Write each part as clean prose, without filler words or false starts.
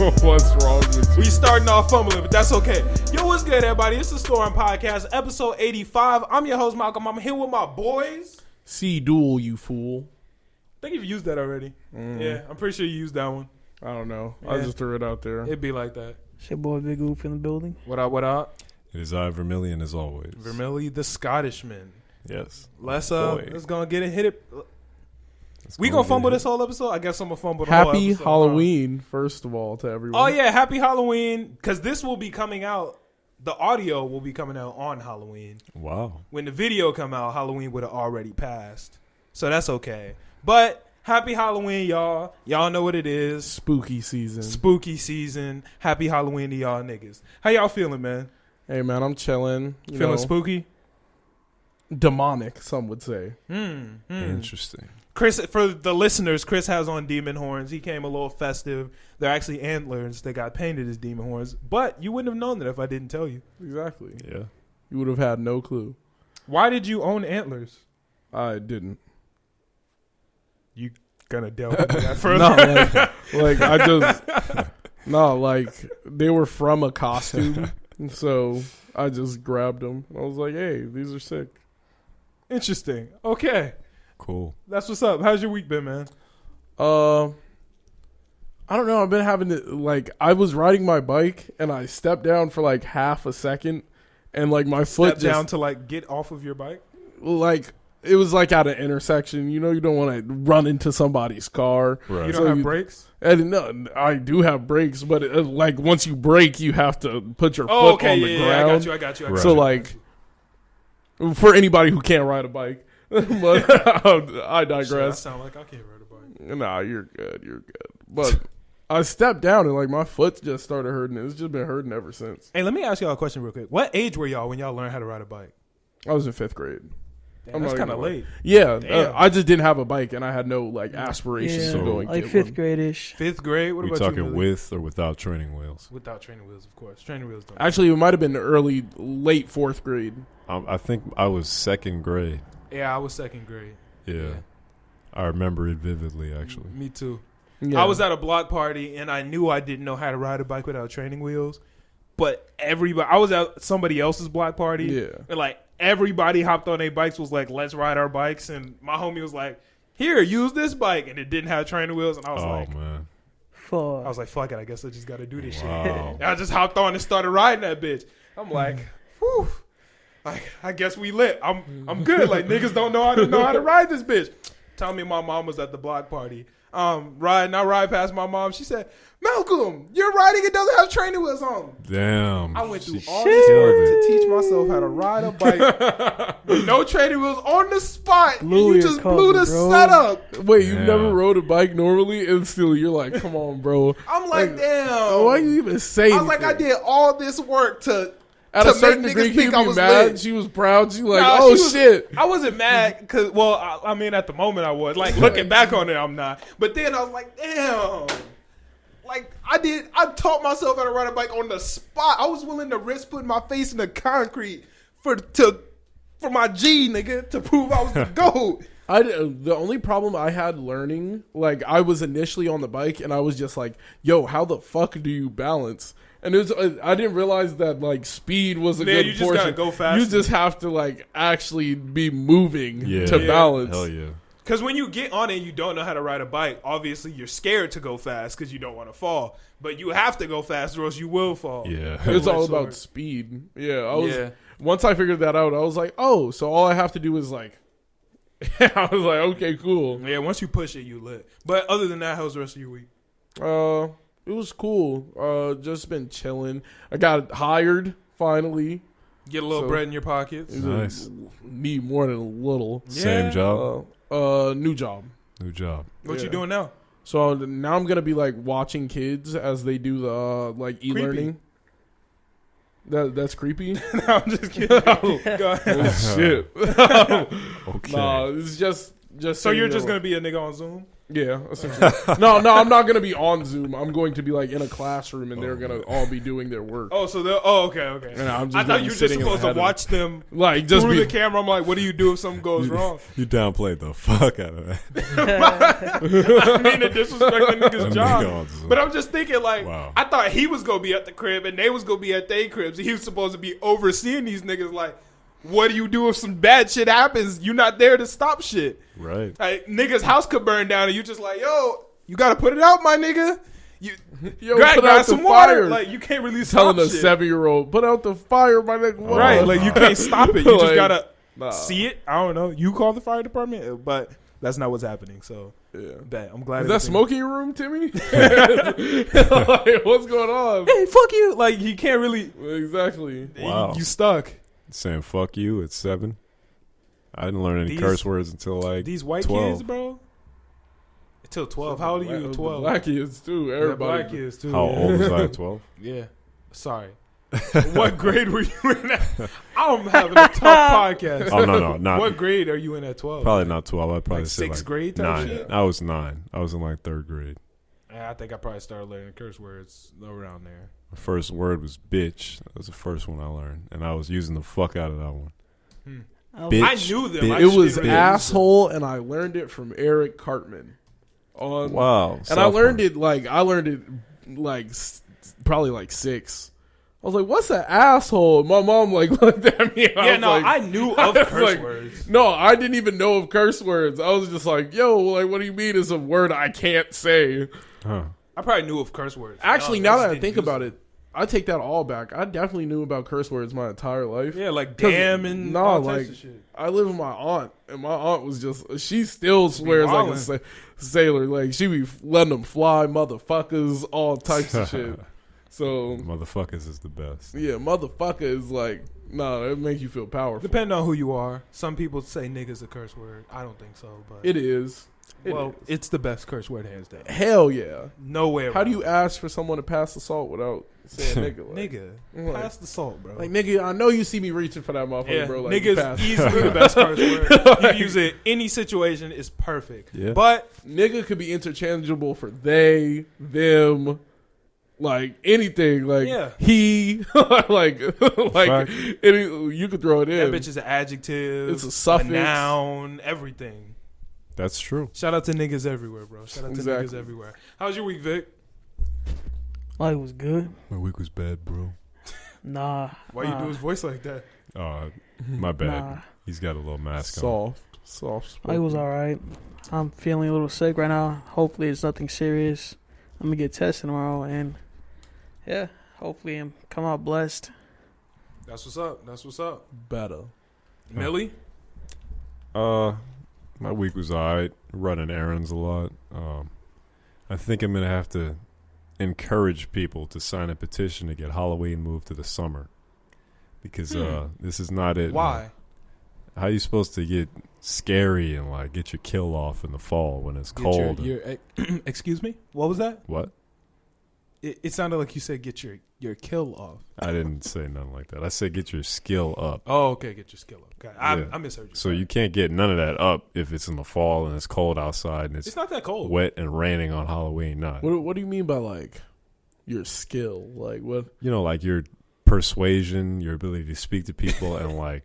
What's wrong with you? We starting off fumbling, but that's okay. Yo, what's good, everybody? It's the Storm Podcast, episode 85. I'm your host, Malcolm. I'm here with my boys. C-Duel, you fool. I think you've used that already. Yeah, I'm pretty sure you used that one. I don't know. Yeah. I just threw it out there. It'd be like that. It's your boy Big Oof in the building. What up, what up? It is I, Vermilion, as always. Vermilly, the Scottishman. Yes. Let's Boy. gonna get it, hit it. We gonna fumble this whole episode? I guess I'm gonna fumble the whole Happy episode. Halloween, first of all, to everyone. Oh, yeah, happy Halloween. Because this will be coming out, the audio will be coming out on Halloween. Wow. When the video come out, Halloween would have already passed. So that's okay. But happy Halloween, y'all. Y'all know what it is. Spooky season. Spooky season. Happy Halloween to y'all niggas. How y'all feeling, man? Hey, man, I'm chilling. Feeling spooky? Demonic, some would say. Interesting. Chris, for the listeners, Chris has on demon horns. He came a little festive. They're actually antlers that got painted as demon horns. But you wouldn't have known that if I didn't tell you. Exactly. Yeah. You would have had no clue. Why did you own antlers? I didn't. You gonna delve into that further? No, like I just... No, like, they were from a costume, so I just grabbed them. I was like, hey, these are sick. Interesting. Okay. Cool. That's what's up. How's your week been, man? I don't know. I've been having to, like, I was riding my bike and I stepped down for like half a second and like my foot Step down to like get off of your bike? like, it was like at an intersection. You know, you don't want to run into somebody's car. Right. You don't have brakes? And no, I do have brakes, but like once you brake, you have to put your foot on the ground. I got you. Right. So like, for anybody who can't ride a bike, but I digress. Shit, I sound like I can't ride a bike. Nah, you're good. You're good. But I stepped down and like my foot just started hurting. It's just been hurting ever since. Hey, let me ask y'all a question real quick. What age were y'all when y'all learned how to ride a bike? I was in 5th grade. Damn, I'm that's not kind of gonna lie. late. Yeah, Damn. I just didn't have a bike and I had no like aspirations Yeah, to go and like get fifth one. grade-ish. 5th grade? What We about you? talking Billy? with or without training wheels? Without training wheels, of course. Training wheels don't. Actually, it might have been late 4th grade. I think I was 2nd grade. Yeah, I was 2nd grade. Yeah. I remember it vividly, actually. Me too. Yeah. I was at a block party and I knew I didn't know how to ride a bike without training wheels. But everybody, I was at somebody else's block party. Yeah. And like everybody hopped on their bikes, was like, let's ride our bikes. And my homie was like, here, use this bike. And it didn't have training wheels. And I was like, man. fuck it. I guess I just got to do this Wow. shit. And I just hopped on and started riding that bitch. I'm like, whew. Like, I guess we lit. I'm good. Like, niggas don't know how to ride this bitch. Tell me my mom was at the block party. I ride past my mom. She said, Malcolm, you're riding, it doesn't have training wheels on. Damn. I went through She all this killed work it. to teach myself how to ride a bike with no training wheels on the spot. And Blew you your just cover, blew the bro. setup. Wait, you've Yeah. never rode a bike normally, and still you're like, come on, bro. I'm like, damn. Why you even say I was like, I anything? did all this work to At to a certain make degree, niggas you think I be was mad. lit. She was proud. She like, Nah, oh she was- shit. I wasn't mad because, well, I mean, at the moment I was. Like, looking back on it, I'm not. But then I was like, damn. Like, I taught myself how to ride a bike on the spot. I was willing to risk putting my face in the concrete for my G, nigga, to prove I was the GOAT. The only problem I had learning, like, I was initially on the bike and I was just like, yo, how the fuck do you balance? And it was, I didn't realize that like speed was a good you just portion. gotta go faster. You just have to like actually be moving Yeah. to Yeah. balance. Hell yeah. Because when you get on it and you don't know how to ride a bike, obviously you're scared to go fast because you don't want to fall. But you have to go fast or else you will fall. Yeah. It's all Sword. about speed. Yeah, Yeah. Once I figured that out, I was like, oh, so all I have to do is like, I was like, okay, cool. Yeah, once you push it, you lit. But other than that, how's the rest of your week? It was cool. Just been chilling. I got hired finally. Get a little So- bread in your pockets. Nice. Need more than a little. Same job. New job. New job. What Yeah. you doing now? So now I'm gonna be like watching kids as they do the like e-learning. That's creepy. No, I'm just kidding. Go ahead. Shit. Okay. Nah, it's just. So you're just gonna be a nigga on Zoom? Yeah, essentially. No, I'm not gonna be on Zoom. I'm going to be like in a classroom, and they're gonna all be doing their work. Oh, so they're okay. And I'm just I gonna thought be you were just sitting supposed to ahead of watch them like just through be the camera. I'm like, what do you do if something goes wrong? You downplayed the fuck out of that. I mean to disrespect the nigga's That job. nigga on Zoom. But I'm just thinking, like, Wow. I thought he was gonna be at the crib and they was gonna be at their cribs. He was supposed to be overseeing these niggas. Like, what do you do if some bad shit happens? You're not there to stop shit. Right. Like, nigga's house could burn down and you just like, yo, you gotta put it out, my nigga. You Yo, grab put out some the water. fire. Like, you can't really telling stop a shit. 7-year-old, put out the fire, my nigga. What? Right, like you can't stop it. You just Like, gotta nah. see it. I don't know. You call the fire department, but that's not what's happening. So, Yeah. bet I'm glad. Is that everything- smoking your room, Timmy? Like, what's going on? Hey, fuck you! Like you can't really. Exactly. Wow. You stuck. Saying fuck you at 7. I didn't learn any These- curse words until like These white 12. kids, bro. Until 12. How old are you? The 12. Black kids too. Yeah, Everybody. black kids too. How yeah. old was I at 12? Yeah. Sorry. What grade were you in? I'm having a tough podcast. Oh no, not What grade are you in at 12? probably not 12. I'd probably Like say sixth like grade type 9. shit? I was 9. I was in like 3rd grade. Yeah, I think I probably started learning curse words around there. The first word was bitch. That was the first one I learned, and I was using the fuck out of that one. Bitch. I knew them. bitch. I It just was didn't really use them. asshole, and I learned it from Eric Cartman. Wow. And I learned it like probably like 6. I was like, "What's an asshole?" My mom like looked at me. And Yeah, no, like, I knew of was curse like, words. No, I didn't even know of curse words. I was just like, "Yo, like, what do you mean? It's a word I can't say." Huh. I probably knew of curse words. Actually, No, now just that I didn't think use about them. it, I take that all back. I definitely knew about curse words my entire life. Yeah, like 'Cause- damn and no, all like types of shit. I live with my aunt, and my aunt was just she still swears like a wildin'. sailor. Like she be letting them fly, motherfuckers, all types of shit. So Motherfuckers is the best. yeah, motherfucker is like no, it make you feel powerful. Depending on who you are. Some people say nigga's a curse word. I don't think so, but It is. It well, is. it's the best curse word hands down. Hell yeah. No way. How do around you ask for someone to pass the salt without saying nigga? it. Like, Nigga, Like- pass the salt, bro. like nigga, I know you see me reaching for that motherfucker, yeah, bro. Like, nigga's pass. easily the best curse word. You use it any situation is perfect. Yeah. But Nigga could be interchangeable for they, them, like anything. Like Yeah. he, like Fact. you could throw it in. that bitch is an adjective. It's a suffix. noun, everything. That's true. Shout out to niggas everywhere, bro. Shout out to niggas Exactly. everywhere. How was your week, Vic? Life was good. My week was bad, bro. Nah. Why you do his voice like that? My bad. Nah. He's got a little mask on. Soft. Life was alright. I'm feeling a little sick right now. Hopefully it's nothing serious. I'm gonna get tested tomorrow, and yeah, hopefully I'm come out blessed. That's what's up. That's what's up. Better. Millie? My week was alright. Running errands a lot. I think I'm gonna have to encourage people to sign a petition to get Halloween moved to the summer, because this is not it. Why? How you supposed to get scary and like get your kill off in the fall when it's Get cold? excuse me? What was that? What? It sounded like you said get your kill off. I didn't say nothing like that. I said get your skill up. Oh, okay. Get your skill up. Okay. Yeah. I misheard you. So you can't get none of that up if it's in the fall and it's cold outside and It's it's not that cold. wet and raining on Halloween. Not What do you mean by like your skill? Like what? you know, like your persuasion, your ability to speak to people, and like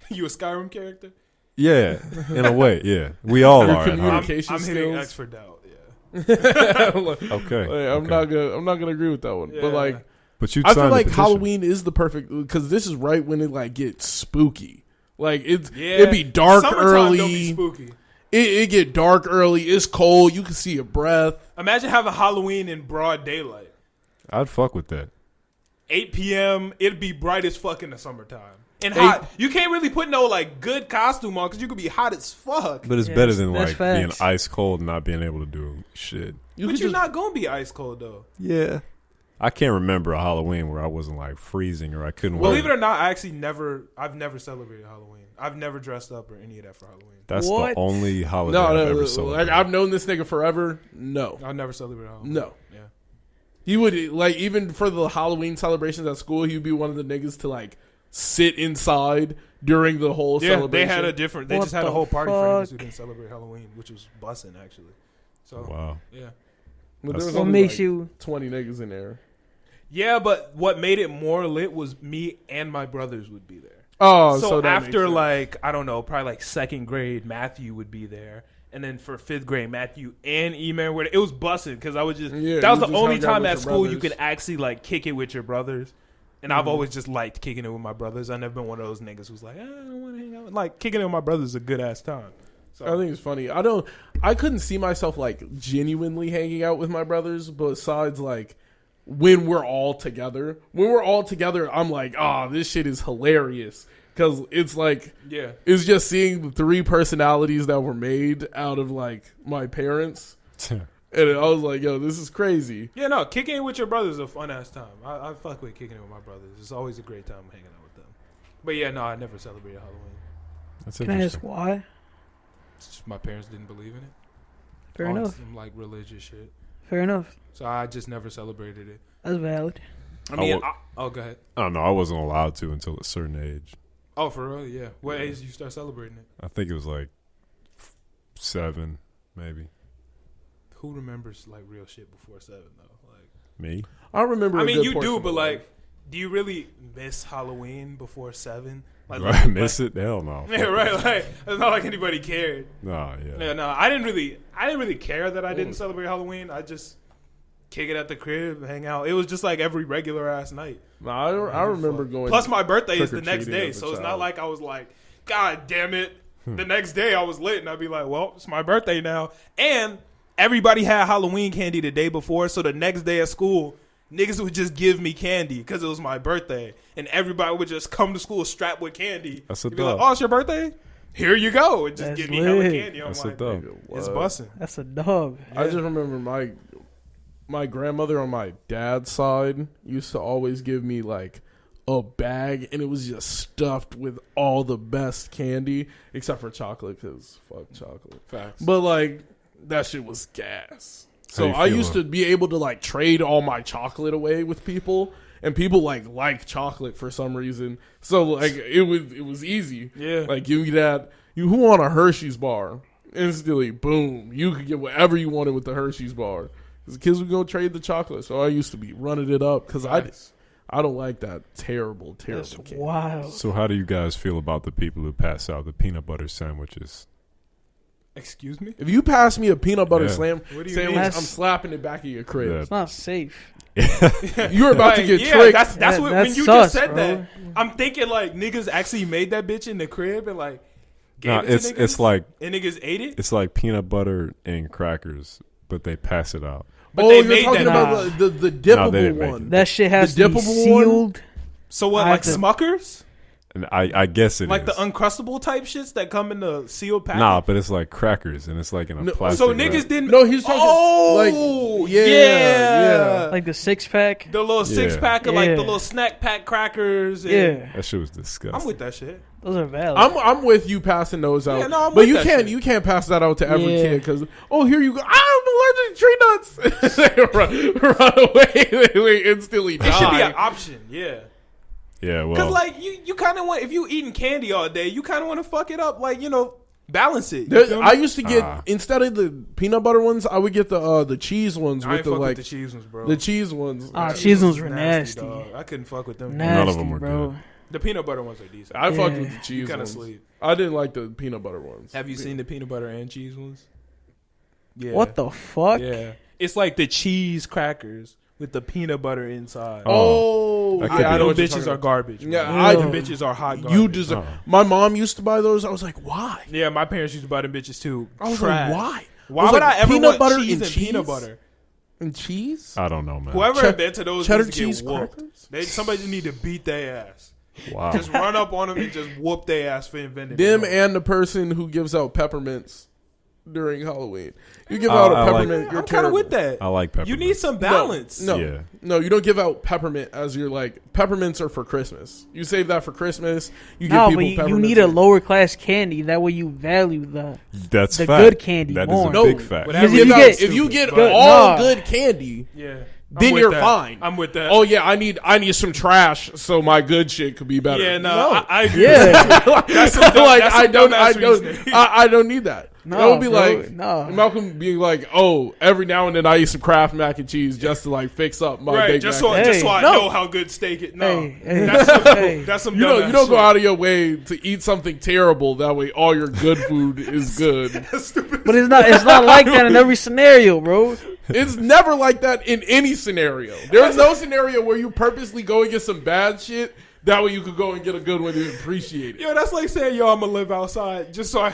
You a Skyrim character? yeah, in a way, yeah, we all Your are. At heart. communication I'm hitting skills? X for doubt. Yeah. Okay, I'm okay. not gonna agree with that one. Yeah. But like But you I feel signed the like petition. Halloween is the perfect because this is right when it like gets spooky. Like Yeah. it'd be dark Summertime early. Don't be spooky. It get dark early. It's cold. You can see your breath. Imagine having Halloween in broad daylight. I'd fuck with that. 8 p.m. It'd be bright as fuck in the summertime. And hot. You can't really put no like good costume on because you could be hot as fuck. But it's Yeah, better than that's like facts. being ice cold and not being able to do shit. You But could you're just not gonna be ice cold though. Yeah, I can't remember a Halloween where I wasn't like freezing or I couldn't. Believe it wear or not, I've never celebrated Halloween. I've never dressed up or any of that for Halloween. That's What? the only holiday no, I've no, ever like celebrated. I've known this nigga forever. No, I've never celebrated Halloween. no. Yeah. He would like even for the Halloween celebrations at school, he would be one of the niggas to like sit inside during the whole Yeah, celebration. they had a different. They What just had a the who fuck? didn't celebrate Halloween, which was bussin' actually. So Wow. yeah. But there was What only makes like you? 20 niggas in there. Yeah, but what made it more lit was me and my brothers would be there. Oh, So that after makes sense. like I don't know, probably like second grade, Matthew would be there, and then for fifth grade, Matthew and E-Man were. It was busting because I was just Yeah, that was you the just only hung out time with at your school you brothers. could actually like kick it with your brothers. And I've always just liked kicking it with my brothers. I've never been one of those niggas who's like, I don't want to hang out. Like kicking it with my brothers is a good ass time. So I think it's funny. I couldn't see myself like genuinely hanging out with my brothers besides like when we're all together. When we're all together, I'm like, this shit is hilarious. Because it's like, yeah. it's just seeing the three personalities that were made out of like my parents. And I was like, yo, this is crazy. Yeah, no, kicking it with your brothers is a fun ass time. I fuck with kicking it with my brothers. It's always a great time hanging out with them. But yeah, no, I never celebrated Halloween. That's Can I ask interesting. why? It's just my parents didn't believe in it. Fair On enough. Some like religious shit. Fair enough. So I just never celebrated it. That's valid. I mean, wa- oh, go ahead. I don't know. I wasn't allowed to until a certain age. Oh, for real? Yeah. What age did you start celebrating it? I think it was like 7, maybe. Who remembers like real shit before 7 though? Like, Me? I remember. I a mean, good you portion do, of but it. like, do you really miss Halloween before 7? Like, Do I miss it? Hell no. Yeah, right. Like, it's not like anybody cared. Nah, yeah. Yeah, no, I didn't really care that I didn't celebrate Halloween. I just kick it at the crib, hang out. It was just like every regular ass night. Nah, I remember going. Plus, my birthday is the next trick-or-treating day, as a so it's not child. like I was like, God damn it. The next day I was lit, and I'd be like, well, it's my birthday now. And everybody had Halloween candy the day before, so the next day at school, niggas would just give me candy because it was my birthday, and everybody would just come to school strapped with candy. That's a You'd be like, dub. oh, it's your birthday? Here you go, and just That's give me hella lit. candy. I'm That's a like, dub. it's busting. That's a dub. I just remember my grandmother on my dad's side used to always give me like a bag, and it was just stuffed with all the best candy except for chocolate, because fuck chocolate. Facts. But like that shit was gas. How So you I feel used to be able to like trade all my chocolate away with people, and people like chocolate for some reason. So like it was easy. Yeah. Like give me that. Who want a Hershey's bar? Instantly, boom. You could get whatever you wanted with the Hershey's bar. Because the kids would go trade the chocolate. So I used to be running it up because I don't like that terrible That's candy. wild. So how do you guys feel about the people who pass out the peanut butter sandwiches? Excuse me? If you pass me a peanut butter Yeah. What do you sandwich, mean? I'm slapping it back at your crib. Yeah. It's not safe. You're about to get yeah, tricked. That's Yeah, what that's when you sus, just said bro. that. I'm thinking like niggas actually made that bitch in the crib and like gave No, it to it's niggas, like and niggas ate it. it's like peanut butter and crackers, but they pass it out. But oh, they you're made talking that. about the No, they dippable didn't make one. That shit has The to be dippable one? sealed. So what, I like have to- Smuckers? And I guess it Like is. the uncrustable type shits that come in the sealed package? Nah, but it's like crackers, and it's like in a No, plastic. So wrap. niggas didn't. No, he's talking Oh, like yeah. Like the 6-pack. The little Yeah. 6-pack of like Yeah. the little snack pack crackers. And Yeah. That shit was disgusting. I'm with that shit. Those are valid. I'm with you passing those out. Yeah, no, I'm but with you that can't shit. you can't pass that out to every Yeah. kid because here you go. I'm allergic to tree nuts. They run away. They instantly It should be an die. option. Yeah. Yeah, Because well, like you kind of want, if you eating candy all day, you kind of want to fuck it up, like balance it. You There- feel me? I used to get Ah. instead of the peanut butter ones, I would get the cheese ones I with ain't the fuck like with the cheese ones, bro. the cheese ones. Cheese ones were nasty. dog. I couldn't fuck with them. None of Nasty, them were bro. good. The peanut butter ones are decent. I fucked Yeah. with the cheese You kind of ones. sleep. I didn't like the peanut butter ones. Have you seen the peanut butter and cheese ones? Yeah. What the fuck? Yeah. It's like the cheese crackers with the peanut butter inside. Oh, That could yeah, be I know Those what you're bitches talking are about. garbage. Yeah, bro. I- Them bitches are hot garbage. You deserve. Oh. My mom used to buy those. I was like, why? Yeah, my parents used to buy them bitches too. I was Trash. like, why? Why was would like, I ever peanut want butter cheese and and peanut cheese? butter? And cheese? I don't know, man. Whoever Che- invented those cheddar needs to get cheese whooped. crackers? Somebody just need to beat their ass. Wow. Just run up on them and just whoop their ass for inventing Them it. and the person who gives out peppermints during Halloween. You give out a I like- peppermint, you're I'm kind terrible. of with that. I like peppermint. You need some balance. No, Yeah. no, you don't give out peppermint as your like. Peppermints are for Christmas. You save that for Christmas. You give No, people but you peppermints. need a lower class candy. That way you value the. That's the fact. good candy That more. is a No, big fact. whatever Because if you Give out- get- if you get But- all Nah. good candy, Yeah. then I'm with you're that. fine. I'm with that. Oh yeah, I need some trash so my good shit could be better. yeah, no, I agree. Yeah. That's some dumb- like that's some I don't dumbass reasoning. I don't need that. No, It would be bro, like no. Malcolm being like, "Oh, every now and then I eat some Kraft mac and cheese just to like fix up my Right, Big just Mac." so I no. know how good steak is. No, Hey, that's some You dumbass don't go shit. out of your way to eat something terrible. That way, all your good food is good. That's stupid. But it's not like that in every scenario, bro. It's never like that in any scenario. There's no scenario where you purposely go and get some bad shit. That way you could go and get a good one and appreciate it. Yo, that's like saying, yo, I'm gonna live outside just so I'm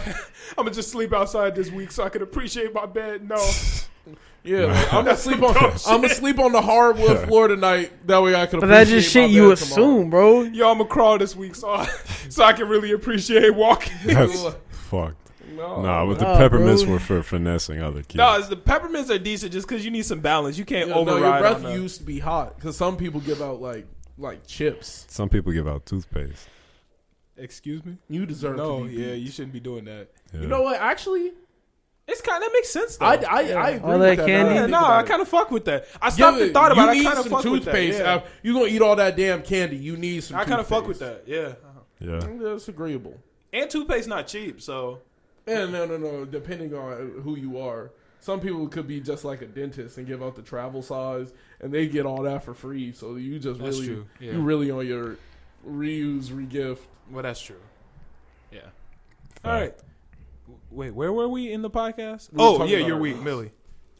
gonna just sleep outside this week so I can appreciate my bed. No, Yeah, like, I'm That's gonna some dumb sleep on the hardwood floor tonight. That way I can. But that's appreciate just shit my you bed assume, tomorrow. bro. yo, I'm gonna crawl this week so I can really appreciate walking. That's fucked. No, Nah, but the Nah, peppermints bro. were for finessing other kids. No, the peppermints are decent just because you need some balance. You can't Yeah, no, override your breath on that. used to be hot because some people give out like chips. Some people give out toothpaste. Excuse me? You deserve No, to be. yeah, you shouldn't be doing that. Yeah. You know what? Actually, It's kind of makes sense though. I agree All with that that. candy? yeah, Think no, about I it. kind of fuck with that. I stopped Yeah, and thought about it. you I need kind of some fuck with that. toothpaste. Yeah. You gonna eat all that damn candy? You need some. I kind of fuck with toothpaste. that. Yeah, Yeah. That's agreeable. and toothpaste not cheap, so Yeah, no. Depending on who you are, some people could be just like a dentist and give out the travel size, and they get all that for free. So you just That's really, true. Yeah. you really on your reuse, regift. well, that's true. Yeah. All right. Wait, where were we in the podcast? We were Oh, talking yeah, about your our week, lives. Millie. Is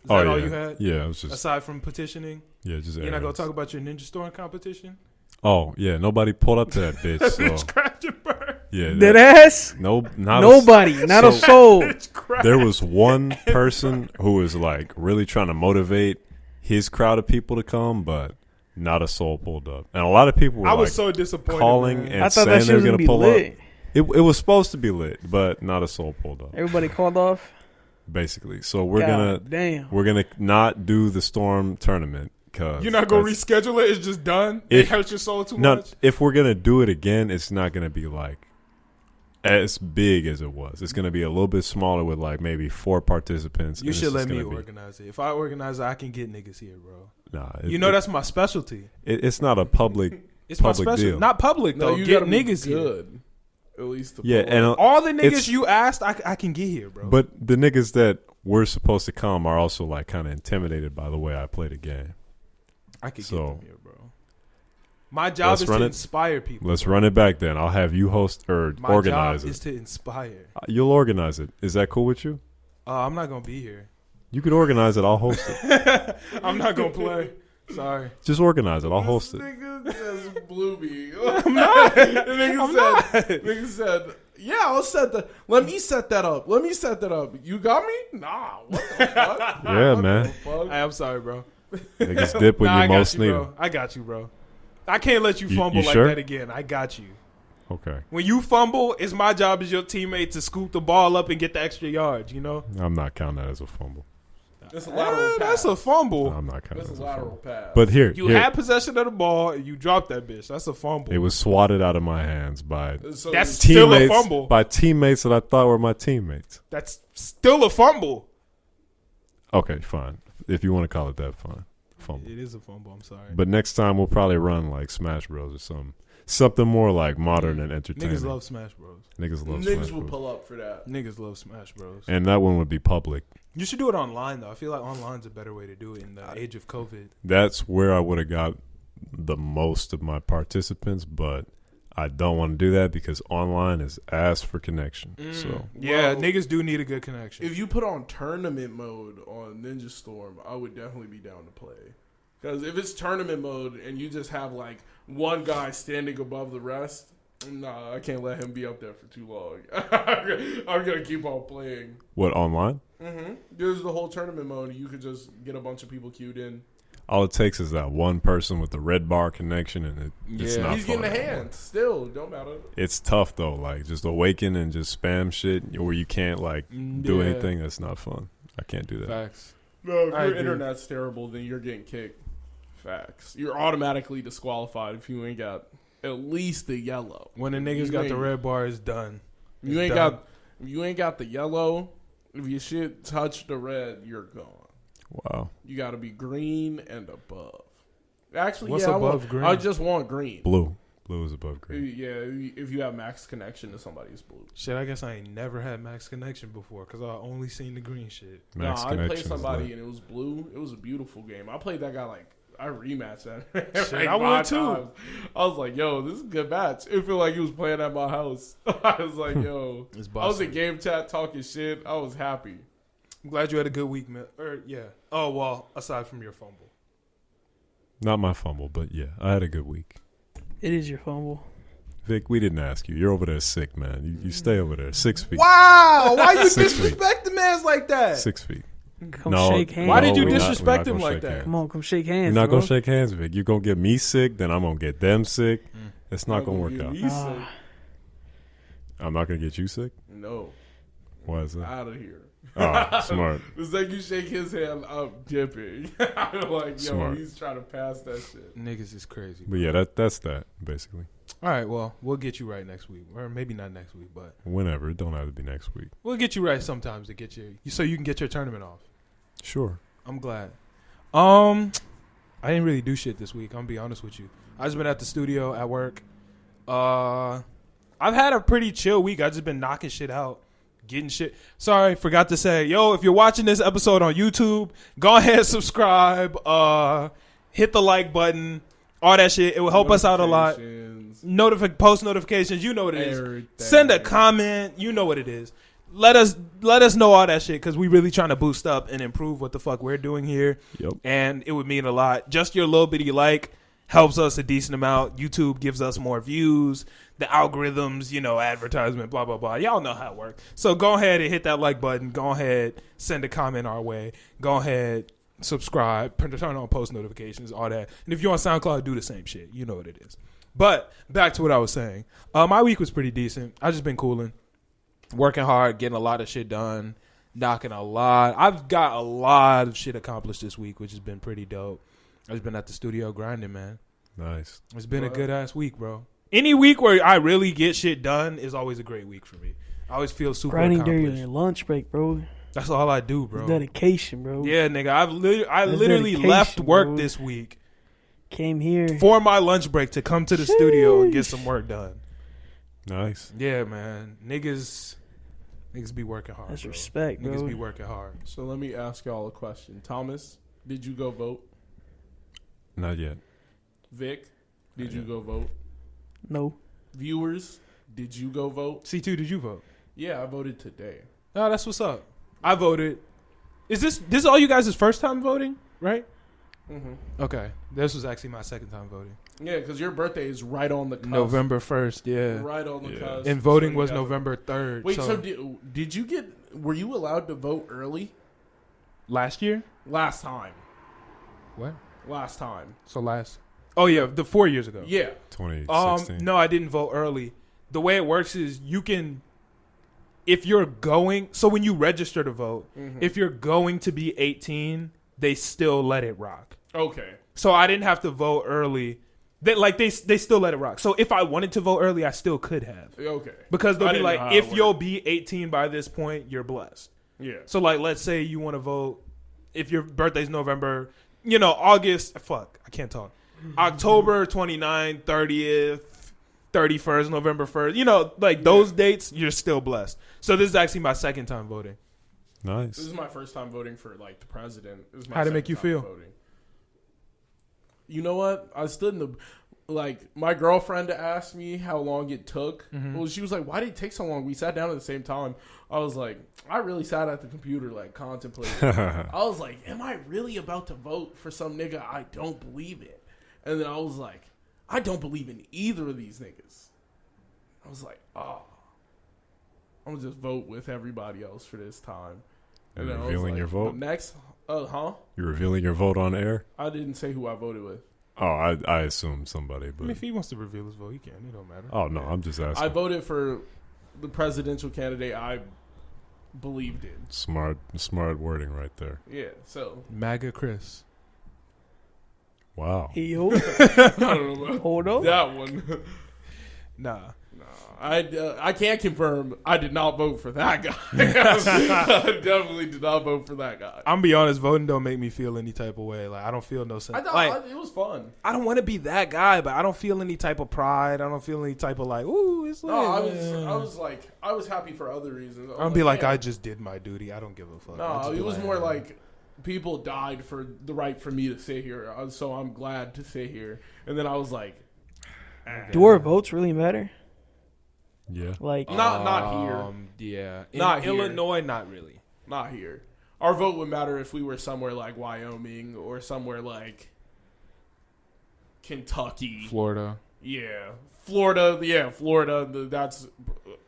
Oh, that yeah. all you had? Yeah, it was just Aside from petitioning, just you're not gonna errands. talk about your Ninja Storm competition? Oh yeah, nobody pulled up to that bitch. Bitch So crashed and burned. yeah, Dead ass? no, not Nobody, not a so- soul. Bitch crashed. There was one person who was like really trying to motivate his crowd of people to come, but not a soul pulled up, and a lot of people were I was like so disappointed. calling man. and I thought saying that they shit were was gonna gonna be pull lit. up. It was supposed to be lit, but not a soul pulled up. Everybody called off. Basically, so we're God damn. gonna not do the Storm tournament because You're not gonna reschedule it. It's just done. It If- hurts your soul too No, much. if we're gonna do it again, it's not gonna be like as big as it was. It's gonna be a little bit smaller with like maybe 4 participants. You and should it's let just me gonna be- organize it. If I organize it, I can get niggas here, bro. Nah, You know that's my specialty. it's not a public. It's my Public specialty. deal. Not public No, though. you Get gotta be niggas here. good. At least the Yeah, and All the niggas It's- you asked, I can get here, bro. but the niggas that were supposed to come are also like kind of intimidated by the way I play the game. I can so- get them here, bro. My job Let's is run to it. inspire people. Let's bro. run it back then. I'll have you host or My organize job is it. to inspire. You'll organize it. Is that cool with you? I'm not gonna be here. You could organize it. I'll host it. I'm not gonna play. Sorry. Just organize it. I'll host it. Nigga just blew me. I'm not. The nigga said, "Yeah, I'll set the. Let me set that up. Let me set that up. You got me? Nah. What the fuck? Yeah, What man. the fuck? I'm sorry, bro. Niggas dip when Nah, you I got most you, need bro. them. I got you, bro. I can't let you You- fumble you like sure? that again. I got you. Okay. When you fumble, it's my job as your teammate to scoop the ball up and get the extra yards. You know, I'm not counting that as a fumble. That's a lateral pass. that's a fumble. I'm not counting That's that as a a lateral fumble. pass. But here, You here, had possession of the ball, and you dropped that bitch. That's a fumble. it was swatted out of my hands by So That's still a teammates, fumble. by teammates that I thought were my teammates. That's still a fumble. Okay, fine. If you want to call it that, fine. Fumble. It is a fumble. I'm sorry. But next time we'll probably run like Smash Bros or something more like modern and entertaining. Niggas love Smash Bros. Niggas love niggas Smash will Bros. pull up for that. Niggas love Smash Bros. And that one would be public. You should do it online though. I feel like online's a better way to do it in the age of COVID. That's where I would have got the most of my participants, but I don't want to do that because online is ass for connection. So Yeah, Well, niggas do need a good connection. If you put on tournament mode on Ninja Storm, I would definitely be down to play. Because if it's tournament mode and you just have like one guy standing above the rest, nah, I can't let him be up there for too long. I'm gonna keep on playing. what, online? Mm-hmm. There's the whole tournament mode. You could just get a bunch of people queued in. All it takes is that one person with the red bar connection, and it's Yeah. not He's fun. getting the hands. Still, don't matter. It's tough though, like just awaken and just spam shit where you can't like do Yeah. anything. That's not fun. I can't do that. Facts. No, if I your agree. internet's terrible, then you're getting kicked. Facts. You're automatically disqualified if you ain't got at least the yellow. When the niggas You got the ain't- red bar, it's done. You It's ain't done. got you ain't got the yellow. If your shit touch the red, you're gone. Wow, You got to be green and above. Actually, What's yeah, above green? I just want green. blue. Blue is above green. Yeah, if you have max connection to somebody, it's blue. Shit, I guess I ain't never had max connection before because I only seen the green shit. Max I connection played is somebody lit. and it was blue. It was a beautiful game. I played that guy I rematched that. Shit, I would too. Times. I was like, yo, this is a good match. It felt like he was playing at my house. I was like, yo. It's I was busted. in game chat talking shit. I was happy. I'm glad you had a good week, man. Yeah. Oh, well, aside from your fumble. Not my fumble, but yeah, I had a good week. It is your fumble. Vic, we didn't ask you. You're over there sick, man. You stay over there. 6 feet. Wow! Why you 6 feet. disrespect the man's like that? 6 feet. Come No, shake hands. Why did you we're not- disrespect we're him not like gonna shake that? hands. Come on, come shake hands. You're not bro. gonna shake hands, Vic. You're gonna get me sick, then I'm gonna get them sick. It's not gonna work out. I'm not gonna get you sick. No, Why is that? out of here. Oh, smart. It's like you shake his hand, I'm dipping. I'm like, yo, Smart. he's trying to pass that shit. Niggas is crazy. But yeah, that's that basically. All right, well, we'll get you right next week. Or maybe not next week, but Whenever, it don't have to be next week. we'll get you right sometimes to get you so you can get your tournament off. Sure. I'm glad. I didn't really do shit this week. I'm gonna be honest with you. I just been at the studio at work. I've had a pretty chill week. I just been knocking shit out, getting shit. Sorry, forgot to say, yo, if you're watching this episode on YouTube, go ahead, subscribe, hit the like button, all that shit. It will help us out a lot. Post notifications, you know what it is. Everything. Send a comment, you know what it is. Let us know all that shit because we really trying to boost up and improve what the fuck we're doing here. Yep. And it would mean a lot. Just your little bitty like helps us a decent amount. YouTube gives us more views. The algorithms, advertisement, blah, blah, blah. Y'all know how it works. So go ahead and hit that like button. Go ahead, send a comment our way. Go ahead, subscribe, turn on post notifications, all that. And if you're on SoundCloud, do the same shit. You know what it is. But back to what I was saying. My week was pretty decent. I just been cooling. Working hard, getting a lot of shit done, knocking a lot. I've got a lot of shit accomplished this week, which has been pretty dope. I've just been at the studio grinding, man. Nice. It's been a good ass week, bro. Any week where I really get shit done is always a great week for me. I always feel super Grinding during accomplished. your lunch break, bro. That's all I do, bro. It's dedication, bro. Yeah, nigga. I That's literally dedication, left work bro. this week Came here. for my lunch break to come to the studio and get some work done. Nice. Yeah, man. Niggas be working hard. That's bro. respect, bro. Niggas be working hard. So let me ask y'all a question. Thomas, did you go vote? Not yet. Vic, did Not you yet. go vote? No. Viewers, did you go vote? C2, did you vote? Yeah, I voted today. Oh, that's what's up. I voted. Is this all you guys' first time voting, right? Mm-hmm. Okay. This was actually my second time voting. Yeah, because your birthday is right on the cusp. November 1st, yeah. Right on the Yeah. cusp. And voting So you was gotta- November 3rd. Wait, so did you were you allowed to vote early? last year? Last time. What? Last time. Oh, yeah, the 4 years ago. Yeah. 2016. No, I didn't vote early. The way it works is you can, if you're going, so when you register to vote, if you're going to be 18, they still let it rock. Okay. So I didn't have to vote early. They still let it rock. So if I wanted to vote early, I still could have. Okay. Because they'll I be didn't know like, how if it you'll worked. be 18 by this point, you're blessed. Yeah. So like, let's say you want to vote, if your birthday's November, August, I can't talk. October 29th, 30th, 31st, November 1st, those dates, you're still blessed. So this is actually my second time voting. Nice. This is my first time voting for the president. This is my How'd it second make you time feel? Voting. You know what? I stood in my girlfriend asked me how long it took. Well, she was like, "Why did it take so long?" We sat down at the same time. I was like, I really sat at the computer contemplating. I was like, am I really about to vote for some nigga I don't believe in? And then I was like, I don't believe in either of these niggas. I was like, oh, I'm gonna just vote with everybody else for this time. You're then I was revealing like, your vote? Next, You're revealing your vote on air? I didn't say who I voted with. Oh, I assumed somebody, I but mean, if he wants to reveal his vote, he can. It don't matter. oh no, I'm just asking. I voted for the presidential candidate I believed in. Smart wording right there. Yeah, so MAGA Chris. Wow. Yo. I don't know about Hold on. that one. Nah. I can't confirm I did not vote for that guy. I definitely did not vote for that guy. I'm gonna be honest, voting don't make me feel any type of way. Like I don't feel no sense. I thought Like it was fun. I don't want to be that guy, but I don't feel any type of pride. I don't feel any type of like, ooh, it's like. No, I was happy for other reasons. I'm gonna be like, man. I just did my duty. I don't give a fuck. No, it was more like people died for the right for me to sit here, so I'm glad to sit here. And then I was like, Do our votes really matter? Yeah. Like, not here. Yeah, Not here. Illinois, not really. Not here. Our vote would matter if we were somewhere like Wyoming or somewhere like Kentucky. Florida. Yeah. Florida. Yeah, Florida. That's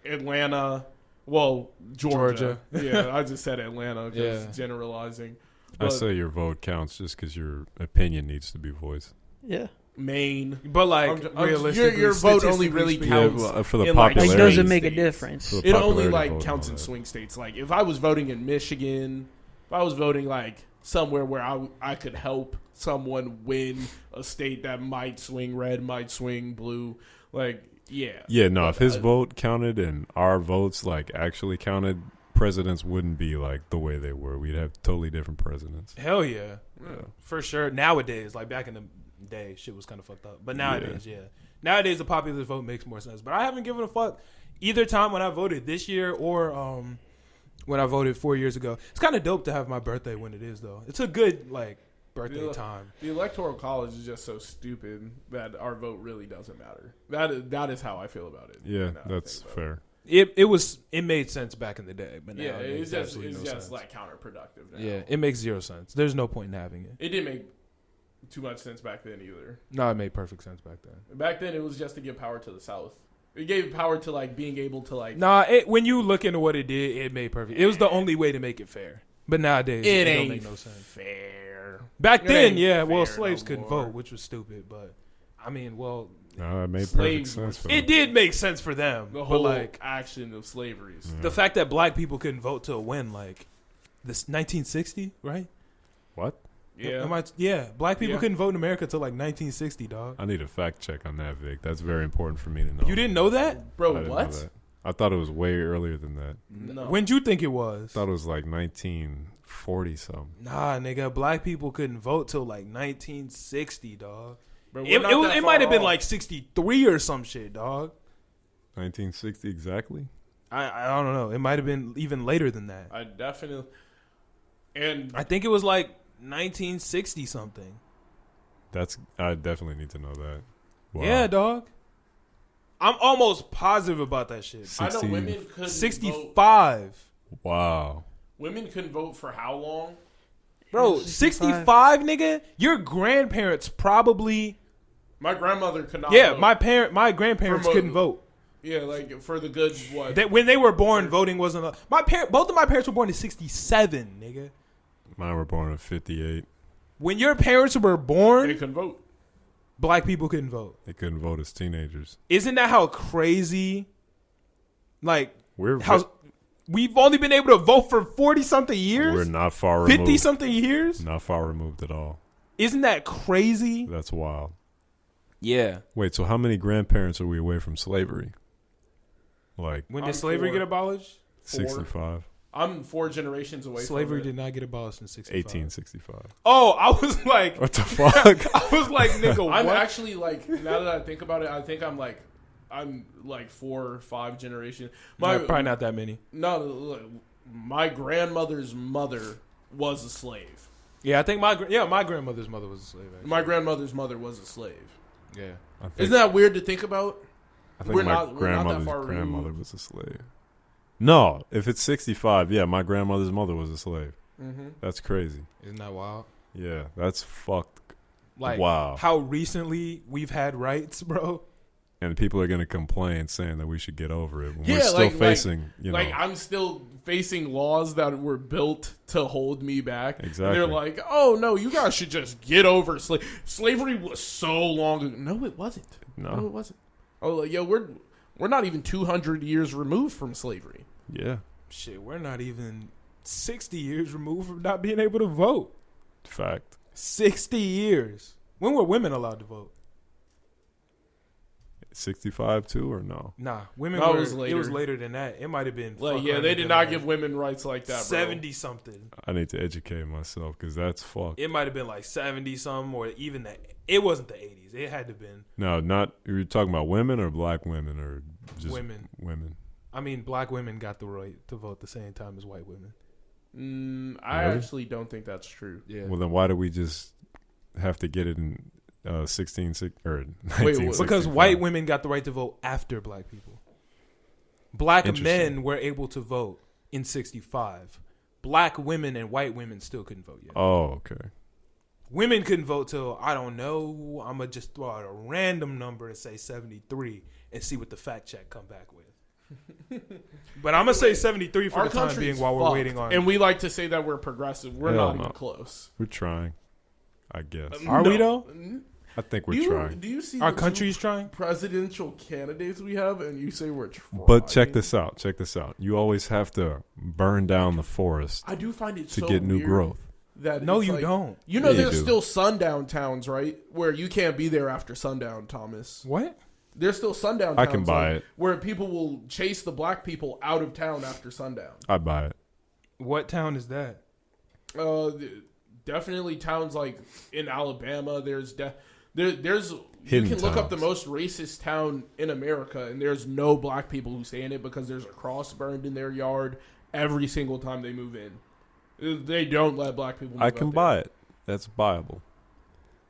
Atlanta. Well, Georgia. Yeah, I just said Atlanta because Yeah. generalizing. I say your vote counts just because your opinion needs to be voiced. yeah. Maine. But like realistically, your vote only statistically really speaking- counts. For the in, like, popularity. Like, does it swing make a states. difference? For the It only popularity like vote counts and in all swing states. Like if I was voting in Michigan, if I was voting like somewhere where I could help someone win a state that might swing red, might swing blue, like yeah. Yeah, no, if his I- vote counted and our votes like actually counted, presidents wouldn't be like the way they were. We'd have totally different presidents. Hell yeah, for sure. Nowadays, like back in the day, shit was kind of fucked up. But nowadays, nowadays the popular vote makes more sense. But I haven't given a fuck either time when I voted this year or when I voted 4 years ago. It's kind of dope to have my birthday when it is though. It's a good like birthday time. The electoral college is just so stupid that our vote really doesn't matter. That is how I feel about it. Yeah, now I that's think about fair. It made sense back in the day, but now Yeah, it makes it's absolutely no just sense. like counterproductive now. Yeah, it makes zero sense. There's no point in having it. It didn't make too much sense back then either. No, it made perfect sense back then. Back then, it was just to give power to the South. It gave power to like being able to like. Nah, when you look into what it did, it made perfect. It was the only way to make it fair. But nowadays, it don't make no sense. fair. Back It then, ain't yeah, well, fair slaves no couldn't more. vote, which was stupid. But I mean, well, No, it made perfect Slaves sense for it them. did make sense for them. The But whole like action of slavery. the fact that black people couldn't vote to win, like this 1960, right? What? Yeah. Black people Yeah. couldn't vote in America till like 1960, dog. I need a fact check on that, Vic. That's very important for me to know. You didn't know that? I Bro, didn't know what? that. I thought it was way earlier than that. No. When'd you think it was? I thought it was like 1940 something. Nah, nigga, black people couldn't vote till like 1960, dog. Bro, It might have been like 63 or some shit, dog. 1960 exactly? I don't know. It might have been even later than that. I definitely. And I think it was like 1960 something. I definitely need to know that. Wow. Yeah, dog. I'm almost positive about that shit. I know 60 women couldn't vote. 65. Wow. Women couldn't vote for how long? Bro, 65. 65, nigga? Your grandparents probably... My grandmother could not. Yeah, vote. my grandparents For mo- couldn't vote. Yeah, like for the good what? When they were born, voting wasn't... Both of my parents were born in 67, nigga. Mine were born in 58. When your parents were They born, couldn't vote. black people couldn't vote. They couldn't vote as teenagers. Isn't that how crazy? Like, We're we've only been able to vote for 40-something years? we're not far removed. 50-something years? Not far removed at all. Isn't that crazy? That's wild. Yeah. Wait, so how many grandparents are we away from slavery? Like When I'm did slavery for- get abolished? 65, I'm 4 generations away Slavery from it. did not get abolished in 65. 1865. Oh, I was like, What the fuck? I was like, nigga, what? I'm actually like, now that I think about it, I think I'm like 4 or 5 generations. Probably not that many. No, look, my grandmother's mother was a slave. Yeah, I think my grandmother's mother was a slave. Actually. My grandmother's mother was a slave. Yeah. I think, Isn't that weird to think about? I think we're my not that grandmother's far grandmother removed. was a slave. No, if it's 65, yeah, my grandmother's mother was a slave. Mm-hmm. That's crazy. Isn't that wild? Yeah, that's fucked. Like, Wow. how recently we've had rights, bro. And people are going to complain saying that we should get over it when Yeah, we're still like- facing, you know. Like I'm still facing laws that were built to hold me back. Exactly. And they're like, "Oh no, you guys should just get over slavery was so long ago." No, it wasn't. No, it wasn't. Oh, like, yo, we're not even 200 years removed from slavery. Yeah, Shit, we're not even 60 years removed from not being able to vote. fact. 60 years. When were women allowed to vote? 65 too, or no? Nah, women No, were. it was It was later than that. It might have been. Like, yeah, they did not give women rights like that, bro. 70 something. I need to educate myself because that's fucked. It might have been like 70 something, or even that. It wasn't the 80s. It had to have been No, not. You're talking about women or black women or just women. Women. I mean, black women got the right to vote the same time as white women. I Really? actually don't think that's true. Yeah. Well, then why do we just have to get it in 16 or Wait, 1965? Because white women got the right to vote after black people. Black Interesting. men were able to vote in 65. Black women and white women still couldn't vote yet. Oh, okay. Women couldn't vote till, I don't know, I'm going to just throw out a random number and say 73 and see what the fact check come back with. But I'm going to say 73 for Our the time country's being while we're fucked, waiting on. and we like to say that we're progressive. We're Hell not no. even close. We're trying, I guess. Are we though? I think we're trying. Do you see Our the country's two trying? presidential candidates we have, and you say we're trying? But check this out. Check this out. You always have to burn down the forest I do find it to so get new weird growth. That No, it's you like- don't. You know, Yeah, you there's do. still sundown towns, right? Where you can't be there after sundown, Thomas. What? There's still sundown I towns. can buy like, it. Where people will chase the black people out of town after sundown. I buy it. What town is that? Definitely towns like in Alabama. There's Hidden you can look up the towns. most racist town in America, and there's no black people who stay in it because there's a cross burned in their yard every single time they move in. They don't let black people move I can up buy there. it. That's viable.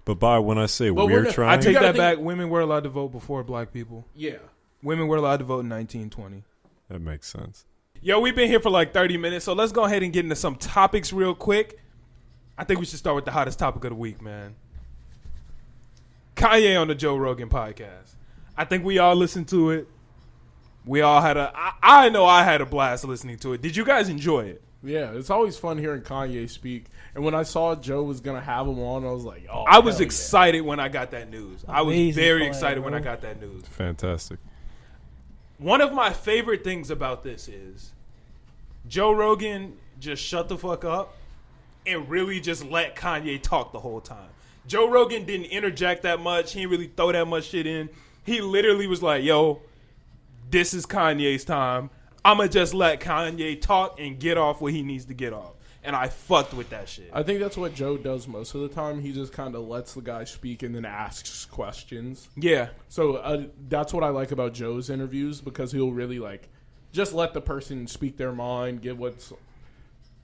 But when I say But we're we're not- I trying, take gotta that think- back. Women were allowed to vote before black people. Yeah. Women were allowed to vote in 1920. that makes sense. Yo, we've been here for like 30 minutes, so let's go ahead and get into some topics real quick. I think we should start with the hottest topic of the week, man. Kanye on the Joe Rogan podcast. I think we all listened to it. We all had I know I had a blast listening to it. Did you guys enjoy it? Yeah, it's always fun hearing Kanye speak. And when I saw Joe was going to have him on, I was like, oh, I was hell yeah. excited when I got that news. I was Amazing very plan, excited when bro. I got that news. Fantastic. One of my favorite things about this is Joe Rogan just shut the fuck up and really just let Kanye talk the whole time. Joe Rogan didn't interject that much. He didn't really throw that much shit in. He literally was like, yo, this is Kanye's time. I'm going to just let Kanye talk and get off what he needs to get off. And I fucked with that shit. I think that's what Joe does most of the time. He just kind of lets the guy speak and then asks questions. Yeah. So that's what I like about Joe's interviews, because he'll really like just let the person speak their mind, give what's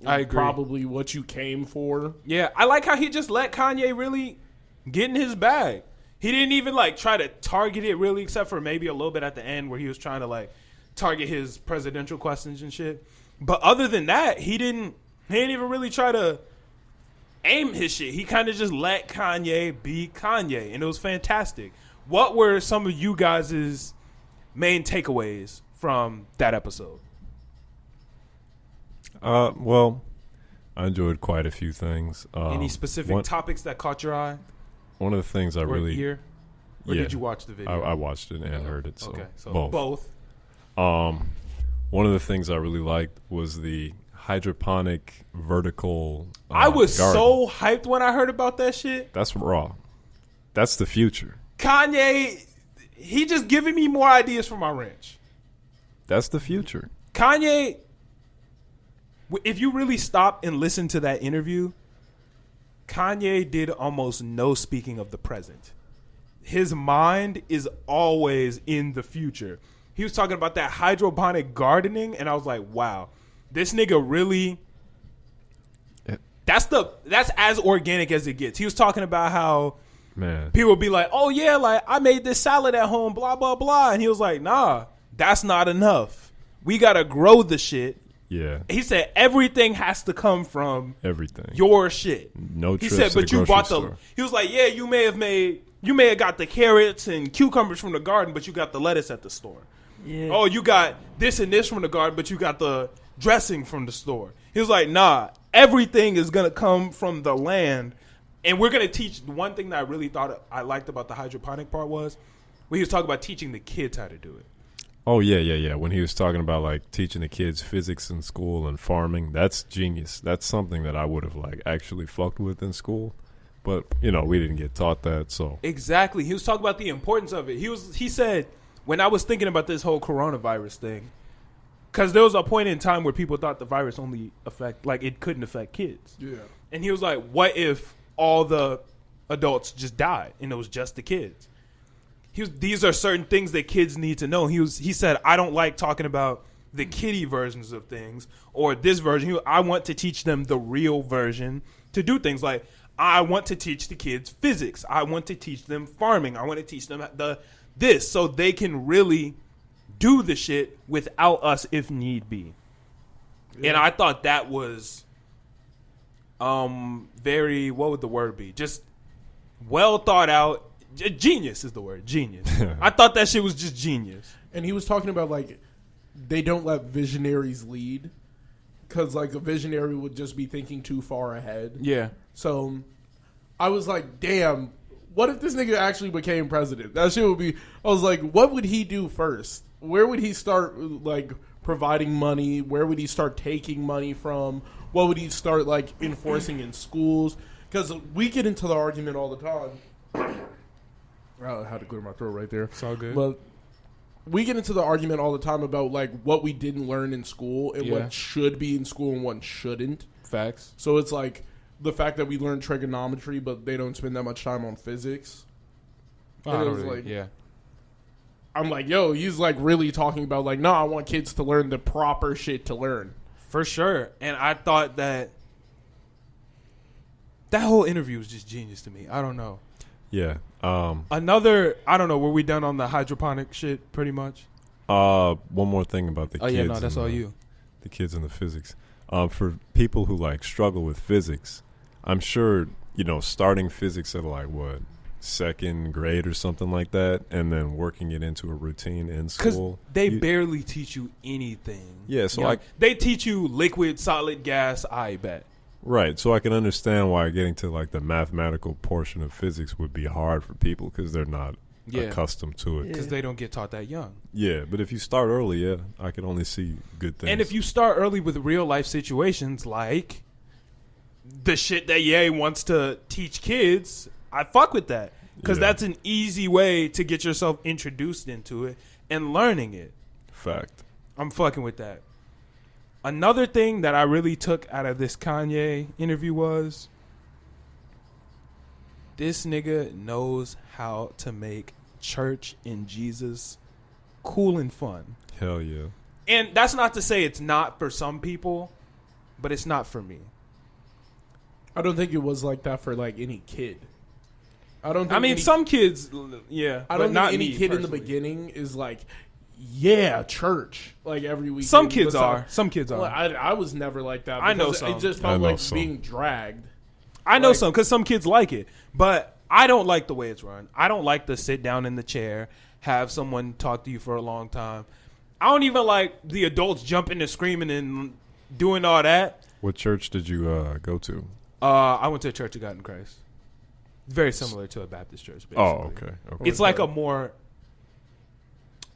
I agree. probably what you came for. Yeah, I like how he just let Kanye really get in his bag. He didn't even like try to target it really, except for maybe a little bit at the end where he was trying to like target his presidential questions and shit. But other than that, he didn't even really try to aim his shit. He kind of just let Kanye be Kanye, and it was fantastic. What were some of you guys' main takeaways from that episode? Well, I enjoyed quite a few things. Any specific topics that caught your eye one of the things I or really ear? Or yeah, did you watch the video? I watched it and heard it. So, Okay, so both. both. One of the things I really liked was the hydroponic vertical. I was garden. so hyped when I heard about that shit. That's raw. That's the future. Kanye, he just giving me more ideas for my ranch. That's the future. Kanye, if you really stop and listen to that interview, Kanye did almost no speaking of the present. His mind is always in the future. He was talking about that hydroponic gardening, and I was like, wow, this nigga really... That's as organic as it gets. He was talking about how Man, people would be like, oh yeah, like I made this salad at home, blah, blah, blah. And he was like, nah, that's not enough. We got to grow the shit. yeah, He said everything has to come from everything. your shit. No He trips said, to but the you grocery bought store. he was like, yeah, you may have got the carrots and cucumbers from the garden, but you got the lettuce at the store. Yeah. Oh, you got this and this from the garden, but you got the dressing from the store. He was like, nah, everything is going to come from the land. And we're going to teach. One thing that I really thought I liked about the hydroponic part was when he was talking about teaching the kids how to do it. Oh yeah. When he was talking about like teaching the kids physics in school and farming, that's genius. That's something that I would have like actually fucked with in school. But, you know, we didn't get taught that, so. Exactly. He was talking about the importance of it. He said, when I was thinking about this whole coronavirus thing, because there was a point in time where people thought the virus only it couldn't affect kids. Yeah. And he was like, what if all the adults just died and it was just the kids? These are certain things that kids need to know. He said, I don't like talking about the kiddie versions of things or this version. I want to teach them the real version to do things like, I want to teach the kids physics. I want to teach them farming. I want to teach them this so they can really do the shit without us if need be. Yeah. And I thought that was very, what would the word be? Just well thought out. Genius is the word. Genius. I thought that shit was just genius. And he was talking about, like, they don't let visionaries lead because, like, a visionary would just be thinking too far ahead. Yeah. So I was like, damn, what if this nigga actually became president? That shit would be, I was like, what would he do first? Where would he start, like, providing money? Where would he start taking money from? What would he start, like, enforcing in schools? Because we get into the argument all the time. I had to clear my throat right there. It's all good. But we get into the argument all the time about, like, what we didn't learn in school and what should be in school and what shouldn't. Facts. So it's like the fact that we learn trigonometry, but they don't spend that much time on physics. And it was like, I'm like, yo, he's like really talking about like, no, I want kids to learn the proper shit to learn. For sure. And I thought that whole interview was just genius to me. I don't know. Yeah. Another, I don't know, were we done on the hydroponic shit pretty much? One more thing about the kids. Oh, yeah, no, that's all you. The kids and the physics. For people who, like, struggle with physics, I'm sure, you know, starting physics at, like, what, second grade or something like that, and then working it into a routine in school. Because they barely teach you anything. Yeah, so they teach you liquid, solid, gas, I bet. Right, so I can understand why getting to, like, the mathematical portion of physics would be hard for people because they're not accustomed to it. Because they don't get taught that young. Yeah, but if you start early, I can only see good things. And if you start early with real life situations like the shit that Ye wants to teach kids, I fuck with that. Because that's an easy way to get yourself introduced into it and learning it. Fact. I'm fucking with that. Another thing that I really took out of this Kanye interview was this nigga knows how to make church and Jesus cool and fun. Hell yeah. And that's not to say it's not for some people, but it's not for me. I don't think it was like that for like any kid. I don't. Think I mean, some kids, yeah. I don't think any kid in the beginning is like, yeah, church like every week. Some kids are. Some kids are. Well, I was never like that. I know some. It just felt like being dragged. I know some because some kids like it, but I don't like the way it's run. I don't like to sit down in the chair, have someone talk to you for a long time. I don't even like the adults jumping and screaming and doing all that. What church did you go to? I went to a Church of God in Christ. Very similar to a Baptist church, basically. Oh, okay. It's like a more,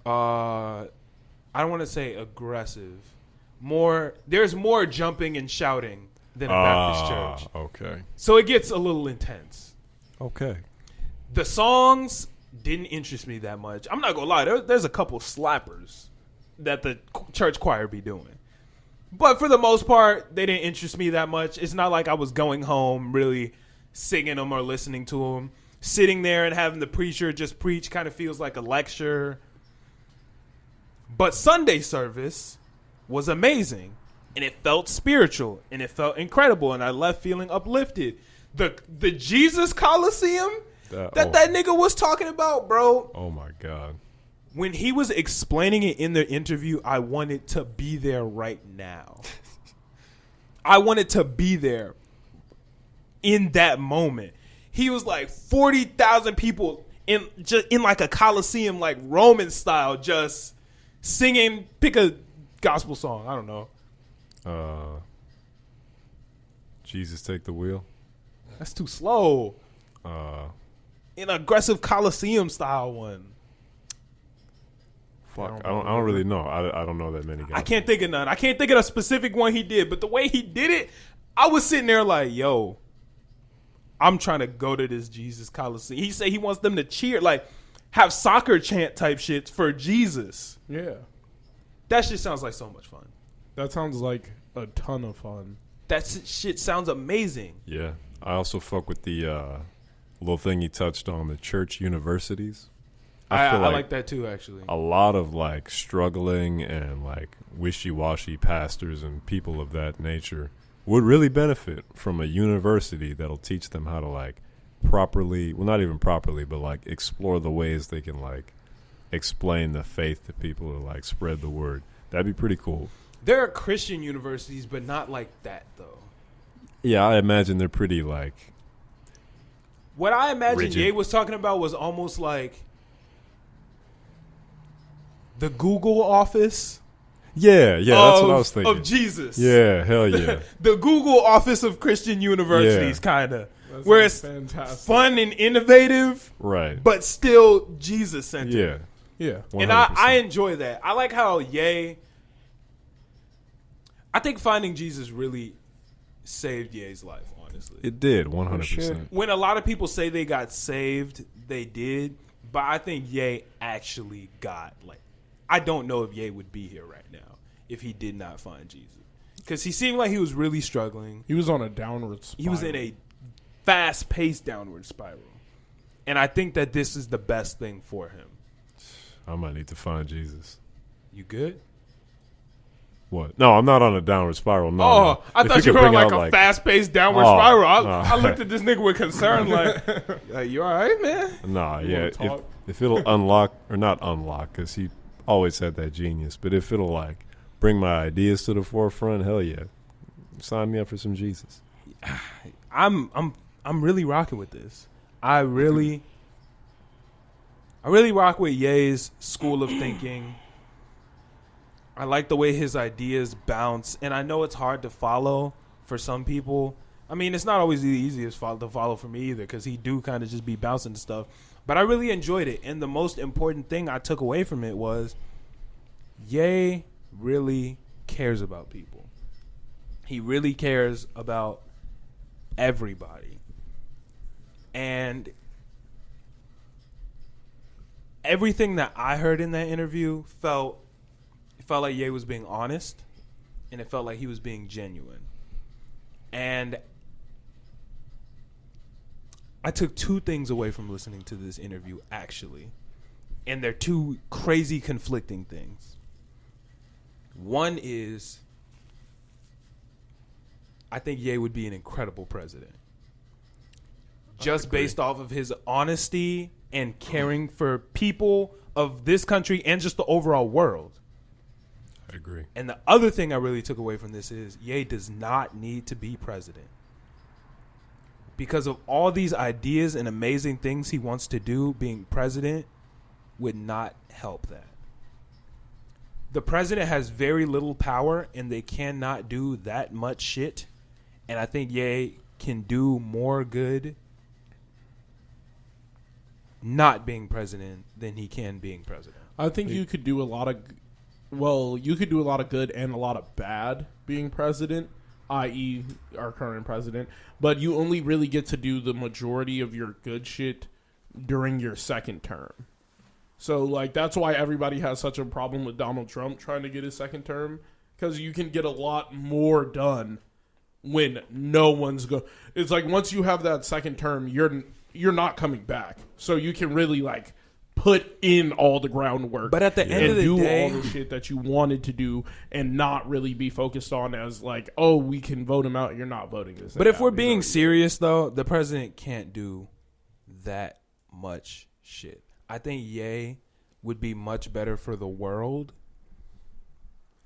I don't want to say aggressive. There's more jumping and shouting than a Baptist church. Okay. So it gets a little intense. Okay. The songs didn't interest me that much. I'm not going to lie. There's a couple slappers that the church choir be doing. But for the most part, they didn't interest me that much. It's not like I was going home really singing them or listening to them. Sitting there and having the preacher just preach kind of feels like a lecture. But Sunday service was amazing. And it felt spiritual. And it felt incredible. And I left feeling uplifted. The Jesus Coliseum that nigga was talking about, bro. Oh, my God. When he was explaining it in the interview, I wanted to be there right now. I wanted to be there in that moment. He was like 40,000 people in like a Coliseum, like Roman style, just singing. Pick a gospel song. I don't know. Jesus Take the Wheel. That's too slow. An aggressive Coliseum style one. Fuck, I don't really know. I don't know that many guys. I can't think of none. I can't think of a specific one he did, but the way he did it, I was sitting there like, yo, I'm trying to go to this Jesus Coliseum. He said he wants them to cheer, like have soccer chant type shit for Jesus. Yeah. That shit sounds like so much fun. That sounds like a ton of fun. That shit sounds amazing. Yeah. I also fuck with the little thing he touched on, the church universities. I like that too, actually. A lot of like struggling and like wishy-washy pastors and people of that nature would really benefit from a university that'll teach them how to like properly, well, not even properly, but like explore the ways they can like explain the faith to people or like spread the word. That'd be pretty cool. There are Christian universities, but not like that though. Yeah, I imagine they're pretty like. What I imagine rigid. Ye was talking about was almost like the Google office. Yeah, that's what I was thinking. Of Jesus. Yeah, hell yeah. The Google office of Christian universities, kind of. That Where it's sounds fantastic. fun and innovative, Right. but still Jesus-centered. Yeah. Yeah. 100%. And I enjoy that. I like how Ye... I think finding Jesus really saved Ye's life, honestly. It did, 100%. sure. When a lot of people say they got saved, they did. But I think Ye actually got, like... I don't know if Ye would be here right now if he did not find Jesus. Because he seemed like he was really struggling. He was on a downward spiral. He was in a fast-paced downward spiral. And I think that this is the best thing for him. I might need to find Jesus. You good? What? No, I'm not on a downward spiral. No. Oh, no. I If thought you could were on bring like out, a fast-paced downward Oh, spiral. I no. looked at this nigga with concern like you all right, man? Nah, You yeah. wanna If, talk? if it'll unlock, or not unlock, because he always had that genius, but if it'll like bring my ideas to the forefront, hell yeah. Sign me up for some Jesus. I'm really rocking with this. I really rock with Ye's school of thinking. I like the way his ideas bounce, and I know it's hard to follow for some people. I mean, it's not always the easiest to follow for me either, because he do kind of just be bouncing stuff. But I really enjoyed it, and the most important thing I took away from it was Ye really cares about people. He really cares about everybody. And everything that I heard in that interview felt like Ye was being honest, and it felt like he was being genuine. And I took two things away from listening to this interview, actually. And they're two crazy conflicting things. One is, I think Ye would be an incredible president. Just based off of his honesty and caring for people of this country and just the overall world. I agree. And the other thing I really took away from this is Ye does not need to be president. Because of all these ideas and amazing things he wants to do, being president would not help that. The president has very little power, and they cannot do that much shit. And I think Ye can do more good not being president than he can being president. I think you could do a lot of, you could do a lot of good and a lot of bad being president, i.e. our current president, but you only really get to do the majority of your good shit during your second term. So, like, that's why everybody has such a problem with Donald Trump trying to get his second term, because you can get a lot more done when no one's go. It's like once you have that second term, you're not coming back. So you can really, like, put in all the groundwork. But at the end of the do day, all the shit that you wanted to do and not really be focused on as, like, oh, we can vote him out. You're not voting this. But if we're being serious, though, the president can't do that much shit. I think Ye would be much better for the world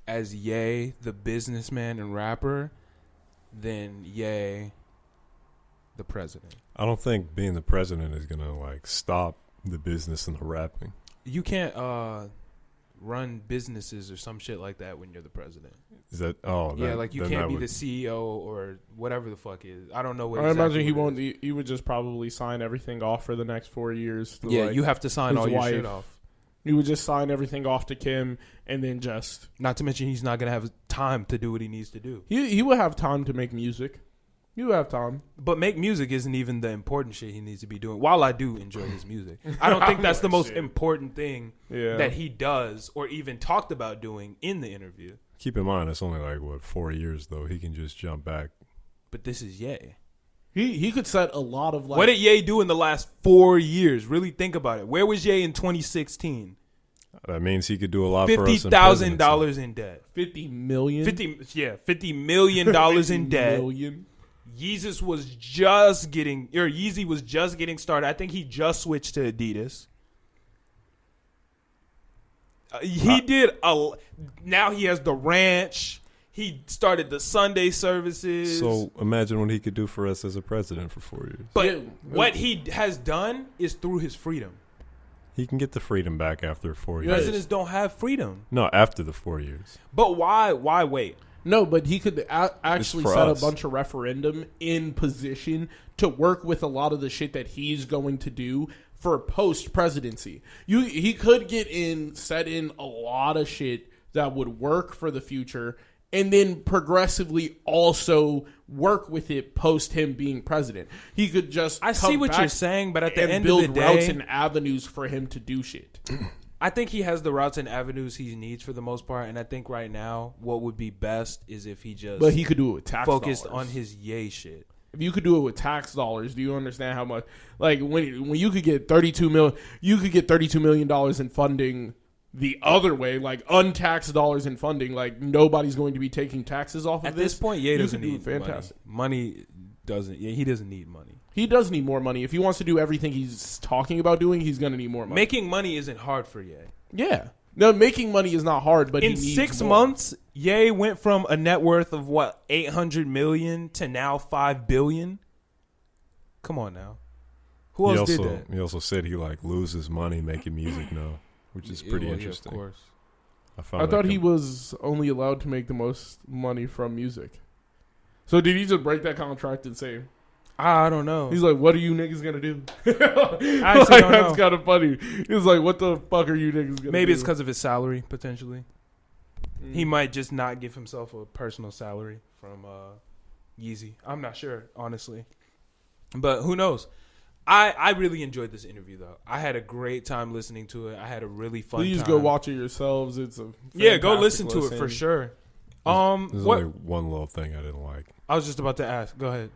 as Ye, the businessman and rapper, than Ye, the president. I don't think being the president is going to like stop the business and the rapping. You can't run businesses or some shit like that when you're the president. Is that Yeah, like you can't be the CEO or whatever the fuck is. I don't know what. I exactly imagine he what it won't. is. He would just probably sign everything off for the next 4 years. To, Yeah, like, you have to sign his all your wife. shit off. He would just sign everything off to Kim, and then just Not to mention he's not gonna have time to do what he needs to do. he would have time to make music. You have time. But make music isn't even the important shit he needs to be doing. While I do enjoy his music, I don't think that's the most important thing that he does or even talked about doing in the interview. Keep in mind, it's only like, 4 years, though. He can just jump back. But this is Ye. He could set a lot of like. What did Ye do in the last 4 years? Really think about it. Where was Ye in 2016? That means he could do a lot for us. $50,000 in debt. 50 million? $50 million in debt. Yeezy was just getting started. I think he just switched to Adidas. Now he has the ranch. He started the Sunday services. So imagine what he could do for us as a president for 4 years. But what he has done is through his freedom. He can get the freedom back after 4 years. Presidents don't have freedom. No, after the 4 years. But why wait? No, but he could actually set us. a bunch of referendum in position to work with a lot of the shit that he's going to do for post-presidency. He could set in a lot of shit that would work for the future and then progressively also work with it post him being president. He could just I see what you're saying, but at the end of the day, build routes and avenues for him to do shit. I think he has the routes and avenues he needs for the most part, and I think right now what would be best is if he just but he could do it with tax focused dollars. on his Ye shit. If you could do it with tax dollars, do you understand how much? Like when you could get $32 million in funding the other way, like untaxed dollars in funding. Like nobody's going to be taking taxes off of At this point, Ye doesn't need fantastic money. He doesn't need money. He does need more money. If he wants to do everything he's talking about doing, he's going to need more money. Making money isn't hard for Ye. Yeah. No, making money is not hard, but in he needs 6 more. months, Ye went from a net worth of what, $800 million to now $5 billion. Come on now. Who else did that? He also said he like loses money making music now, which is pretty interesting. Of course. I thought he was only allowed to make the most money from music. So did he just break that contract and say, I don't know. He's like, what are you niggas gonna do? I actually don't know. That's kind of funny. He's like, what the fuck are you niggas gonna do? Maybe it's because of his salary, potentially. He might just not give himself a personal salary from Yeezy. I'm not sure, honestly. But who knows? I really enjoyed this interview, though. I had a great time listening to it. I had a really fun time. Please go watch it yourselves. It's a go listen to it for sure. There's only one little thing I didn't like. I was just about to ask. Go ahead.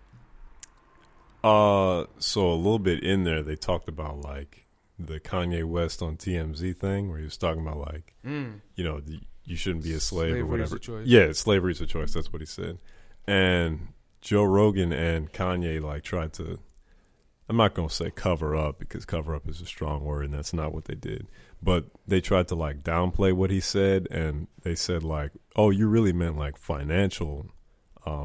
So a little bit in there, they talked about like the Kanye West on TMZ thing, where he was talking about like, you shouldn't be a slave or whatever. A choice. Yeah, slavery's a choice. That's what he said. And Joe Rogan and Kanye like tried to, I'm not going to say cover up because cover up is a strong word and that's not what they did. But they tried to like downplay what he said, and they said like, oh, you really meant like financial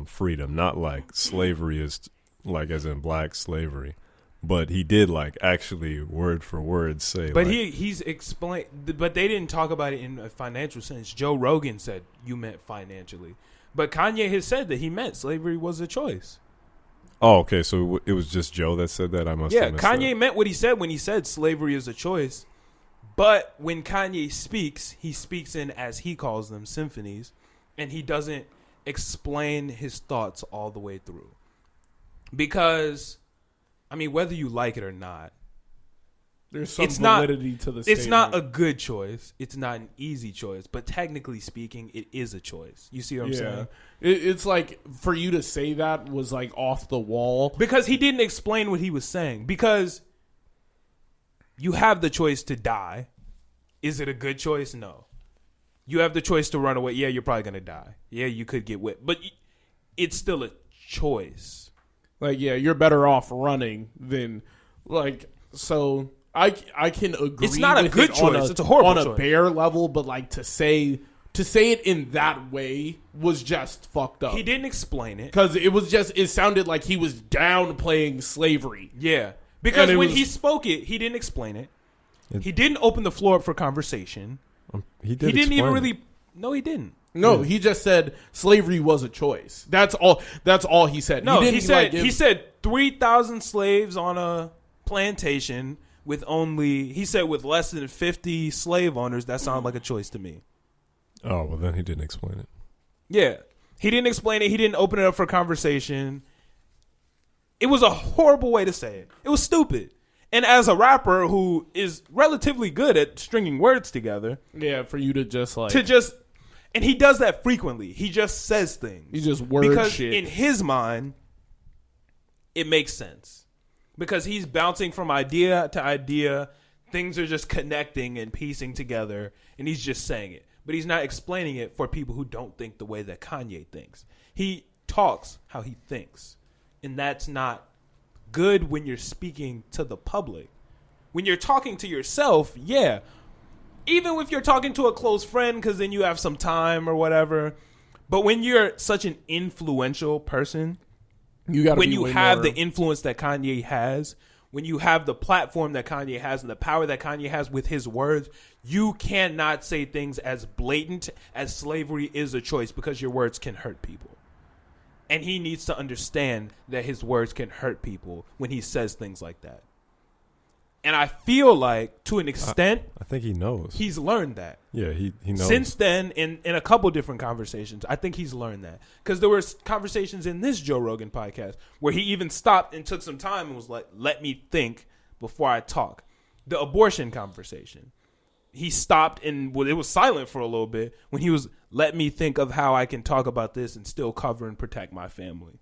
freedom, not like slavery is like as in black slavery. But he did like actually word for word say. But like, he's explained. But they didn't talk about it in a financial sense. Joe Rogan said you meant financially, but Kanye has said that he meant slavery was a choice. Oh, okay. So it was just Joe that said that. I must. Yeah, have missed Kanye that. meant what he said when he said slavery is a choice. But when Kanye speaks, he speaks in, as he calls them, symphonies, and he doesn't explain his thoughts all the way through. Because, I mean, whether you like it or not, there's some validity to the statement. It's not a good choice. It's not an easy choice. But technically speaking, it is a choice. You see what I'm saying? It's like, for you to say that was like off the wall. Because he didn't explain what he was saying. Because you have the choice to die. Is it a good choice? No. You have the choice to run away. Yeah, you're probably going to die. Yeah, you could get whipped. But it's still a choice. Like, yeah, you're better off running than, like, so I can agree. It's not a good choice. It's a horrible choice. On a bare level, but like to say it in that way was just fucked up. He didn't explain it. Because it sounded like he was downplaying slavery. Yeah. Because when he spoke it, he didn't explain it. He didn't open the floor up for conversation. He didn't even really. No, he didn't. No, he just said slavery was a choice. That's all he said. No, he said 3,000 slaves on a plantation with with less than 50 slave owners. That sounded like a choice to me. Oh, well, then he didn't explain it. Yeah. He didn't explain it. He didn't open it up for conversation. It was a horrible way to say it. It was stupid. And as a rapper who is relatively good at stringing words together, Yeah, for you to just like and he does that frequently. He just says things. He just word because shit. in his mind, it makes sense because he's bouncing from idea to idea. Things are just connecting and piecing together, and he's just saying it. But he's not explaining it for people who don't think the way that Kanye thinks. He talks how he thinks, and that's not good when you're speaking to the public. When you're talking to yourself, yeah. Even if you're talking to a close friend because then you have some time or whatever. But when you're such an influential person, when you have the influence that Kanye has, when you have the platform that Kanye has and the power that Kanye has with his words, you cannot say things as blatant as slavery is a choice because your words can hurt people. And he needs to understand that his words can hurt people when he says things like that. And I feel like, to an extent, I think he knows. He's learned that. Yeah, he knows. Since then, in a couple different conversations, I think he's learned that. Because there were conversations in this Joe Rogan podcast where he even stopped and took some time and was like, let me think before I talk. The abortion conversation. He stopped and it was silent for a little bit when he was, let me think of how I can talk about this and still cover and protect my family.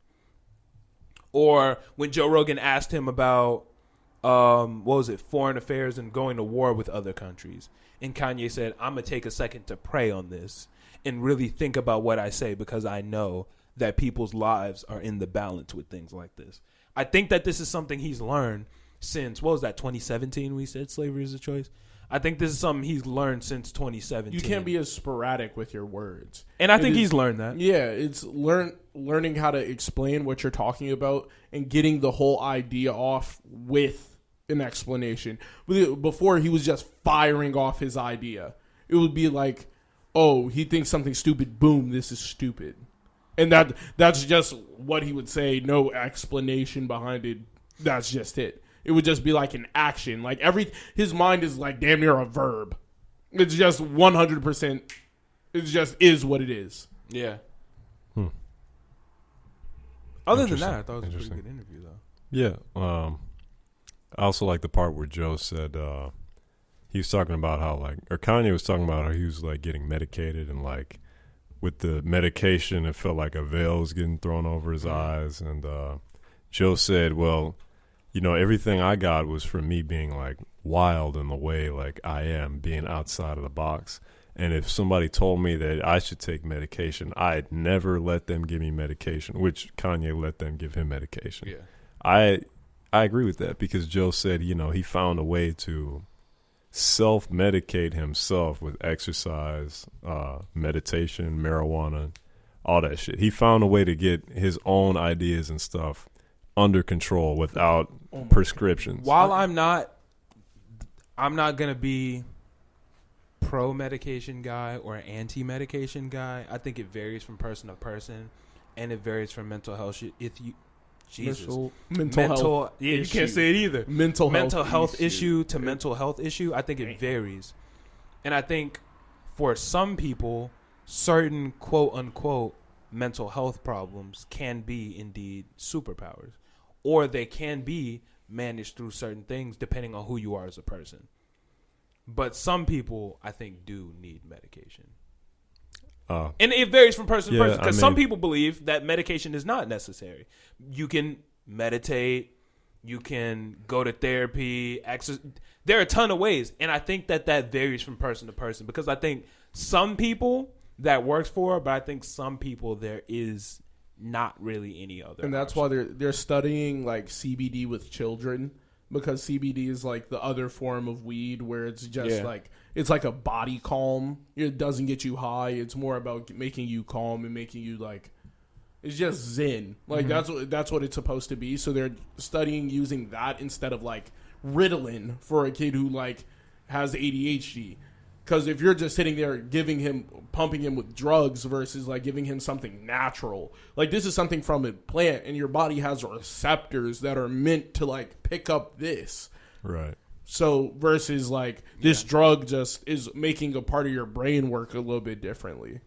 Or when Joe Rogan asked him about, foreign affairs and going to war with other countries. And Kanye said, I'm going to take a second to pray on this and really think about what I say because I know that people's lives are in the balance with things like this. I think that this is something he's learned since, 2017 we said slavery is a choice? I think this is something he's learned since 2017. You can't be as sporadic with your words. And I think he's learned that. Yeah, it's learning how to explain what you're talking about and getting the whole idea off with an explanation. Before, he was just firing off his idea. It would be like, oh, he thinks something stupid. Boom, this is stupid. And that's just what he would say. No explanation behind it. That's just it. It would just be like an action. Like his mind is like damn near a verb. It's just 100%. It just is what it is. Yeah. Other than that, I thought it was a pretty good interview, though. Yeah. I also like the part where Joe said he was talking about how Kanye was talking about how he was like getting medicated and like with the medication it felt like a veil was getting thrown over his eyes, and Joe said, well, you know, everything I got was from me being like wild in the way like I am, being outside of the box. And if somebody told me that I should take medication, I'd never let them give me medication, which Kanye let them give him medication. Yeah. I agree with that because Joe said, you know, he found a way to self-medicate himself with exercise, meditation, marijuana, all that shit. He found a way to get his own ideas and stuff under control without prescriptions. While I'm not gonna be pro-medication guy or anti-medication guy. I think it varies from person to person, and it varies from mental health. Mental health. Yeah, you can't say it either. Mental health issue to mental health issue. I think it varies, and I think for some people, certain quote unquote mental health problems can be indeed superpowers, or they can be managed through certain things depending on who you are as a person. But some people, I think, do need medication. And it varies from person to person. Because some people believe that medication is not necessary. You can meditate. You can go to therapy. There are a ton of ways. And I think that varies from person to person. Because I think some people that works for, but I think some people there is not really any other. And that's option. why they're studying like CBD with children. Because CBD is like the other form of weed where it's just like, it's like a body calm. It doesn't get you high. It's more about making you calm and making you like, it's just zen. Like that's what it's supposed to be. So they're studying using that instead of like Ritalin for a kid who like has ADHD. Because if you're just sitting there pumping him with drugs versus like giving him something natural, like this is something from a plant and your body has receptors that are meant to like pick up this. Right. So versus like this drug just is making a part of your brain work a little bit differently.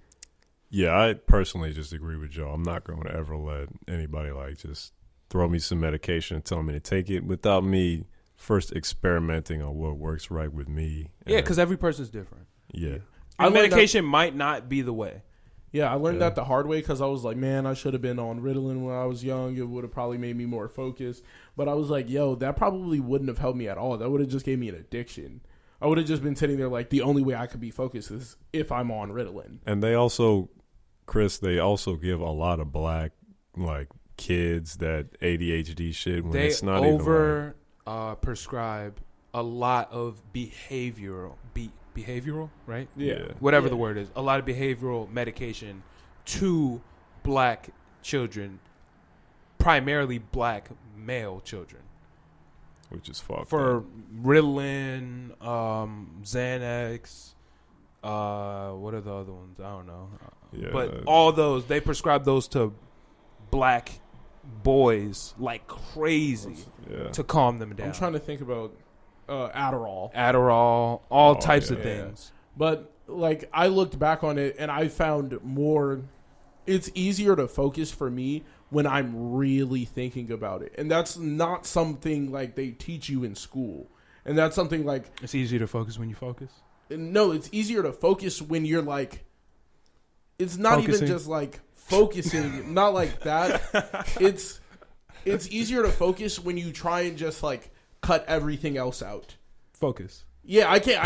Yeah, I personally just agree with Joe. I'm not going to ever let anybody like just throw me some medication and tell me to take it without me first experimenting on what works right with me. Yeah, because every person's different. Yeah. And medication might not be the way. Yeah, I learned that the hard way because I was like, man, I should have been on Ritalin when I was young. It would have probably made me more focused. But I was like, yo, that probably wouldn't have helped me at all. That would have just gave me an addiction. I would have just been sitting there like, the only way I could be focused is if I'm on Ritalin. And they also, Chris, they also give a lot of black, like, kids that ADHD shit when They it's not over prescribe a lot of behavioral, right? Yeah. Whatever the word is, a lot of behavioral medication to black children, primarily black male children. Which is fucked For up. Ritalin, Xanax, what are the other ones? I don't know. Yeah. But all those, they prescribe those to black boys like crazy to calm them down. I'm trying to think about Adderall, all types of yeah. things. But like I looked back on it and I found more. It's easier to focus for me when I'm really thinking about it, and that's not something like they teach you in school. And that's something like It's easier to focus when you focus. no, it's easier to focus when you're like. It's not Focusing. even just like focusing, not like that. It's easier to focus when you try and just like cut everything else out. Focus. Yeah, I can't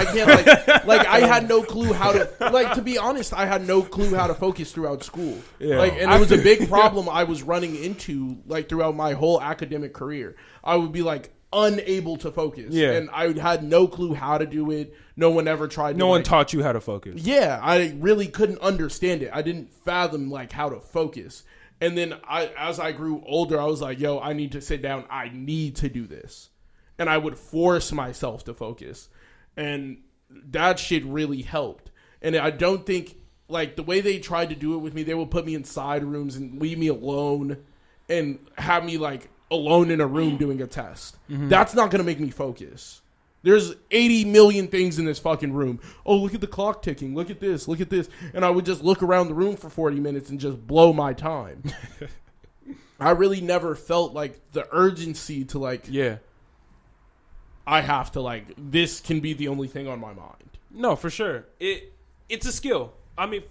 like I had no clue how to like to be honest, I had no clue how to focus throughout school. Yeah. Like and it was a big problem I was running into like throughout my whole academic career. I would be like unable to focus. Yeah. And I had no clue how to do it. No one ever tried No to one like, taught you how to focus. yeah, I really couldn't understand it. I didn't fathom like how to focus. And then as I grew older, I was like, yo, I need to sit down. I need to do this. And I would force myself to focus. And that shit really helped. And I don't think, like, the way they tried to do it with me, they would put me in side rooms and leave me alone and have me, like, alone in a room doing a test. Mm-hmm. That's not going to make me focus. There's 80 million things in this fucking room. Oh, look at the clock ticking. Look at this. Look at this. And I would just look around the room for 40 minutes and just blow my time. I really never felt like the urgency to like, Yeah. I have to like, this can be the only thing on my mind. No, for sure. It's a skill. I mean,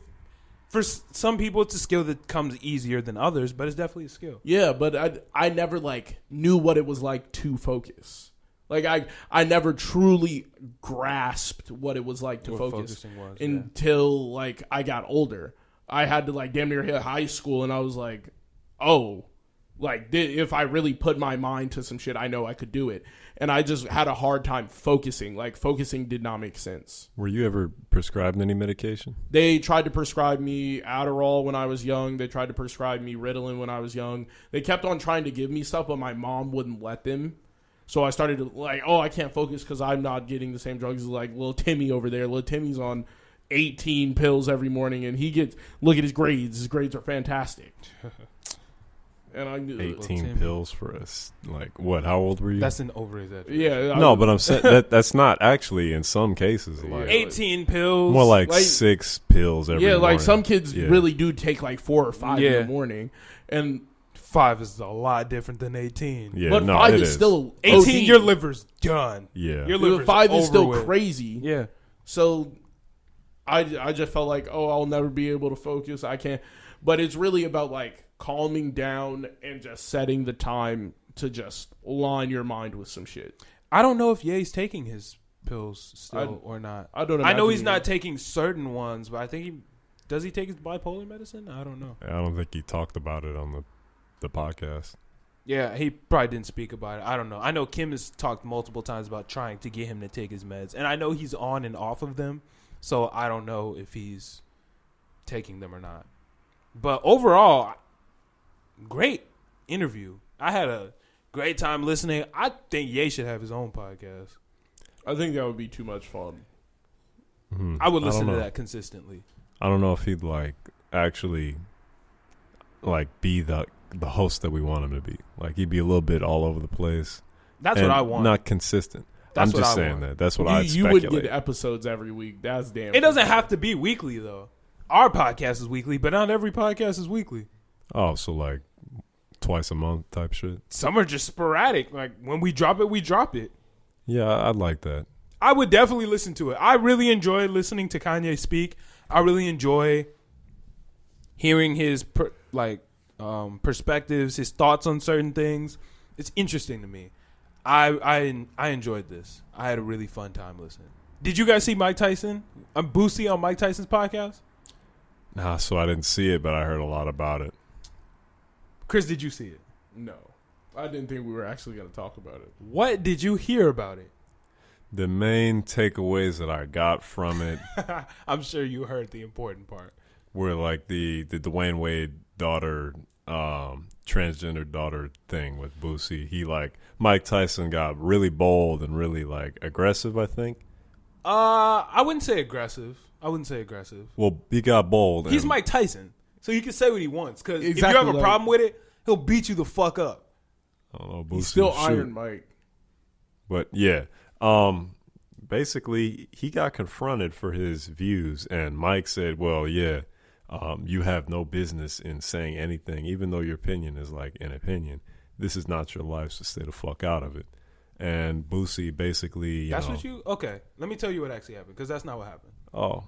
for some people, it's a skill that comes easier than others, but it's definitely a skill. Yeah, but I never like knew what it was like to focus. Like I never truly grasped what it was like to What focus focusing was, until like I got older. I had to like damn near hit high school, and I was like, oh, like if I really put my mind to some shit, I know I could do it. And I just had a hard time focusing. Like focusing did not make sense. Were you ever prescribed any medication? They tried to prescribe me Adderall when I was young. They tried to prescribe me Ritalin when I was young. They kept on trying to give me stuff, but my mom wouldn't let them. So I started to like, oh, I can't focus because I'm not getting the same drugs as like little Timmy over there. Little Timmy's on 18 pills every morning, and he gets, look at his grades. His grades are fantastic. And I 18 pills for us. Like, what? How old were you? That's an over-exaggeration. Yeah. No, but I'm saying that's not actually in some cases. Like, 18 pills. more like like- 6 pills every morning. like some kids Yeah. really do take like 4 or 5 in Yeah. the morning. And 5 is a lot different than 18. Yeah, but no, 5 it is still 18, OD. your liver's done. Yeah. Your liver's 5 is over still with. crazy. Yeah. So I just felt like, oh, I'll never be able to focus. I can't. But it's really about like calming down and just setting the time to just line your mind with some shit. I don't know if Ye's taking his pills still or not. I don't. I know imagine he's he not is. taking certain ones, but I think does he take his bipolar medicine? I don't know. I don't think he talked about it on the podcast. Yeah, he probably didn't speak about it. I don't know. I know Kim has talked multiple times about trying to get him to take his meds, and I know he's on and off of them, so I don't know if he's taking them or not. But overall, great interview. I had a great time listening. I think Ye should have his own podcast. I think that would be too much fun. I would listen don't to know. that consistently. I don't know if he'd like actually like be the host that we want him to be. Like he'd be a little bit all over the place. That's and what I want. Not consistent. That's I'm just what I saying want. that. That's what I You speculate. would get episodes every week. That's damn. It doesn't for have to be weekly, though. Our podcast is weekly, but not every podcast is weekly. Oh, so like twice a month type shit. Some are just sporadic. Like when we drop it, we drop it. Yeah, I'd like that. I would definitely listen to it. I really enjoy listening to Kanye speak. I really enjoy hearing his perspectives, his thoughts on certain things. It's interesting to me. I enjoyed this. I had a really fun time listening. Did you guys see Mike Tyson? I'm Boosie on Mike Tyson's podcast. Nah, so I didn't see it, but I heard a lot about it. Chris, did you see it? No. I didn't think we were actually going to talk about it. What did you hear about it? The main takeaways that I got from it I'm sure you heard the important part. were like the Dwayne Wade daughter, transgender daughter thing with Boosie. He Mike Tyson got really bold and really aggressive, I think. I wouldn't say aggressive. Well, he got bold. He's Mike Tyson, so he can say what he wants. Because if you Exactly, have a problem with it, he'll beat you the fuck up. I don't know. Boosie He's still will shoot. Iron Mike. But yeah, basically he got confronted for his views, and Mike said, well, yeah, you have no business in saying anything, even though your opinion is an opinion. This is not your life, so stay the fuck out of it. And Boosie basically, okay, let me tell you what actually happened, because that's not what happened. Oh.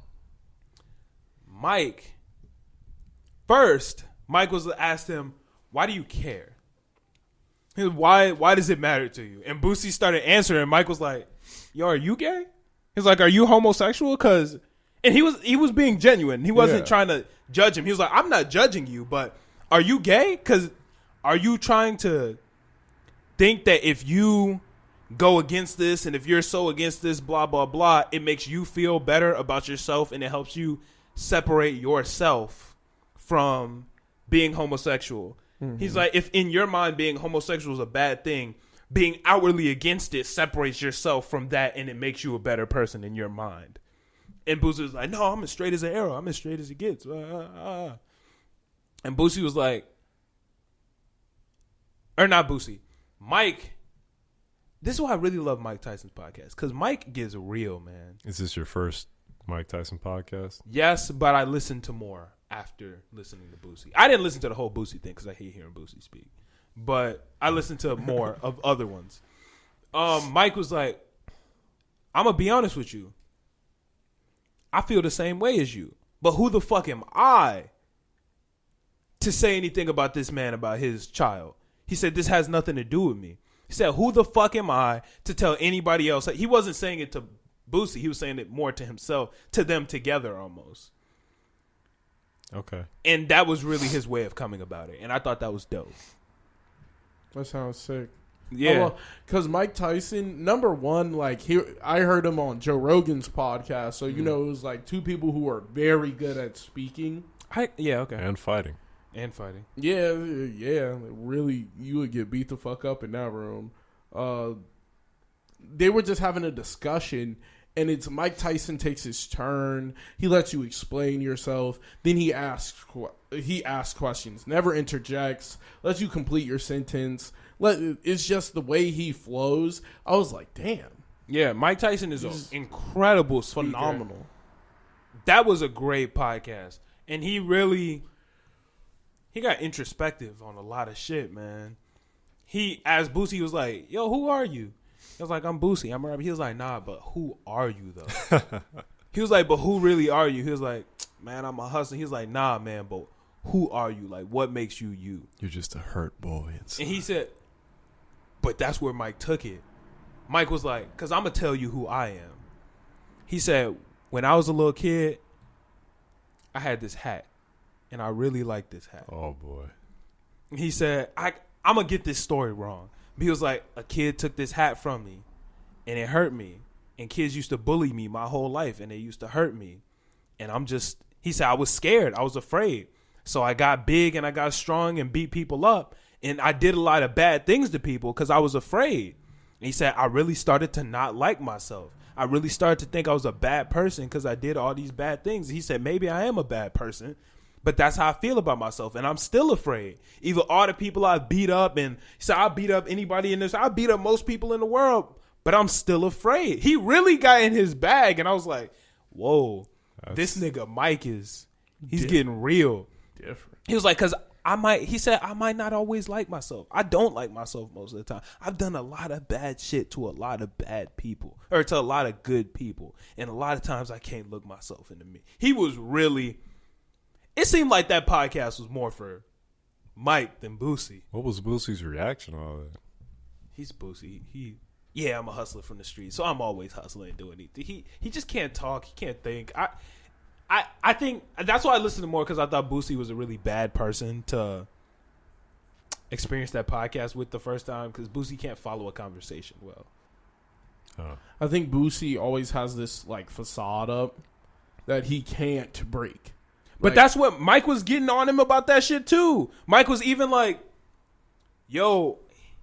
Mike was asked him, why do you care? He was, why does it matter to you? And Boosie started answering, and Mike was like, yo, are you gay? He's like, are you homosexual? And he was being genuine. He wasn't trying to judge him. He was like, I'm not judging you, but are you gay? Because are you trying to think that if you go against this and if you're so against this, blah, blah, blah, it makes you feel better about yourself and it helps you separate yourself from being homosexual? Mm-hmm. He's like, if in your mind being homosexual is a bad thing, being outwardly against it separates yourself from that and it makes you a better person in your mind. And Boosie was like, no, I'm as straight as an arrow. I'm as straight as it gets. And Boosie was like, or not Boosie, Mike. This is why I really love Mike Tyson's podcast, because Mike gets real, man. Is this your first Mike Tyson podcast? Yes, but I listened to more after listening to Boosie. I didn't listen to the whole Boosie thing because I hate hearing Boosie speak. But I listened to more of other ones. Mike was like, I'm going to be honest with you. I feel the same way as you. But who the fuck am I to say anything about this man, about his child? He said, this has nothing to do with me. He said, who the fuck am I to tell anybody else? He wasn't saying it to Boosie. He was saying it more to himself, to them together almost. Okay. And that was really his way of coming about it. And I thought that was dope. That sounds sick. Yeah. Because Mike Tyson, number one, I heard him on Joe Rogan's podcast. So, it was two people who are very good at speaking. Okay. And fighting. Yeah. Really, you would get beat the fuck up in that room. They were just having a discussion, and it's Mike Tyson takes his turn. He lets you explain yourself. Then he asks questions, never interjects, lets you complete your sentence. It's just the way he flows. I was like, damn. Yeah, Mike Tyson is an incredible speaker. Phenomenal. That was a great podcast. And he got introspective on a lot of shit, man. He asked Boosie, he was like, yo, who are you? I was like, I'm Boosie. I'm a rapper. He was like, nah, but who are you, though? He was like, but who really are you? He was like, man, I'm a hustler. He was like, nah, man, but who are you? Like, what makes you you? You're just a hurt boy. And he said, but that's where Mike took it. Mike was like, because I'm going to tell you who I am. He said, when I was a little kid, I had this hat. And I really like this hat. Oh, boy. He said, I'm going to get this story wrong. But he was like, a kid took this hat from me. And it hurt me. And kids used to bully me my whole life. And they used to hurt me. And he said, I was scared. I was afraid. So I got big and I got strong and beat people up. And I did a lot of bad things to people because I was afraid. And he said, I really started to not like myself. I really started to think I was a bad person because I did all these bad things. He said, maybe I am a bad person, but that's how I feel about myself. And I'm still afraid. Even all the people I beat up, and he said, I beat up anybody in this. I beat up most people in the world, but I'm still afraid. He really got in his bag. And I was like, whoa, this nigga Mike he's getting real. Different. He was like, because He said, I might not always like myself. I don't like myself most of the time. I've done a lot of bad shit to a lot of bad people, or to a lot of good people. And a lot of times I can't look myself into me. He was really, it seemed like that podcast was more for Mike than Boosie. What was Boosie's reaction to all that? He's Boosie. Yeah, I'm a hustler from the street, so I'm always hustling and doing anything. He just can't talk. He can't think. I think that's why I listened to more, because I thought Boosie was a really bad person to experience that podcast with the first time, because Boosie can't follow a conversation well. I think Boosie always has this like facade up that he can't break. But that's what Mike was getting on him about that shit too. Mike was even like, yo,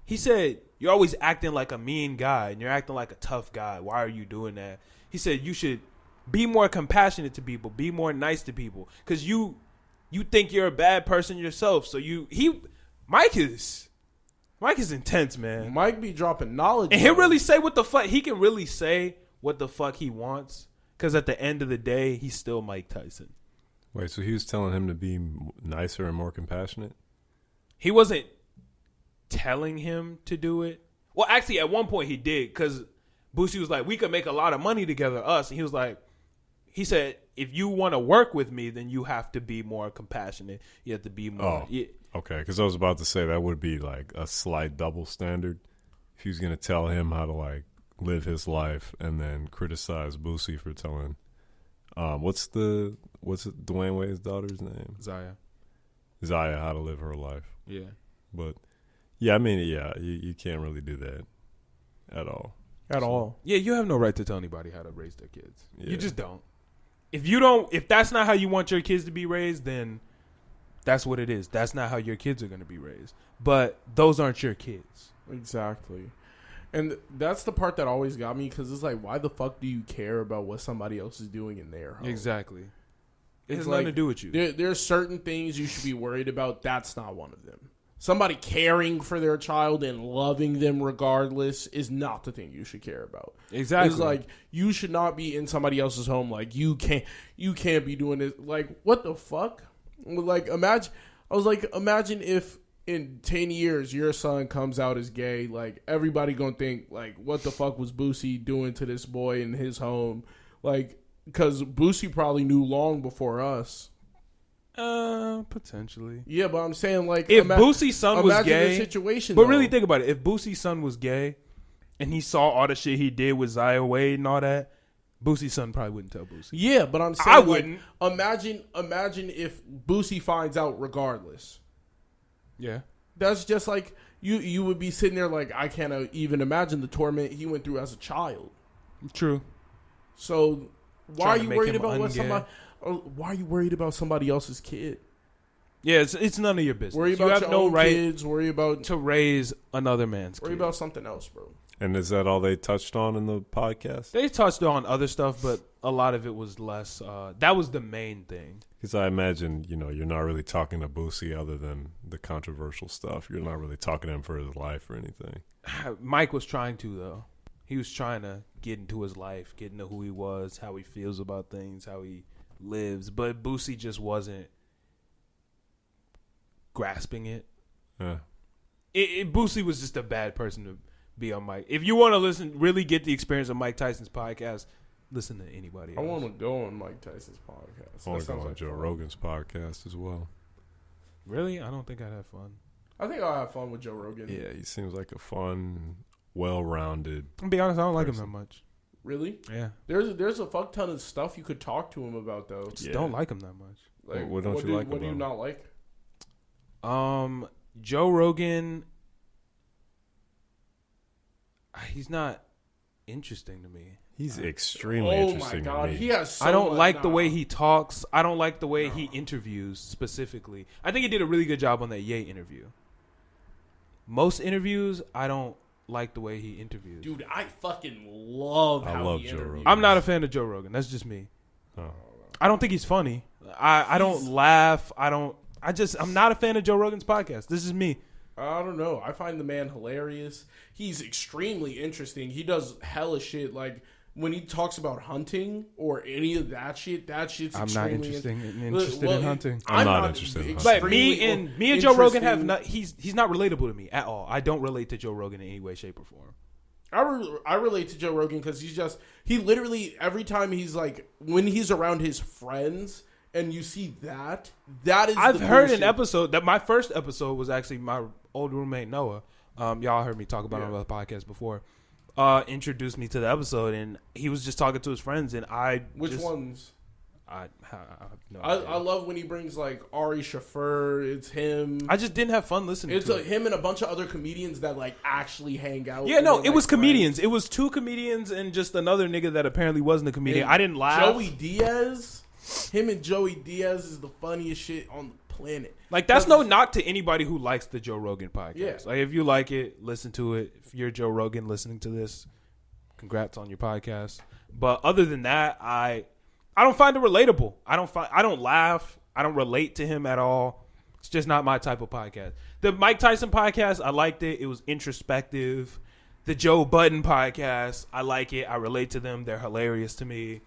he said, you're always acting like a mean guy and you're acting like a tough guy. Why are you doing that? He said, you should be more compassionate to people, be more nice to people, because you think you're a bad person yourself. So Mike is intense, man. Mike be dropping knowledge, and he'll really say what the fuck. He can really say what the fuck he wants, because at the end of the day, he's still Mike Tyson. Wait, so he was telling him to be nicer and more compassionate? He wasn't telling him to do it. Well, actually, at one point he did, because Boosie was like, we could make a lot of money together, us. And he was like, he said, if you want to work with me, then you have to be more compassionate. You have to be more. Oh, okay. Because I was about to say that would be like a slight double standard. If he was going to tell him how to like live his life and then criticize Boosie for telling, what's Dwayne Wade's daughter's name? Zaya, how to live her life. Yeah. But yeah, I mean, yeah, you can't really do that at all. At all. Yeah, you have no right to tell anybody how to raise their kids. Yeah. You just don't. If that's not how you want your kids to be raised, then that's what it is. That's not how your kids are going to be raised. But those aren't your kids. Exactly. And that's the part that always got me, because it's like, why the fuck do you care about what somebody else is doing in their home? Exactly. It has like, nothing to do with you. There are certain things you should be worried about. That's not one of them. Somebody caring for their child and loving them regardless is not the thing you should care about. Exactly. It's like, you should not be in somebody else's home. Like, you can't be doing this. Like, what the fuck? Like, imagine if in 10 years your son comes out as gay. Like, everybody gonna think, like, what the fuck was Boosie doing to this boy in his home? Like, because Boosie probably knew long before us. Potentially. Yeah, but I'm saying, like, if Boosie's son was gay, the situation, but though. really think about it. If Boosie's son was gay, and he saw all the shit he did with Zaya Wade and all that, Boosie's son probably wouldn't tell Boosie. Yeah, but I'm saying, I wouldn't. Imagine if Boosie finds out regardless. Yeah, that's just like you would be sitting there like, I can't even imagine the torment he went through as a child. True. So why are you worried about what somebody? Why are you worried about somebody else's kid? Yeah, it's none of your business. Worry about you have your no own right kids. Worry about to raise another man's. Worry kid. about something else, bro. And is that all they touched on in the podcast? They touched on other stuff, but a lot of it was less. That was the main thing. Because I imagine, you're not really talking to Boosie other than the controversial stuff. You're not really talking to him for his life or anything. Mike was trying to, though. He was trying to get into his life, get into who he was, how he feels about things, how he lives. But Boosie just wasn't grasping it. Yeah. Boosie was just a bad person to be on Mike. If you want to really get the experience of Mike Tyson's podcast, listen to anybody else. I want to go on Mike Tyson's podcast. I want to go on Joe Rogan's podcast as well. Really? I don't think I'd have fun. I think I'll have fun with Joe Rogan. Yeah, he seems like a fun, well-rounded I'll be honest, I don't like him that much. Really? Yeah. There's a fuck ton of stuff you could talk to him about, though. Just don't like him that much. Like, what don't you like about him? What do you not like? Joe Rogan, he's not interesting to me. He's extremely interesting to me. Oh my god, he has. I don't like the way he talks. I don't like the way he interviews specifically. I think he did a really good job on that Ye interview. Most interviews, I don't like the way he interviews. Dude, I fucking love how he Joe interviews. Rogan. I'm not a fan of Joe Rogan. That's just me. Oh. I don't think he's funny. I don't laugh. I'm not a fan of Joe Rogan's podcast. This is me. I don't know. I find the man hilarious. He's extremely interesting. He does hella shit. Like, when he talks about hunting or any of that shit's I'm not extremely interested in hunting. I'm not interested in hunting. Like extremely me and Joe Rogan have not. He's not relatable to me at all. I don't relate to Joe Rogan in any way, shape, or form. I relate to Joe Rogan because he literally every time he's like when he's around his friends and you see that is I've the heard bullshit. an episode that my first episode was actually my old roommate Noah. Y'all heard me talk about it on the podcast before. Introduced me to the episode and he was just talking to his friends and Which ones? I have no I idea. love when he brings like Ari Shafir. It's him. I just didn't have fun listening to it. Him and a bunch of other comedians that like actually hang out. Yeah, no, it was friends. comedians. It was 2 comedians and just another nigga that apparently wasn't a comedian. And I didn't laugh. Joey Diaz, him and Joey Diaz is the funniest shit on the planet. Like that's no knock to anybody who likes the Joe Rogan podcast. Yeah. Like if you like it, listen to it. If you're Joe Rogan listening to this, congrats on your podcast. But other than that, I don't find it relatable. I don't laugh. I don't relate to him at all. It's just not my type of podcast. The Mike Tyson podcast, I liked it. It was introspective. The Joe Budden podcast, I like it. I relate to them. They're hilarious to me.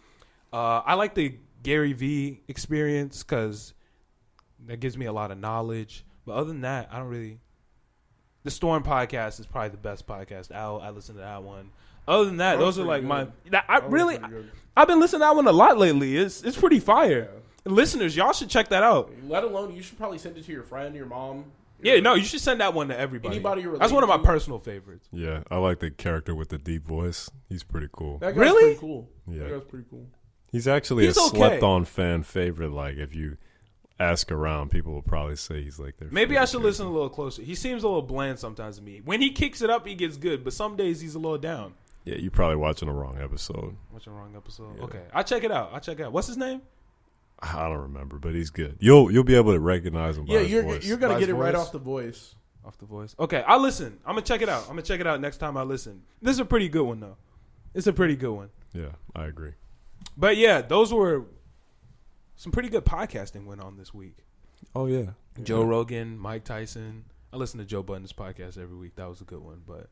I like the Gary V experience because that gives me a lot of knowledge. But other than that, I don't really. The Storm podcast is probably the best podcast out. I listen to that one. Other than that, those are like I've been listening to that one a lot lately. It's pretty fire. Yeah. Listeners, y'all should check that out. Let alone, you should probably send it to your friend, your mom. Yeah, no, you should send that one to everybody. Anybody you're That's one of my related to. personal favorites. Yeah, I like the character with the deep voice. He's pretty cool. That guy's Really? pretty cool. Yeah. That guy's pretty cool. He's actually He's a okay. slept-on fan favorite. Like, if you ask around, people will probably say he's like their Maybe I favorite should listen a little closer. He seems a little bland sometimes to me. When he kicks it up, he gets good, but some days he's a little down. Yeah, you're probably watching the wrong episode. Watching the wrong episode. Yeah. Okay, I'll check it out. What's his name? I don't remember, but he's good. You'll be able to recognize him by Yeah, his voice. you're gonna By get his it right voice? off the voice. Off the voice. Okay, I'll listen. I'm gonna check it out. Next time I listen. This is a pretty good one though. It's a pretty good one. Yeah, I agree. But yeah, those were some pretty good podcasting went on this week. Oh, yeah. Joe Rogan, Mike Tyson. I listen to Joe Budden's podcast every week. That was a good one, but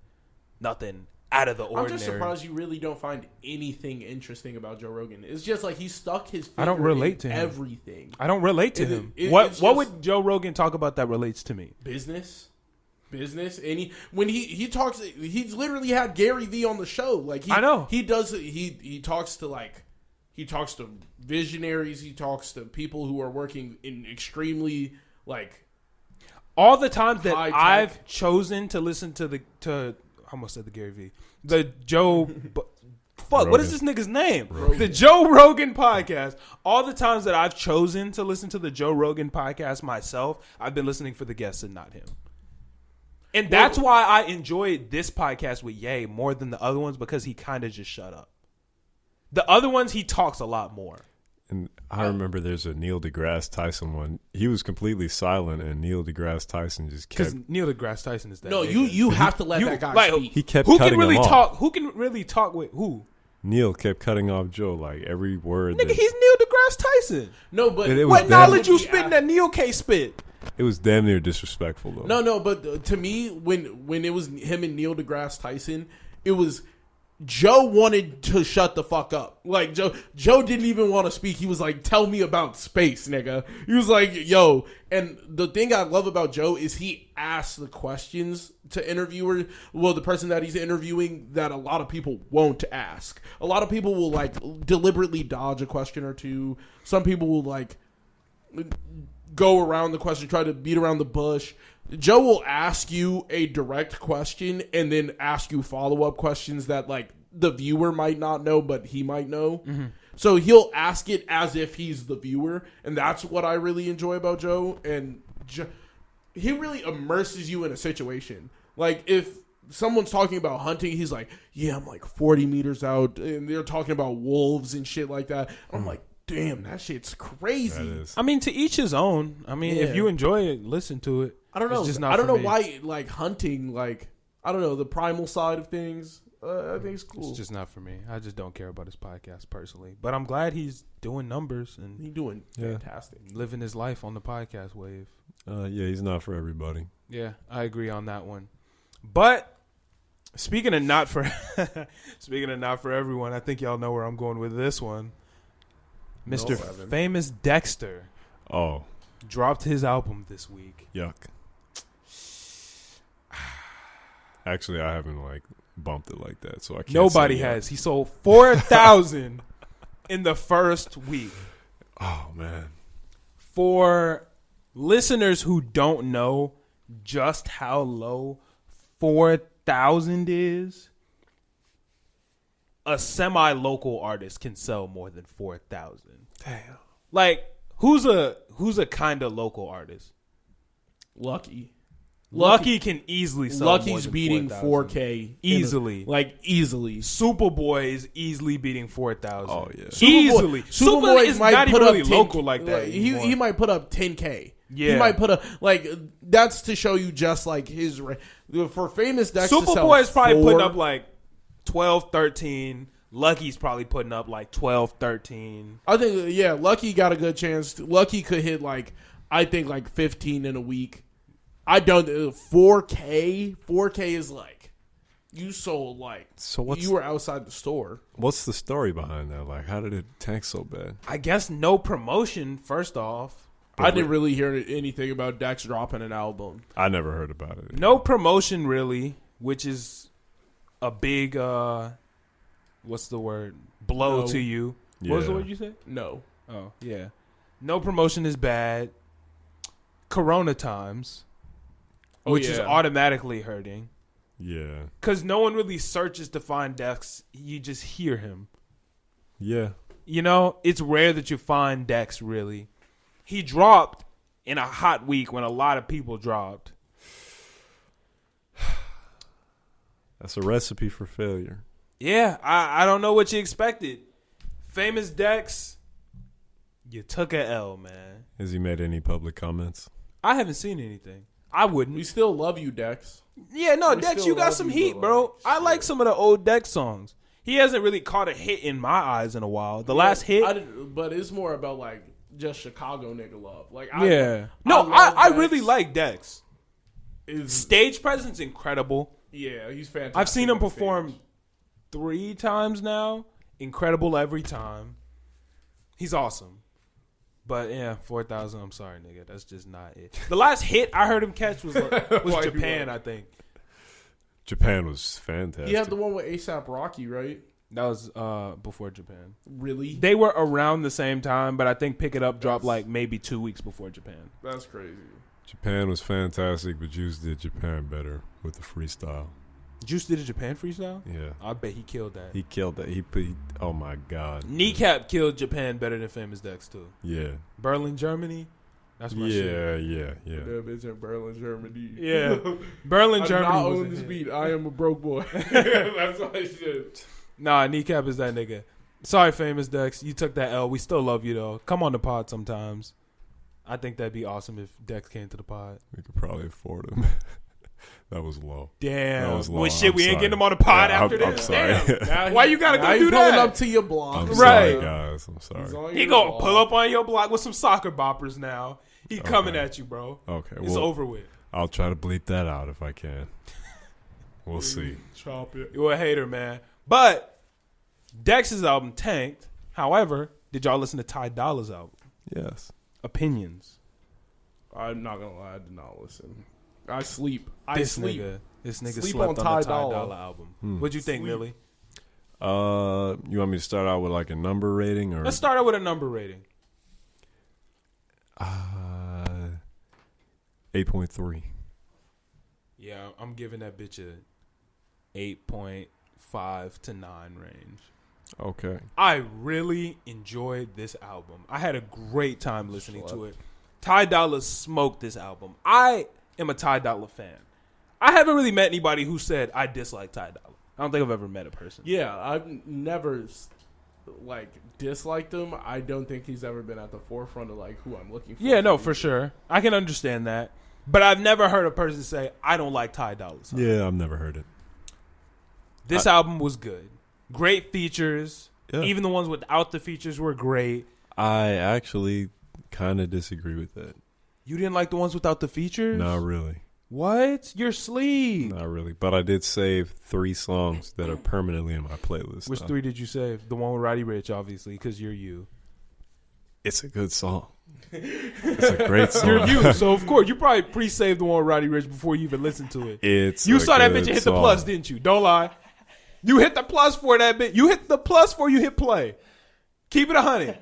nothing out of the ordinary. I'm just surprised you really don't find anything interesting about Joe Rogan. It's just like he stuck his finger I don't relate in to him. everything. I don't relate to him. it's What just would Joe Rogan talk about that relates to me? business, and when he talks, he's literally had Gary Vee on the show. Like I know. he does. He talks to visionaries. He talks to people who are working in extremely like All the times that High tech. I've chosen to listen to I almost said the Gary Vee. The Joe fuck, what is this nigga's name? Rogan. The Joe Rogan podcast. All the times that I've chosen to listen to the Joe Rogan podcast myself, I've been listening for the guests and not him. And that's why I enjoyed this podcast with Ye more than the other ones because he kind of just shut up. The other ones, he talks a lot more. And I remember there's a Neil deGrasse Tyson one. He was completely silent, and Neil deGrasse Tyson just kept. Because Neil deGrasse Tyson is that. no. nigga. You have to let You- that guy like, speak. He kept Who cutting can really him off. talk? Who can really talk with who? Neil kept cutting off Joe, like every word. Nigga, that- he's Neil deGrasse Tyson. No, but It was What damn- knowledge you Yeah. spitting that Neil K spit? It was damn near disrespectful, though. No, but to me, when it was him and Neil deGrasse Tyson, it was Joe wanted to shut the fuck up. Like Joe didn't even want to speak. He was like, "Tell me about space, nigga." He was like, "Yo," and the thing I love about Joe is he asks the questions to interviewers. Well, the person that he's interviewing that a lot of people won't ask. A lot of people will like deliberately dodge a question or two. Some people will like go around the question, try to beat around the bush. Joe will ask you a direct question and then ask you follow-up questions that like the viewer might not know, but he might know. Mm-hmm. So he'll ask it as if he's the viewer, and that's what I really enjoy about Joe. And he really immerses you in a situation. Like if someone's talking about hunting, he's like, "Yeah, I'm like 40 meters out," and they're talking about wolves and shit like that. I'm like, damn, that shit's crazy. That is. I mean, to each his own. I mean, if Yeah. you enjoy it, listen to it. I don't know. It's just not I don't for know me. why, like hunting, like I don't know the primal side of things. I think it's cool. It's just not for me. I just don't care about his podcast personally. But I'm glad he's doing numbers and He's doing Yeah. fantastic. living his life on the podcast wave. Yeah, he's not for everybody. Yeah, I agree on that one. But Speaking of not for everyone, I think y'all know where I'm going with this one. Mr. Famous Dexter Oh, dropped his album this week. yuck. Actually, I haven't bumped it like that, so I can't. Nobody say has. He sold 4,000 in the first week. Oh man. For listeners who don't know just how low 4,000 is, a semi-local artist can sell more than 4,000. Damn. Like, who's a kind of local artist? Lucky. Lucky can easily sell more Lucky's than beating 4,000. 4K Easily. easily. Superboy is easily beating 4,000. Oh yeah. Easily. Superboy is not even really local like that. He might put up 10K. Yeah. He might put up that's to show you just his for Famous Dexter. Superboy is probably putting up 12, 13. Lucky's probably putting up 12, 13. I think Lucky got a good chance. Lucky could hit I think 15 in a week. I don't 4K. 4K is you sold So what's you were outside the store. What's the story behind that? How did it tank so bad? I guess no promotion, first off. I didn't really hear anything about Dex dropping an album. I never heard about it. No promotion, really, which is a big, what's the word? Blow to you. Yeah. What was the word you said? No. Oh, yeah. No promotion is bad. Corona times, which is automatically hurting. Yeah. Because no one really searches to find Dex. You just hear him. Yeah. It's rare that you find Dex, really. He dropped in a hot week when a lot of people dropped. That's a recipe for failure. Yeah, I don't know what you expected. Famous Dex, you took a L, man. Has he made any public comments? I haven't seen anything. I wouldn't. We still love you, Dex. Yeah, no, We Dex, still you got love some you, heat, but, bro. I like some of the old Dex songs. He hasn't really caught a hit in my eyes in a while. The last hit, but it's more about just Chicago nigga love. I really like Dex. Is Stage presence incredible. yeah, he's fantastic. I've seen him on perform stage. 3 times now. Incredible every time. He's awesome. But yeah, 4,000. I'm sorry, nigga. That's just not it. The last hit I heard him catch was Japan, I think. Japan was fantastic. He had the one with ASAP Rocky, right? That was before Japan. Really? They were around the same time, but I think Pick It Up dropped maybe 2 weeks before Japan. That's crazy. Japan was fantastic, but Juice did Japan better with the freestyle. Juice did a Japan freestyle? Yeah. I bet he killed that. He killed that. Oh my God. Kneecap killed Japan better than Famous Dex too. Yeah. Berlin, Germany. That's my shit. Yeah. That bitch in Berlin, Germany. Yeah. Berlin, Germany. I was own a this hit. beat. I am a broke boy. That's my shit. Nah, Kneecap is that nigga. Sorry, Famous Dex. You took that L. We still love you though. Come on the pod sometimes. I think that'd be awesome if Dex came to the pod. We could probably afford him. That was low. Damn. That was low. Well, shit, I'm we ain't sorry. getting him on the pod Yeah, after I'm this. sorry. Damn. Why you gotta go do pulling that? up to your block. I'm Right. sorry, guys. I'm sorry. He gonna pull up on your block with some soccer boppers now. He coming at you, bro. Okay. It's over with. I'll try to bleep that out if I can. We'll see. Chop it. You're a hater, man. But Dex's album tanked. However, did y'all listen to Ty Dolla's album? Yes. Opinions. I'm not gonna lie, I did not listen. I sleep. This nigga Sleep slept on on Ty the Ty Dolla. Dolla album. What'd you think, Sleep. Millie? You want me to start out with a number rating or? Let's start out with a number rating. 8.3. Yeah, I'm giving that bitch a 8.5 to 9 range. Okay. I really enjoyed this album. I had a great time listening to it. Ty Dolla smoked this album. I am a Ty Dolla fan. I haven't really met anybody who said I dislike Ty Dolla. I don't think I've ever met a person. Yeah, I've never disliked him. I don't think he's ever been at the forefront of who I'm looking for. Yeah, no, for sure. I can understand that. But I've never heard a person say, I don't like Ty Dolla $ign. Yeah, I've never heard it. This album was good. Great features. Yeah. Even the ones without the features were great. I actually kind of disagree with that. You didn't like the ones without the features? Not really. What? You're asleep. Not really, but I did save 3 songs that are permanently in my playlist. Which 3 did you save? The one with Roddy Ricch, obviously, because you're you. It's a good song. It's a great song. You're you, so of course you probably pre-saved the one with Roddy Ricch before you even listened to it. You saw that bitch and hit the plus, didn't you? Don't lie. You hit the plus for that bitch. You hit the plus before you hit play. Keep it 100.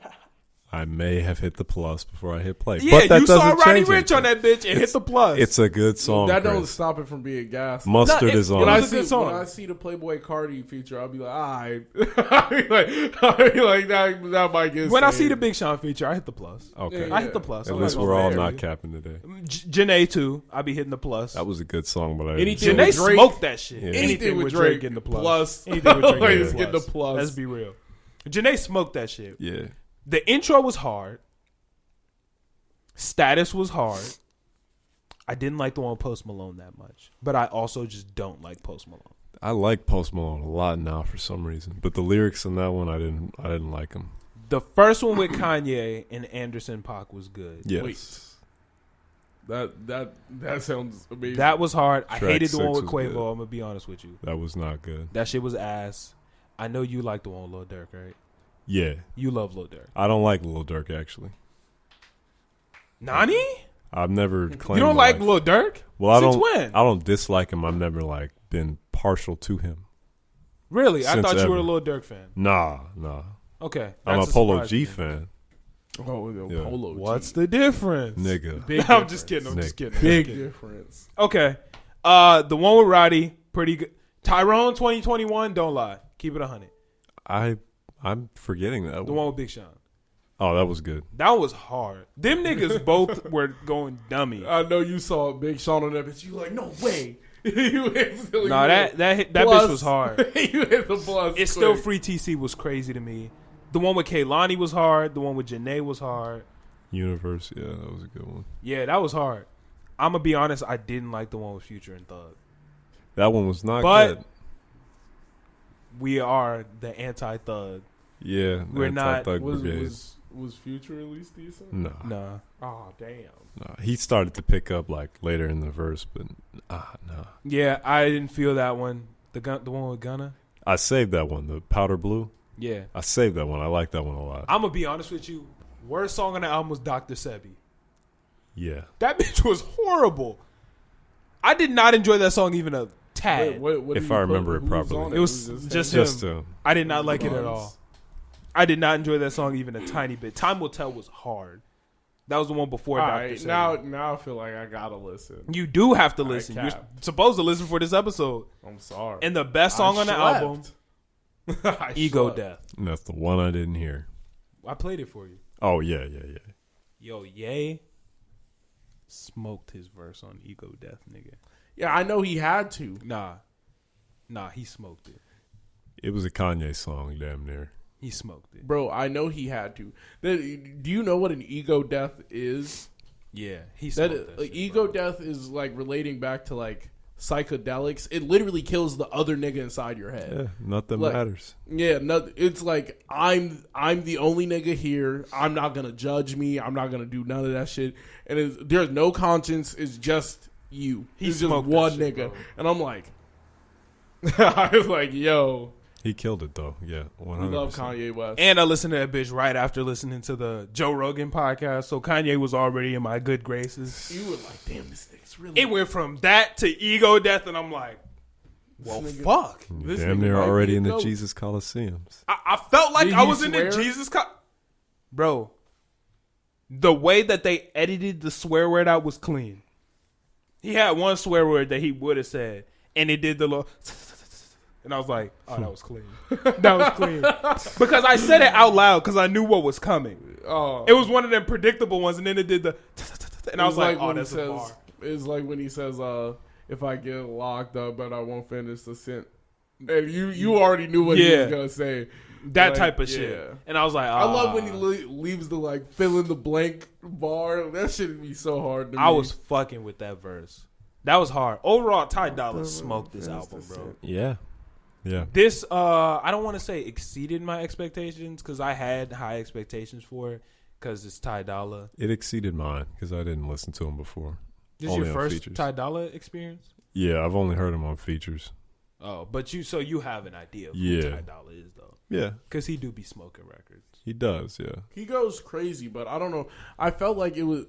I may have hit the plus before I hit play. Yeah, but that you saw doesn't Roddy change Ricch on that bitch and hit the plus. It's a good song. That Chris. don't stop it from being gas. Mustard is on. When It's a good song. when I see the Playboy Cardi feature, I'll be like, I'll be like that might get. When I saved. see the Big Sean feature, I hit the plus. Okay. Yeah, I hit the plus. At I'm least not we're gonna all lie. not capping today. Janae too. I be hitting the plus. That was a good song, but I Anything didn't Janae with Drake- smoked that shit. Yeah. Anything with Drake getting the plus. Anything with Drake Always getting getting the the plus. plus. Let's be real. Janae smoked that shit. Yeah. The intro was hard. Status was hard. I didn't like the one with Post Malone that much, but I also just don't like Post Malone. I like Post Malone a lot now for some reason, but the lyrics in that one I didn't like them. The first one with Kanye and Anderson .Paak was good. Yes. Wait. That sounds amazing. That was hard. I Track hated the one 6 with was Quavo. good. I'm gonna be honest with you. That was not good. That shit was ass. I know you like the one with Lil Durk, right? Yeah. You love Lil Durk. I don't like Lil Durk actually. Nani? I've never claimed You don't to like Lil Durk? Well, Since when? I don't dislike him. I've never like been partial to him. Really? I Since thought you were a ever. Lil Durk fan. Nah. Okay. I'm a that's Polo surprise G to me. fan. oh, Yeah. Polo. G. What's the difference? Nigga. Big I'm just kidding. difference. I'm just Nick. kidding. Big I'm just kidding. difference. Okay. The one with Roddy, pretty good. Tyrone 2021, don't lie. Keep it 100. I'm forgetting that The one. one with Big Sean. Oh, that was good. That was hard. Them niggas both were going dummy. I know you saw Big Sean on that bitch. You like, no way. You instantly Nah, hit that plus. bitch was hard. You hit the plus. It's still quick. Free TC was crazy to me. The one with Kaylani was hard. The one with Janae was hard. Universe, yeah, that was a good one. Yeah, that was hard. I'm gonna be honest. I didn't like the one with Future and Thug. That one was not But- good. We are the anti-Thug. Yeah, We're not- Thug Was, Brigade. was Future at least decent? Nah. Nah. Oh, damn. Nah. He started to pick up like later in the verse, but nah. Yeah, I didn't feel that one. The one with Gunna. I saved that one, the Powder Blue. Yeah. I saved that one. I like that one a lot. I'm gonna be honest with you. Worst song on the album was Dr. Sebi. Yeah. That bitch was horrible. I did not enjoy that song even a tad. What If did you I put? remember it Who's properly. on It was Who's just him? Just I did not like it at Buns. all. I did not enjoy that song even a tiny bit. Time Will Tell was hard. That was the one before All Dr. right, Sebi. now I feel like I gotta listen. You do have to I listen. You're capped. supposed to listen for this episode. I'm sorry. And the best song I on the slept. album, I Ego slept. Death. And that's the one I didn't hear. I played it for you. Oh yeah. Yo, Ye smoked his verse on Ego Death, nigga. Yeah, I know he had to. Nah, he smoked it. It was a Kanye song, damn near. He smoked it. Bro, I know he had to. Do you know what an ego death is? Yeah, he smoked That that shit, ego bro. death is like relating back to like psychedelics. It literally kills the other nigga inside your head. Yeah, nothing Like- matters. Yeah, no, it's like I'm the only nigga here. I'm not gonna judge me. I'm not gonna do none of that shit. And there's no conscience. It's just you. He It's just smoked that one shit, nigga. bro. And I'm like, I was like, yo, He killed it though. Yeah, 100%. we love Kanye West. And I listened to that bitch right after listening to the Joe Rogan podcast. So Kanye was already in my good graces. You were like, damn, this nigga's really. It went from that to Ego Death, and I'm like, well, This nigga- fuck. This Damn nigga near might be already a in the goat. Jesus Coliseums. I felt like Did I he was in the swear? Jesus. Bro, the way that they edited the swear word out was clean. He had one swear word that he would have said, and it did the little. And I was like, oh, that was clean. That was clean. Because I said it out loud because I knew what was coming. Oh, It was one of them predictable ones, and then it did the. And I was like, oh, when he that's a says, bar. It's like when he says, if I get locked up, but I won't finish the sentence. And you already knew what he Yeah. was gonna say. That Like, type of yeah. shit. And I was like, I love when he ah. leaves the like fill in the blank bar. That shit would be so hard to me. I was fucking with that verse. That was hard. Overall, Ty Dolla smoked this album, bro. Yeah. Yeah. This, I don't want to say exceeded my expectations because I had high expectations for it because it's Ty Dolla. It exceeded mine because I didn't listen to him before. This is Only your on first features. Ty Dolla experience? Yeah, I've only heard him on features. Oh, but you have an idea of who Yeah. Ty Dolla is though, Yeah, because he do be smoking records. he does. Yeah, He goes crazy, but I don't know. I felt like it was.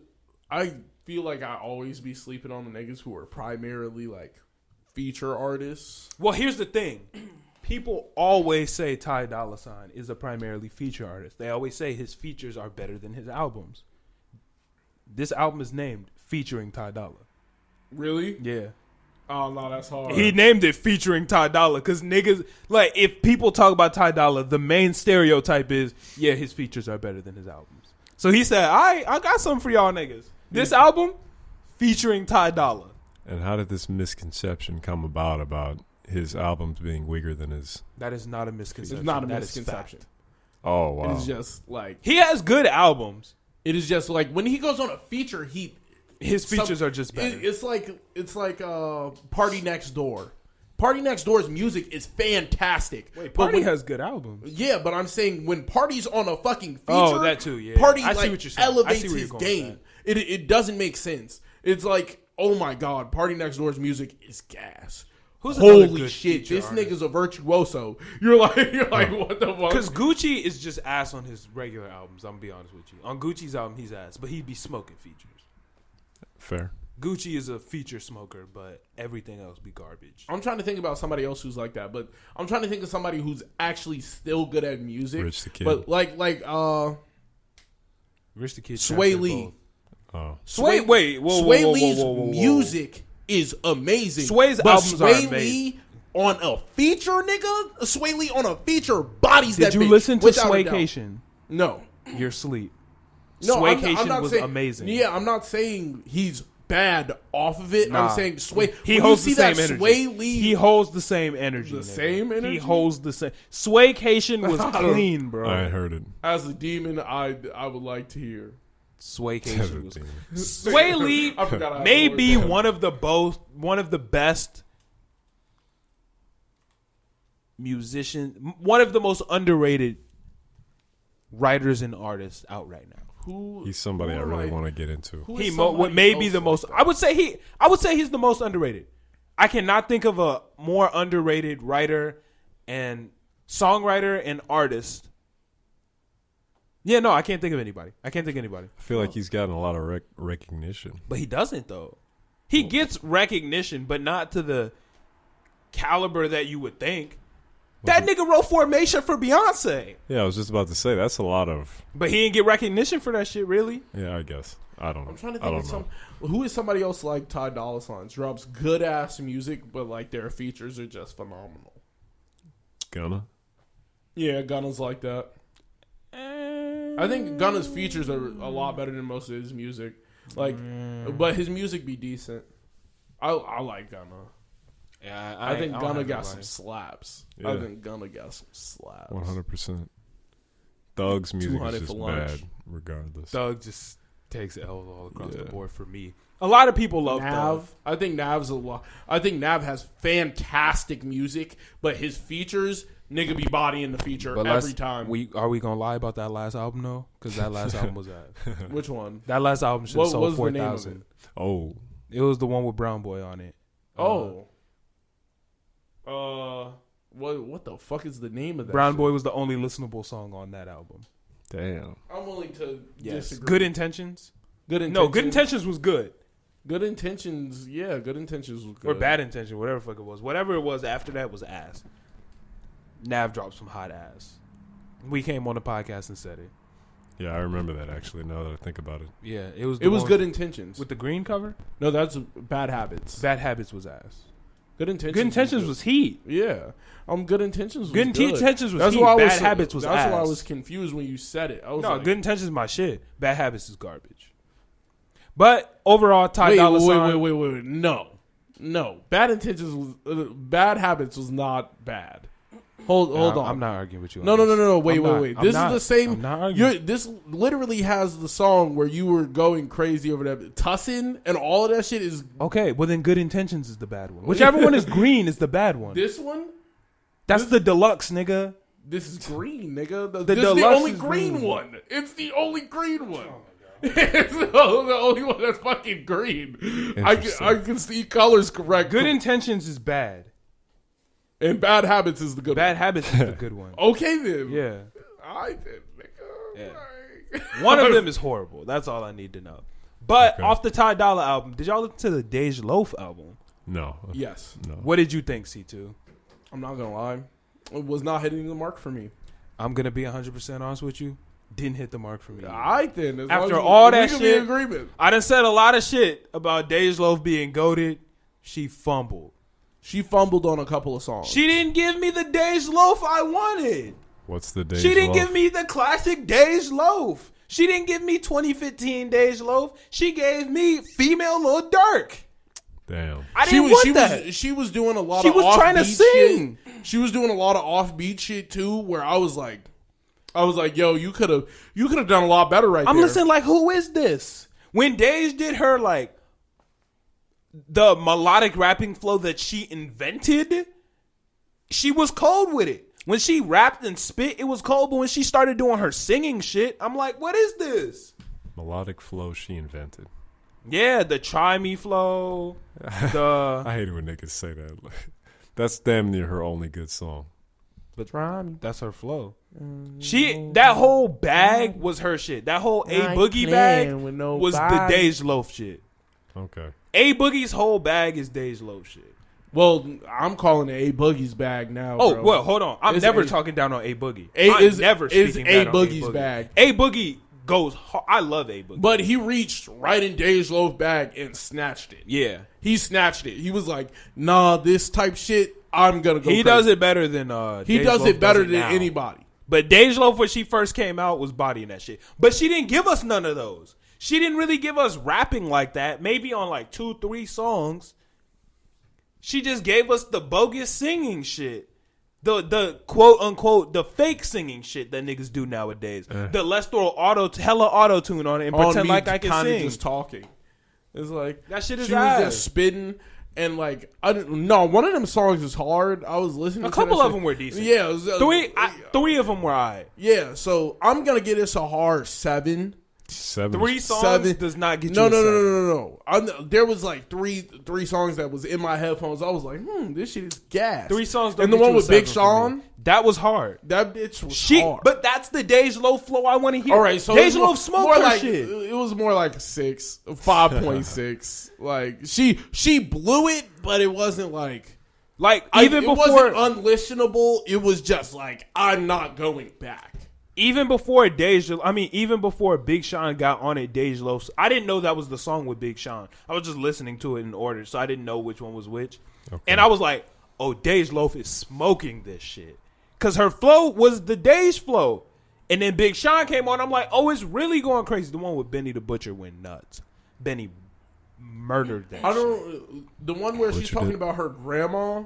I feel like I always be sleeping on the niggas who are primarily like feature artists. Well, here's the thing. People always say Ty Dolla $ign is a primarily feature artist. They always say his features are better than his albums. This album is named featuring Ty Dolla. Really? Yeah. Oh no, that's hard. He named it featuring Ty Dolla because niggas, like, if people talk about Ty Dolla, the main stereotype is, yeah, his features are better than his albums. So he said, I got something for y'all niggas. This album featuring Ty Dolla. and how did this misconception come about his albums being weaker than his? That is not a misconception. It's not a That is misconception. fact. Oh wow! It is just like He has good albums. it is just like when he goes on a feature, His features are just better. It's like Party Next Door. Party Next Door's music is fantastic. Wait, but Party when- has good albums. Yeah, but I'm saying when Party's on a fucking feature, Oh, that too, yeah. Party I see like what you're saying. I elevates see where his you're going with game. It doesn't make sense. It's like, oh my god, Party Next Door's music is gas. Who's another Holy good shit, feature this artist? nigga's a virtuoso. You're like, what the fuck? Because Gucci is just ass on his regular albums. I'm gonna be honest with you. On Gucci's album, he's ass, but he'd be smoking features. Fair. Gucci is a feature smoker, but everything else be garbage. I'm trying to think about somebody else who's like that, but I'm trying to think of somebody who's actually still good at music. Rich the Kid. But like Rich the Kid, Sway captured Lee. both. Oh, Sway, wait, whoa, Sway whoa, whoa, Lee's whoa, whoa, whoa. music is amazing. Sway's but albums are Sway amazing. Lee on a feature, nigga. Sway Lee on a feature bodies Did that you bitch, listen to without a doubt. Swaycation? No, You're asleep. no. Swaycation was saying, amazing. Yeah, I'm not saying he's bad off of it. Nah. I'm saying Sway. He when holds you the see same that energy. Sway Lee. He holds the same energy. The nigga. same energy? He holds the same. Swaycation was I don't- clean, bro. I ain't heard it. as a demon, I would like to hear. Swaycation was. Damn. Sway Lee I forgot I had may the word be down. one of the best musicians, one of the most underrated writers and artists out right now. Who He's somebody I who really am want to get into. who He is what somebody may be else the like most. that? I would say he's the most underrated. I cannot think of a more underrated writer and songwriter and artist. Yeah, no, I can't think of anybody. I feel like he's gotten a lot of recognition. But he doesn't though. He gets recognition, but not to the caliber that you would think. That nigga wrote Formation for Beyonce, Yeah, I was just about to say that's a lot of. but he didn't get recognition for that shit. Really? Yeah, I guess. I don't know. I'm trying to I think don't of know. who is somebody else like Ty Dolla $ign drops good ass music, but like their features are just phenomenal. Gunna. Yeah, Gunna's like that. I think Gunna's features are a lot better than most of his music. Like, but his music be decent. I like Gunna. Yeah, I think don't Gunna have got nobody. some slaps. Yeah. I think Gunna got some slaps. 100%. Thug's music 200 is just for lunch. bad, regardless. Thug just takes L's all across Yeah. the board for me. A lot of people love Thug. Nav, I think Nav's a lot. I think Nav has fantastic music, but his features, nigga, be bodying the feature But every time. Are we gonna lie about that last album though? Because that last album was ass. Which one? That last album should What have sold was the name of 4,000. Oh, It was the one with Brown Boy on it. What the fuck is the name of that? Brown shit? Boy was the only listenable song on that album. damn. I'm willing to Yes. disagree. Good Intentions? Good intentions. No, Good Intentions was good. Good intentions. Yeah, good intentions was good. Or Bad Intention, whatever the fuck it was. Whatever it was after that was ass. Nav dropped some hot ass. We came on the podcast and said it. Yeah, I remember that actually. Now that I think about it, Yeah, it was. It was good intentions. with the green cover. No, that's Bad Habits. Bad Habits was ass. Good intentions. Good Intentions was heat. Yeah. Good intentions. Was Good good. Intentions was That's heat. why I was Bad Habits was That's ass. why I was confused when you said it. I was No, like, Good Intentions is my shit. Bad Habits is garbage. But overall, Ty Dolla $ign. Wait. No. Bad intentions. Bad Habits was not bad. Hold on. I'm not arguing with you. No. Wait. I'm This not- is the same. I'm not arguing. This literally has the song where you were going crazy over that. Tussin and all of that shit is Okay, well then Good Intentions is the bad one. Whichever one is green is the bad one. this one. That's the deluxe, nigga. This is green, nigga. The This is the deluxe only is green green. one. It's the only green one. It's the only one that's fucking green. I can see colors correct. Good Intentions is bad. And Bad Habits is the good Bad one. Habits is the good one. Okay then. Yeah. I did, nigga. Yeah. One of them is horrible. That's all I need to know. But Okay. off the Ty Dolla album, did y'all listen to the Dej Loaf album? No. Yes. No. What did you think, C2? I'm not gonna lie. It was not hitting the mark for me. I'm gonna be 100% honest with you. Didn't hit the mark for me. I then. As After long as all we that can shit- be in agreement. I done said a lot of shit about Dej Loaf being goated. She fumbled. She fumbled on a couple of songs. She didn't give me the Dej Loaf I wanted. What's the day? She didn't give me the classic Dej Loaf. She didn't give me 2015 Dej Loaf. She gave me female Lil Durk. Damn. I didn't want that. She was doing a lot She of was trying to offbeat sing. shit. She was doing a lot of offbeat shit too, where I was like, yo, you could have done a lot better right there. I'm listening like, who is this? When Dej did her like the melodic rapping flow that she invented, she was cold with it. When she rapped and spit, it was cold. But when she started doing her singing shit, I'm like, what is this? Melodic flow she invented. Yeah, the try me flow. The I hate it when niggas say that. That's damn near her only good song. but that's her flow. That whole bag was her shit. That whole A Boogie bag was the Dej Loaf shit. Okay. A Boogie's whole bag is Dej Loaf shit. Well, I'm calling it A Boogie's bag now. Oh, bro. well, hold on. I'm It's never A- talking down on A Boogie. Is never is speaking A down on Boogie's bag. A Boogie goes hard. I love A Boogie. But he reached right in Dej Loaf's bag and snatched it. Yeah. He snatched it. He was like, nah, this type shit, I'm going to go He crazy. does it better than He Dej does Loaf it better does than now. anybody. But Dej Loaf, when she first came out, was bodying that shit. But she didn't give us none of those. She didn't really give us rapping like that. Maybe on like 2-3 songs. She just gave us the bogus singing shit. The quote unquote the fake singing shit that niggas do nowadays. The let's throw hella auto tune on it and pretend like I can sing. Just talking. It's like That shit is she ass. was just spitting and like one of them songs is hard. I was listening. A to couple that of shit. them were decent. Yeah, it was, Three of them were alright. Yeah, so I'm gonna get this a hard 7. 7. 3 songs Seven. does not get you No. a 7. There was like three songs that was in my headphones. I was like, this shit is gas. 3 songs don't and the get one you a with Big 7 for me. Sean, That was hard. that bitch was hard. But that's the Dej Loaf flow I want to hear. All right, so Dej it's Loaf smoked more her like, shit. It was more like a 6, 5.6. Like she blew it, but it wasn't like Like it even before wasn't unlistenable. It was just like I'm not going back. even before Big Sean got on it, Dej Loaf. I didn't know that was the song with Big Sean. I was just listening to it in order, so I didn't know which one was which. Okay. And I was like, "Oh, Dej Loaf is smoking this shit," because her flow was the Dej flow. And then Big Sean came on. I'm like, "Oh, it's really going crazy." The one with Benny the Butcher went nuts. Benny murdered that. I shit. don't. The one where she's Butcher talking did. about her grandma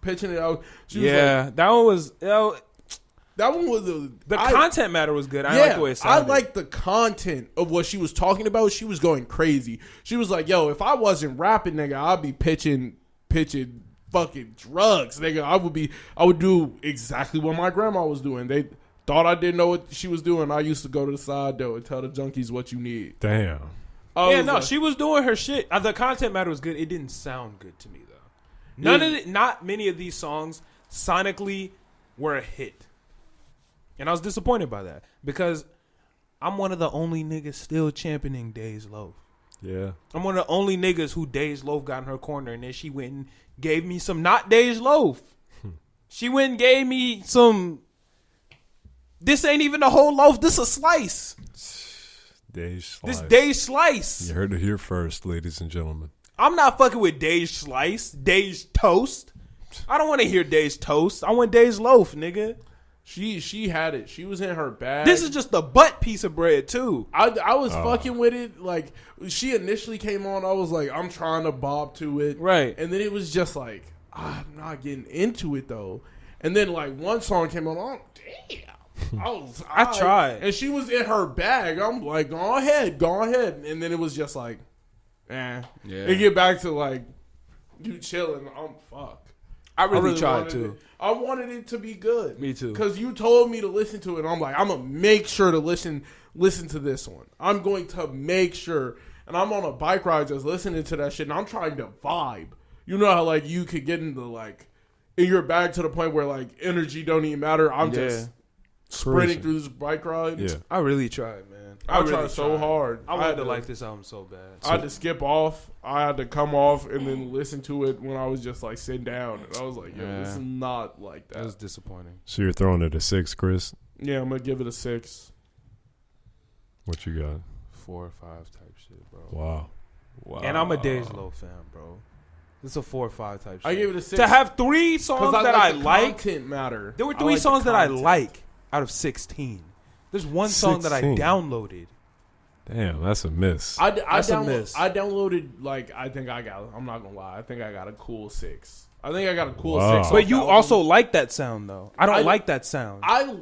pitching it out. She was Yeah, that one was. that one was The content matter was good. I like the way it I sounded. like the content of what she was talking about. She was going crazy. She was like, "Yo, if I wasn't rapping, nigga, I'd be pitching fucking drugs, nigga. I would do exactly what my grandma was doing. They thought I didn't know what she was doing. I used to go to the side though and tell the junkies what you need." Damn. She was doing her shit. The content matter was good. It didn't sound good to me though. Not many of these songs sonically were a hit, and I was disappointed by that because I'm one of the only niggas still championing Dej Loaf. Yeah. I'm one of the only niggas who Dej Loaf got in her corner, and then she went and gave me some not Dej Loaf. She went and gave me some. This ain't even a whole loaf. This a slice. Dej This Slice. Dej Slice. You heard it here first, ladies and gentlemen. I'm not fucking with Dej Slice. Dej Toast. I don't want to hear Dej Toast. I want Dej Loaf, nigga. She had it. She was in her bag. This is just a butt piece of bread, too. I was fucking with it. Like she initially came on, I was like, I'm trying to bob to it, Right. And then it was just like, I'm not getting into it though. And then like one song came on, oh damn. I tried. and she was in her bag. I'm like, go ahead. And then it was just like, Yeah. It get back to like you chilling. I'm fuck. I really tried wanted to. it. I wanted it to be good. Me too. Because you told me to listen to it. And I'm like, I'm gonna make sure to listen listen to this one. I'm going to make sure. And I'm on a bike ride just listening to that shit, and I'm trying to vibe. You know how, like, you could get into, like, in your bag to the point where, like, energy don't even matter. I'm just sprinting through this bike ride. Yeah. I really tried, man. I tried so hard. I wanted to like this album so bad. I had to skip off. I had to come off and then listen to it when I was just, like, sitting down. And I was like, yo, this is not like that. That was disappointing. So you're throwing it a 6, Chris? Yeah, I'm going to give it a 6. What you got? 4 or 5 type shit, bro. Wow. And I'm a Days Low fan, bro. It's a 4 or 5 type shit. I gave it a 6. To have 3 songs that I like. Content matter. There were 3 songs that I like out of 16. There's one song that I 16. downloaded. Damn, that's a miss. I miss. I downloaded, like, I'm not going to lie. I think I got a cool 6. I think I got a cool Wow. 6. But you also like that sound, though. I don't I- like that sound. I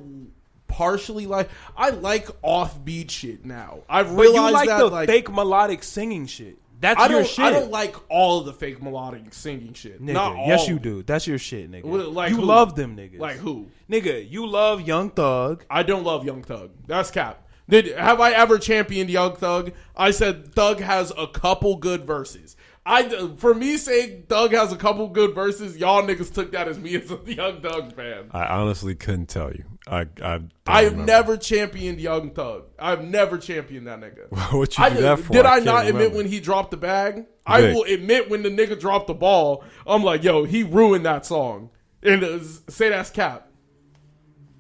partially like offbeat shit now. I've But realized you like that, the like, fake melodic singing shit. That's I your don't, shit. I don't like all of the fake melodic singing shit. Nigga, Not all. yes, you do. That's your shit, nigga. Well, like you who? love them niggas. Like who? Nigga, you love Young Thug. I don't love Young Thug. That's cap. Have I ever championed Young Thug? I said Thug has a couple good verses. For me saying Thug has a couple good verses, y'all niggas took that as me as a Young Thug fan. I honestly couldn't tell you. I have never championed Young Thug. I've never championed that nigga. What you do that for? Did I can't not admit remember. when he dropped the bag? I will admit when the nigga dropped the ball. I'm like, yo, he ruined that song. And say that's cap.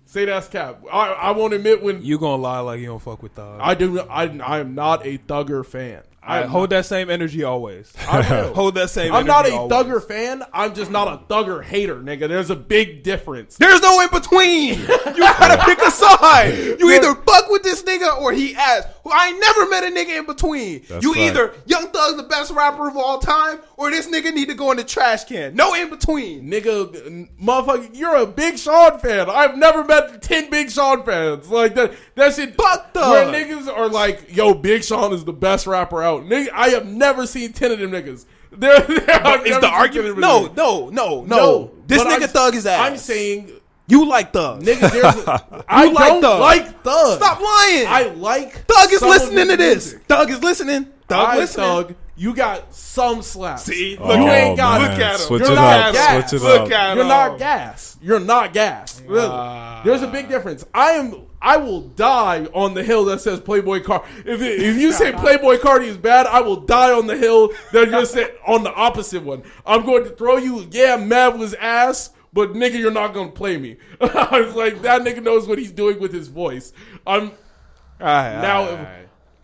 Say that's cap. I won't admit when You gonna lie like you don't fuck with Thug. I am not a Thugger fan. I hold that same energy always. I will. Hold that same I'm energy not a always. Thugger fan. I'm just not a Thugger hater, nigga. There's a big difference. There's no in between. You gotta pick a side. You either fuck with this nigga or he ass. I ain't never met a nigga in between. That's You right. either Young Thug's the best rapper of all time or this nigga need to go in the trash can. No in between. Nigga, motherfucker, you're a Big Sean fan. I've never met 10 Big Sean fans. Like, that shit, Fuck Thug. where niggas are like, yo, Big Sean is the best rapper out. Nigga, I have never seen 10 of them niggas. Is the argument? No. This but nigga Thug is ass. I'm saying, you like Thug. nigga, I like don't Thug. like Thug. Stop lying. I like Thug is some of listening to his this. music. Thug is listening. Thug listening. Thug, you got some slaps. See? Oh, you ain't got man. look at him. Switch You're it not up. gas. Switch it Look up. at You're him. not gas. You're not gas. Really. There's a big difference. I will die on the hill that says Playboy Cardi. If you say Playboy Cardi is bad, I will die on the hill that you're saying on the opposite one. I'm going to throw you. Yeah, Mav was ass, but nigga, you're not going to play me. I was like, that nigga knows what he's doing with his voice.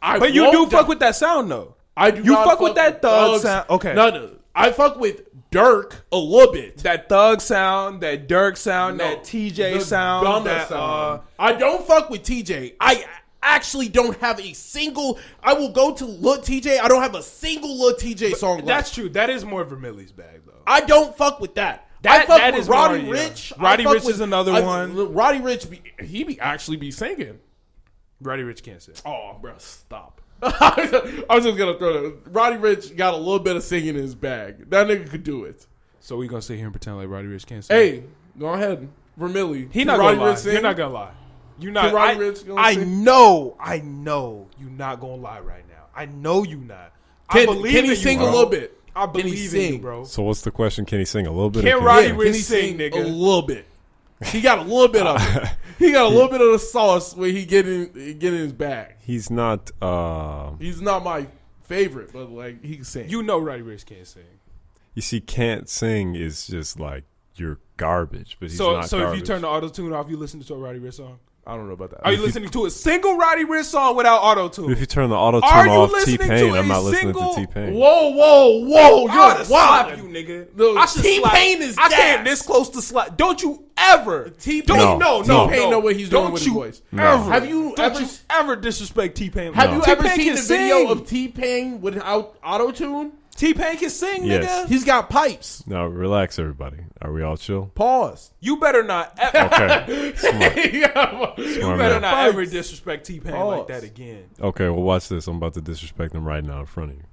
But you do fuck with that sound though. I do. You not fuck with that Thug Thug's- sound. Okay. No, I fuck with Dirk a little bit. That Thug sound, that Dirk sound, No, that TJ the sound, Gunna that sound. I don't fuck with TJ. I actually don't have a single. I will go to Lil TJ. I don't have a single Lil TJ song. That's true. That is more Vermilly's bag though. I don't fuck with that. That- I fuck that with is Roddy more, yeah. Rich. Roddy I fuck Rich is another one. Roddy Rich, he actually be singing. Roddy Rich can't sing. Oh, bro, stop. I was just gonna throw that. Roddy Rich got a little bit of singing in his bag. That nigga could do it. So we gonna sit here and pretend like Roddy Rich can't sing? Hey, go ahead, Vermilly. he Can not Roddy gonna lie. Rich sing? You're not gonna lie. You not. Can Roddy Rich gonna I sing? know you not gonna lie right now. I know you not. I believe Can he in sing you, a bro. little bit? I Can he believe in you, sing? bro. So what's the question? Can he sing a little bit? Can or Roddy Yeah, Rich can he sing, sing nigga? a little bit? He got a little bit of it. He got a little bit of the sauce where he get in his bag. He's not. He's not my favorite, but like he can sing. You know Roddy Rich can't sing. You see, can't sing is just like you're garbage. But he's So not garbage. if you turn the auto tune off, you listen to a Roddy Rich song. I don't know about that. Are you listening to a single Roddy Rich song without auto tune? If you turn the auto Are tune you off listening T-Pain, to I'm a not listening single- to T-Pain. Whoa! I You're oughta slap you, wild. nigga. No, I should T-Pain slap- is I gas. came this close to slap. Don't you ever? T-Pain, No. T-Pain know what he's doing Don't with his you voice. No. Ever? Have you Don't ever? you ever disrespect T-Pain? Have you ever T-Pain seen can the sing. video of T-Pain without auto tune? T-Pain can sing, Yes. nigga. He's got pipes. No, relax, everybody. Are we all chill? Pause. You better not ever. Okay. Smart. Yeah. You Smart better man. not Pipes. ever disrespect T-Pain Pause. like that again. Okay, well, watch this. I'm about to disrespect him right now in front of you.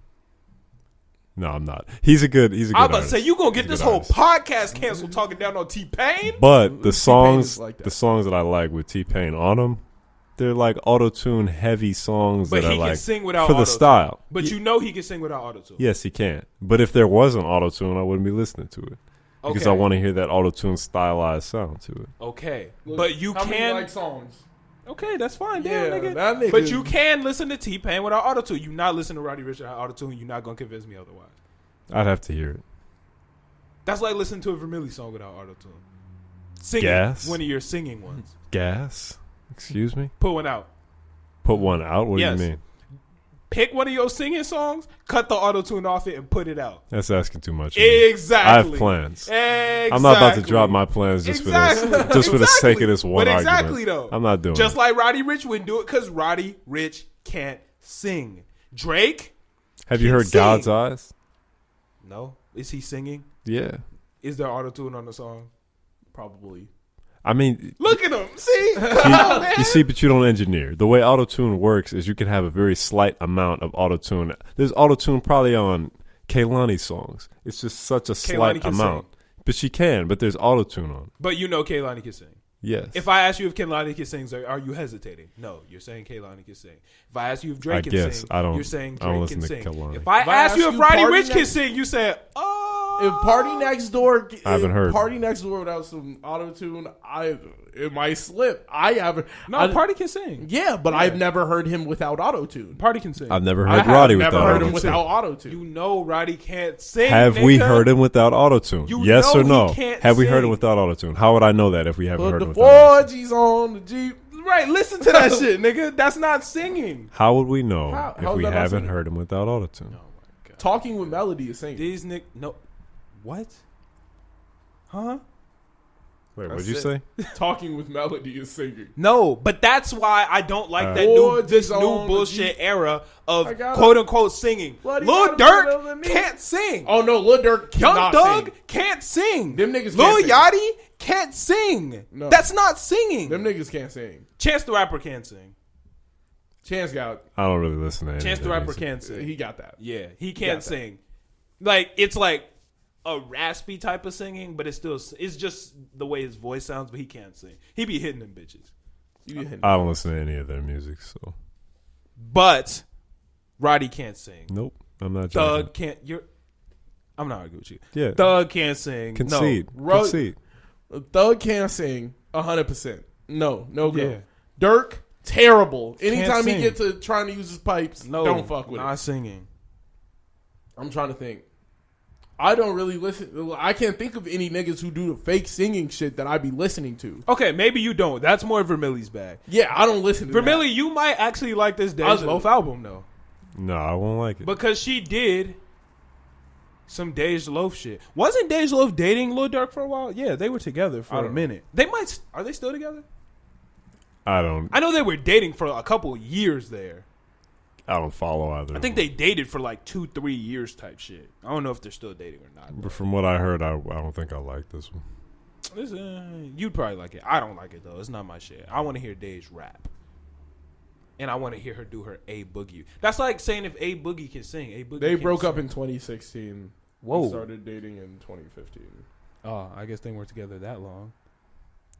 No, I'm not. He's a good I'm about to artist. say you gonna get He's a this good whole artist. podcast canceled talking down on T-Pain. But the songs, like that. the songs that I like with T-Pain on them, they're like auto-tune heavy songs But that he are can like sing without for the auto-tune. style. But you know he can sing without auto-tune. Yes, he can. But if there wasn't auto-tune, I wouldn't be listening to it because Okay. I want to hear that auto-tune stylized sound to it. Okay. Look, But you how many can. like songs? Okay, that's fine. Yeah, Damn, nigga. that nigga- But you can listen to T-Pain without auto-tune. You not listen to Roddy Ricch without auto-tune. You're not going to convince me otherwise. I'd have to hear it. That's like listening to a Vermilly song without auto-tune. Singing. Gas? One of your singing ones. Gas? Excuse me? Put one out. Put one out? What Yes. do you mean? Pick one of your singing songs, cut the auto-tune off it, and put it out. That's asking too much. of me. Exactly. I have plans. Exactly. I'm not about to drop my plans just Exactly. for this, just for the sake of this one But argument. exactly though. I'm not doing Just it. like Roddy Ricch wouldn't do it because Roddy Ricch can't sing. Drake? Have you can heard sing. God's Eyes? No. Is he singing? Yeah. Is there auto-tune on the song? Probably. I mean, Look at him. See? Come on, man. you see, but you don't engineer. The way autotune works is you can have a very slight amount of autotune. There's autotune probably on Kehlani's songs. It's just such a slight can amount. But she can, but there's autotune on it. But you know Kehlani can sing. Yes. If I ask you if Kehlani can sing, are you hesitating? No, you're saying Kehlani can sing. If I ask you if Drake I can guess. sing, I don't- you're saying I don't Drake can listen to sing. Kehlani. If I ask you if Roddy Party Ricch can Next- sing, you say, oh. If Party Next Door, I haven't heard. Party Next Door without some auto tune, it might slip. I haven't. No, Party can sing. Yeah, but I've never heard him without auto tune. Party can sing. I've never I heard have Roddy never without heard him autotune. without auto tune. You know Roddy can't sing. Have we nigga. heard him without autotune? You Yes know or no? he can't Have we heard sing. him without autotune? How would I know that if we haven't Put heard the him without autotune? 4Gs on the Jeep. Right, listen to that shit, nigga. That's not singing. How would we know How if is we that not haven't singing? heard him without autotune? Oh my god. Talking with melody is singing. These nigg no. What? Huh? Wait, what'd That's you say? it. Talking with melody is singing. No, but that's why I don't like that Or this just new on the bullshit Jeep. era of I got it. quote unquote singing. Bloody Lil bottom of Durk the knee. can't sing. Oh no, Lil Durk Young cannot Thug sing. can't sing. Them niggas Lil can't sing. Yachty can't sing. No. That's not singing. Them niggas can't sing. Chance the Rapper can sing. Chance got. I don't really listen to any Chance of the that Rapper music. can sing. He got that. Yeah, he got can't that. sing. Like it's like a raspy type of singing, but it's just the way his voice sounds. But he can't sing. He be hitting them bitches. You hitting I don't listen to any of their music, so But Roddy can't sing. nope. I'm not. judging. Thug can't. I'm not arguing with you. Yeah. Thug can't sing. Concede. Ro- Concede. Thug can't sing 100%. No go. Yeah. Dirk, terrible. Anytime he sing. gets to trying to use his pipes, No, don't fuck with not it. singing. I'm trying to think. I don't really listen. I can't think of any niggas who do the fake singing shit that I be listening to. Okay, maybe you don't. That's more Vermilly's bag. Yeah, I don't listen to Vermilly, you might actually like this Dej Other- Loaf album though, No, I won't like it. because she did some Dej Loaf shit. Wasn't Dej Loaf dating Lil Durk for a while? Yeah, they were together I for a don't know. minute. They might. Are they still together? I don't. I know they were dating for a couple of years there. I don't follow either. I think they dated for like 2-3 years type shit. I don't know if they're still dating or not. But from what I heard, I don't think I like this one. You'd probably like it. I don't like it though. It's not my shit. I want to hear Dej rap, and I want to hear her do her A Boogie. That's like saying if A Boogie can sing. A Boogie. They can't broke up sing. in 2016. Whoa. And started dating in 2015. Oh, I guess they weren't together that long.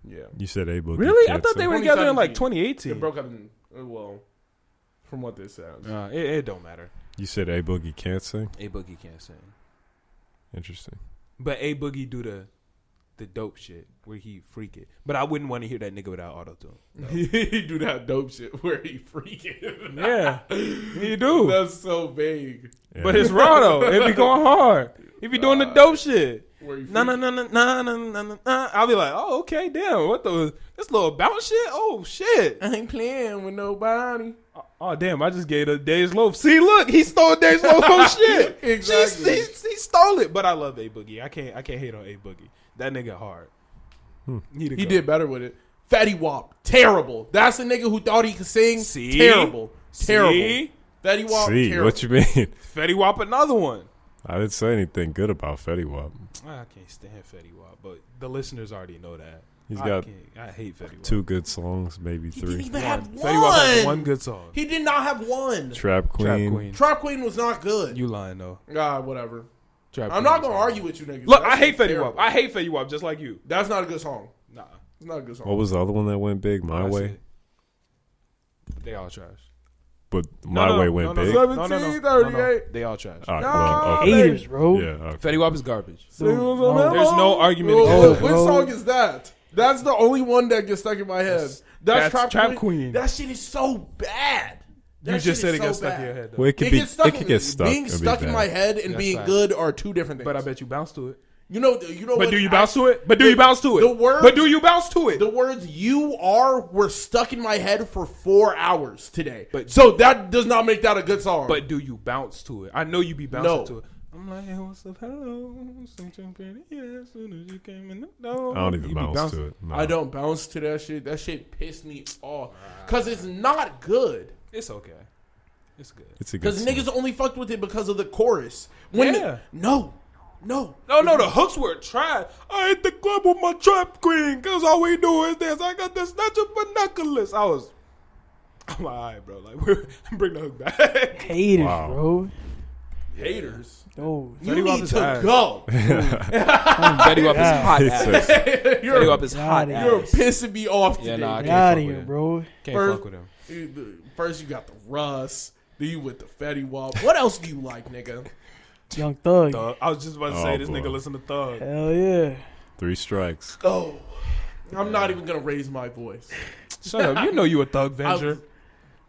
Yeah. You said A Boogie. Really? I can't thought they sing. were together in like 2017. 2018. They broke up in, well, from what this sounds. It don't matter. You said A Boogie can't sing. A Boogie can't sing, Interesting. but A Boogie do the dope shit where he freak it. But I wouldn't want to hear that nigga without auto tune. No. He do that dope shit where he freaking. Yeah, you do. That's so vague. Yeah. But it's raw though. It be going hard. He be doing the dope shit. Where he No, no, no, no, no, no, no, no. I'll be like, oh, okay, damn. What this little bounce shit? Oh shit. I ain't playing with nobody. Oh damn! I just gave a Dej Loaf. See, look, he stole Dej Loaf's shit. Exactly. He stole it. But I love A Boogie. I can't hate on A Boogie. That nigga hard. He Did better with it. Fetty Wap, terrible. That's the nigga who thought he could sing. See? Terrible. Terrible. See? Fetty Wap, See terrible. what you mean? Fetty Wap, another one. I didn't say anything good about Fetty Wap. I can't stand Fetty Wap, but the listeners already know that. He's I got can't- I hate Fetty Wap. 2 good songs, maybe He 3. didn't even have one. Fetty Wap has one good song. He did not have one. Trap Queen. Trap Queen. Trap Queen was not good. You lying though. Whatever. Trap I'm Queen not was gonna hard. argue with you niggas. Look, That I hate shit's Fetty terrible. Wap. I hate Fetty Wap just like you. That's not a good song. Nah. It's not a good song. What was the other one that went big? My That's Way. it. They all trash. But my way went big. 1738. They all trash. All right, No. well, okay. Haters, bro. Yeah, okay. Fetty Wap is garbage. There's There's no argument Oh, against which that. song is that? That's the only one that gets stuck in my head. That's Trap Queen. That shit is so bad. You That just shit said is it gets so stuck in bad. your head, though. Well, it could get stuck. Being It'd be stuck in bad. my head and That's being fact. good are two different things. But I bet you bounce to it. you know what? But do you bounce to it? But do you bounce to it? The words, But do you bounce to it? The words "you are" were stuck in my head for 4 hours today. But- so that does not make that a good song. But do you bounce to it? I know you be bouncing No. to it. I'm like, hey, what's up? Hello. Something pretty. Yeah, as soon as you came in the door. I don't even You be bounce bouncing. to it. No. I don't bounce to that shit. That shit pissed me off because it's not good. It's okay. It's good. It's a good Because song. niggas only fucked with it because of the chorus. No. No, the hooks were trash. I hit the club with my trap queen because all we do is this. I got the snatch of binoculars. I'm like, all right, bro. Like, bring the hook back. Haters, Wow. bro. Haters. Oh, You Fetty Wap need is to ass. go. Fetty Wap is God. hot He ass. says- Fetty Wap is hot God, You're ass. pissing me off today. Yeah, nah, I get can't out fuck of with here, him. bro. Can't First- fuck with him. First you got the Russ. Then you with the Fetty Wap. What else do you like, nigga? Young Thug. Thug. I was just about to say Oh, this boy. nigga listen to Thug. Hell yeah. 3 strikes. Oh. I'm not even going to raise my voice. Shut up. You know you a Thug Venger.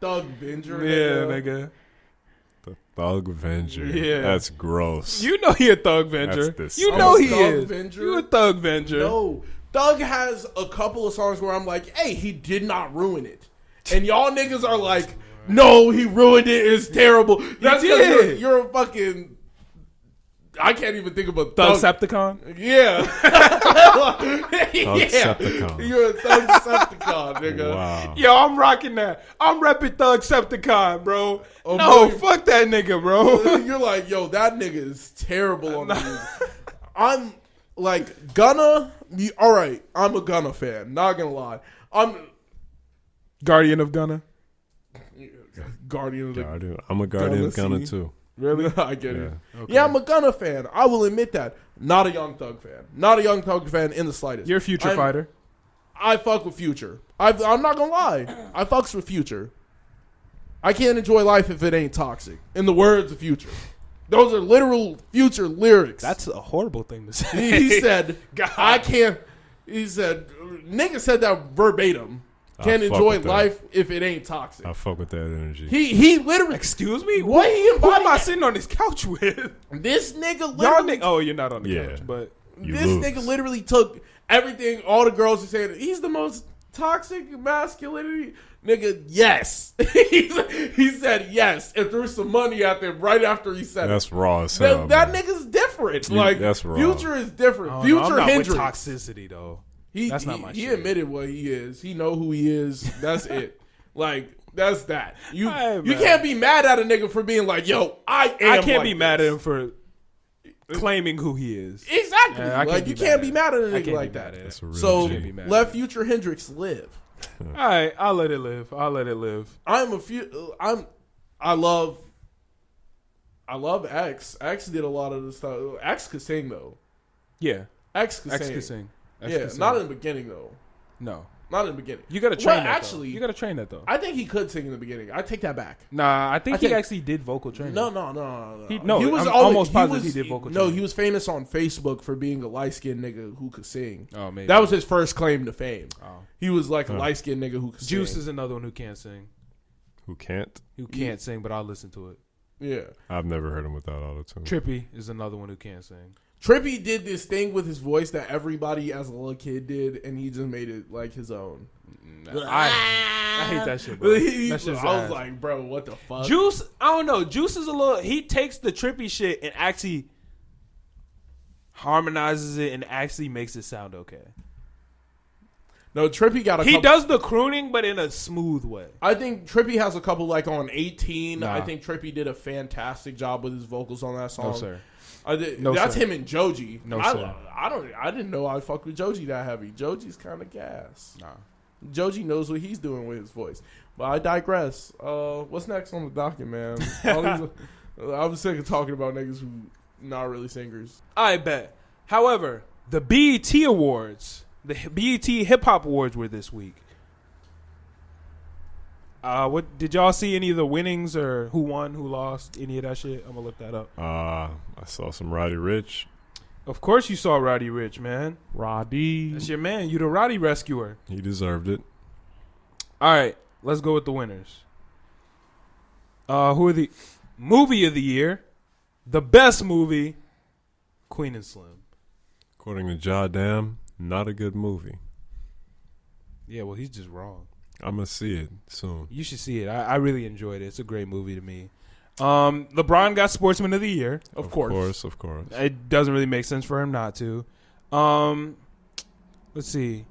Thug Venger. Yeah, nigga. The Thug Venger. Yeah. That's gross. You know he a Thug Venger. That's You I'm know a he Thug is. Venger. You a Thug Venger. No. Thug has a couple of songs where I'm like, hey, he did not ruin it. And y'all niggas are like, no, he ruined it. It's terrible. That's because did. you're a fucking... I can't even think of a Thug-cepticon? Yeah. Thug-cepticons. You're a Thug-cepticon, nigga. Wow. Yo, I'm rocking that. I'm repping Thug-cepticon, bro. Oh, no, boy. fuck that nigga, bro. You're like, yo, that nigga is terrible on the music. I'm like, Gunna, all right, I'm a Gunna fan. Not gonna lie. I'm Guardian of Gunna. Guardian of the... Guardian. I'm a Guardian of Gunna Gunna scene. too. Really? I get it. Yeah. Okay. Yeah, I'm a Gunna fan. I will admit that. Not a Young Thug fan. Not a Young Thug fan in the slightest. You're a Future fighter. I fuck with Future. I'm not gonna lie. I fucks with Future. I can't enjoy life if it ain't toxic. In the words of Future. Those are literal Future lyrics. That's a horrible thing to say. He said, God. I can't. He said, nigga said that verbatim. Can't I fuck enjoy with that. life if it ain't toxic. I fuck with that energy. He literally. Excuse me? What he Who am I embodied? sitting on this couch with? This nigga Y'all literally. Oh, you're not on the Yeah. couch, but You This lose. nigga literally took everything. All the girls are saying he's the most toxic masculinity. Nigga, yes. He said yes and threw some money at them right after he said That's it. raw as hell. That man. nigga's different. You- Like that's raw. Future is different. I'm Future not with Hendrix. toxicity though. That's not my He shit. admitted what he is. He know who he is. That's it. Like that's that. You Hey, you man. can't be mad at a nigga for being like, yo, I can't like be mad at this. him for claiming who he is. Exactly. Yeah, I can't like be you mad can't at be it. mad at a I nigga can't like be mad that. at That's it. a real So Can't be mad let at it. Future Hendrix live. All right, I'll let it live. I love X. X did a lot of the stuff. X could sing though. Yeah, X could X sing. can sing. X Yeah, can sing. not in the beginning though. No, Not in the beginning. you gotta train Well, that. actually, though. You gotta train that though. I think he could sing in the beginning. I take that back. Nah, I think I he think- actually did vocal training. No. I'm almost positive he did vocal No, training. he was famous on Facebook for being a light skinned nigga who could sing. Oh, maybe. That was his first claim to fame. Oh. He was like a light skinned nigga who could Juice sing. is another one who can't sing. Who can't? Who can't sing, but I'll listen to it. Yeah. I've never heard him without autotune. Trippy is another one who can't sing. Trippy did this thing with his voice that everybody as a little kid did, and he just made it like his own. I hate that shit, bro. He- That shit's I was ass. like, bro, what the fuck? Juice, I don't know. Juice is a little. He takes the trippy shit and actually harmonizes it and actually makes it sound okay. No, Trippy got a He couple. does the crooning, but in a smooth way. I think Trippy has a couple like on 18. Nah. I think Trippy did a fantastic job with his vocals on that song. No, sir. No, that's sir. him and Joji. No, I, sir. I didn't know I fucked with Joji that heavy. Joji's kind of gas. Nah. Joji knows what he's doing with his voice. But I digress. What's next on the docket, man? I was sick of talking about niggas who not really singers. I bet. However, the BET Awards, the BET Hip Hop Awards were this week. What did y'all see any of the winnings or who won, who lost, any of that shit? I'm gonna look that up. I saw some Roddy Rich. Of course you saw Roddy Rich, man. Roddy. That's your man. You the Roddy rescuer. He deserved it. All right, let's go with the winners. Who are the movie of the year? The best movie, Queen and Slim. According to Ja Dam, not a good movie. Yeah, well, he's just wrong. I'm gonna see it soon. You should see it. I really enjoyed it. It's a great movie to me. LeBron got Sportsman of the Year. Of course. Of course. It doesn't really make sense for him not to. Let's see.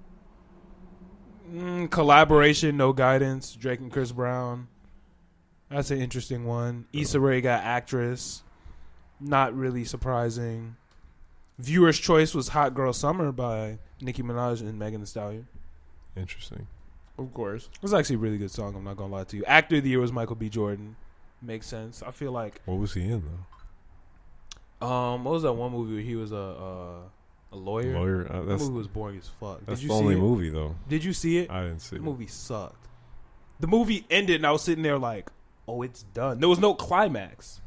Collaboration, No Guidance, Drake and Chris Brown. That's an interesting one. Issa Rae got Actress. Not really surprising. Viewer's Choice was Hot Girl Summer by Nicki Minaj and Megan Thee Stallion. Interesting. Of course. It was actually a really good song, I'm not going to lie to you. Actor of the Year was Michael B. Jordan. Makes sense. I feel like... What was he in, though? what was that one movie where he was a lawyer? That That's, movie was boring as fuck. that's Did you the see only it? movie, though. Did you see it? I didn't see The it. movie sucked. The movie ended and I was sitting there like, oh, it's done. There was no climax.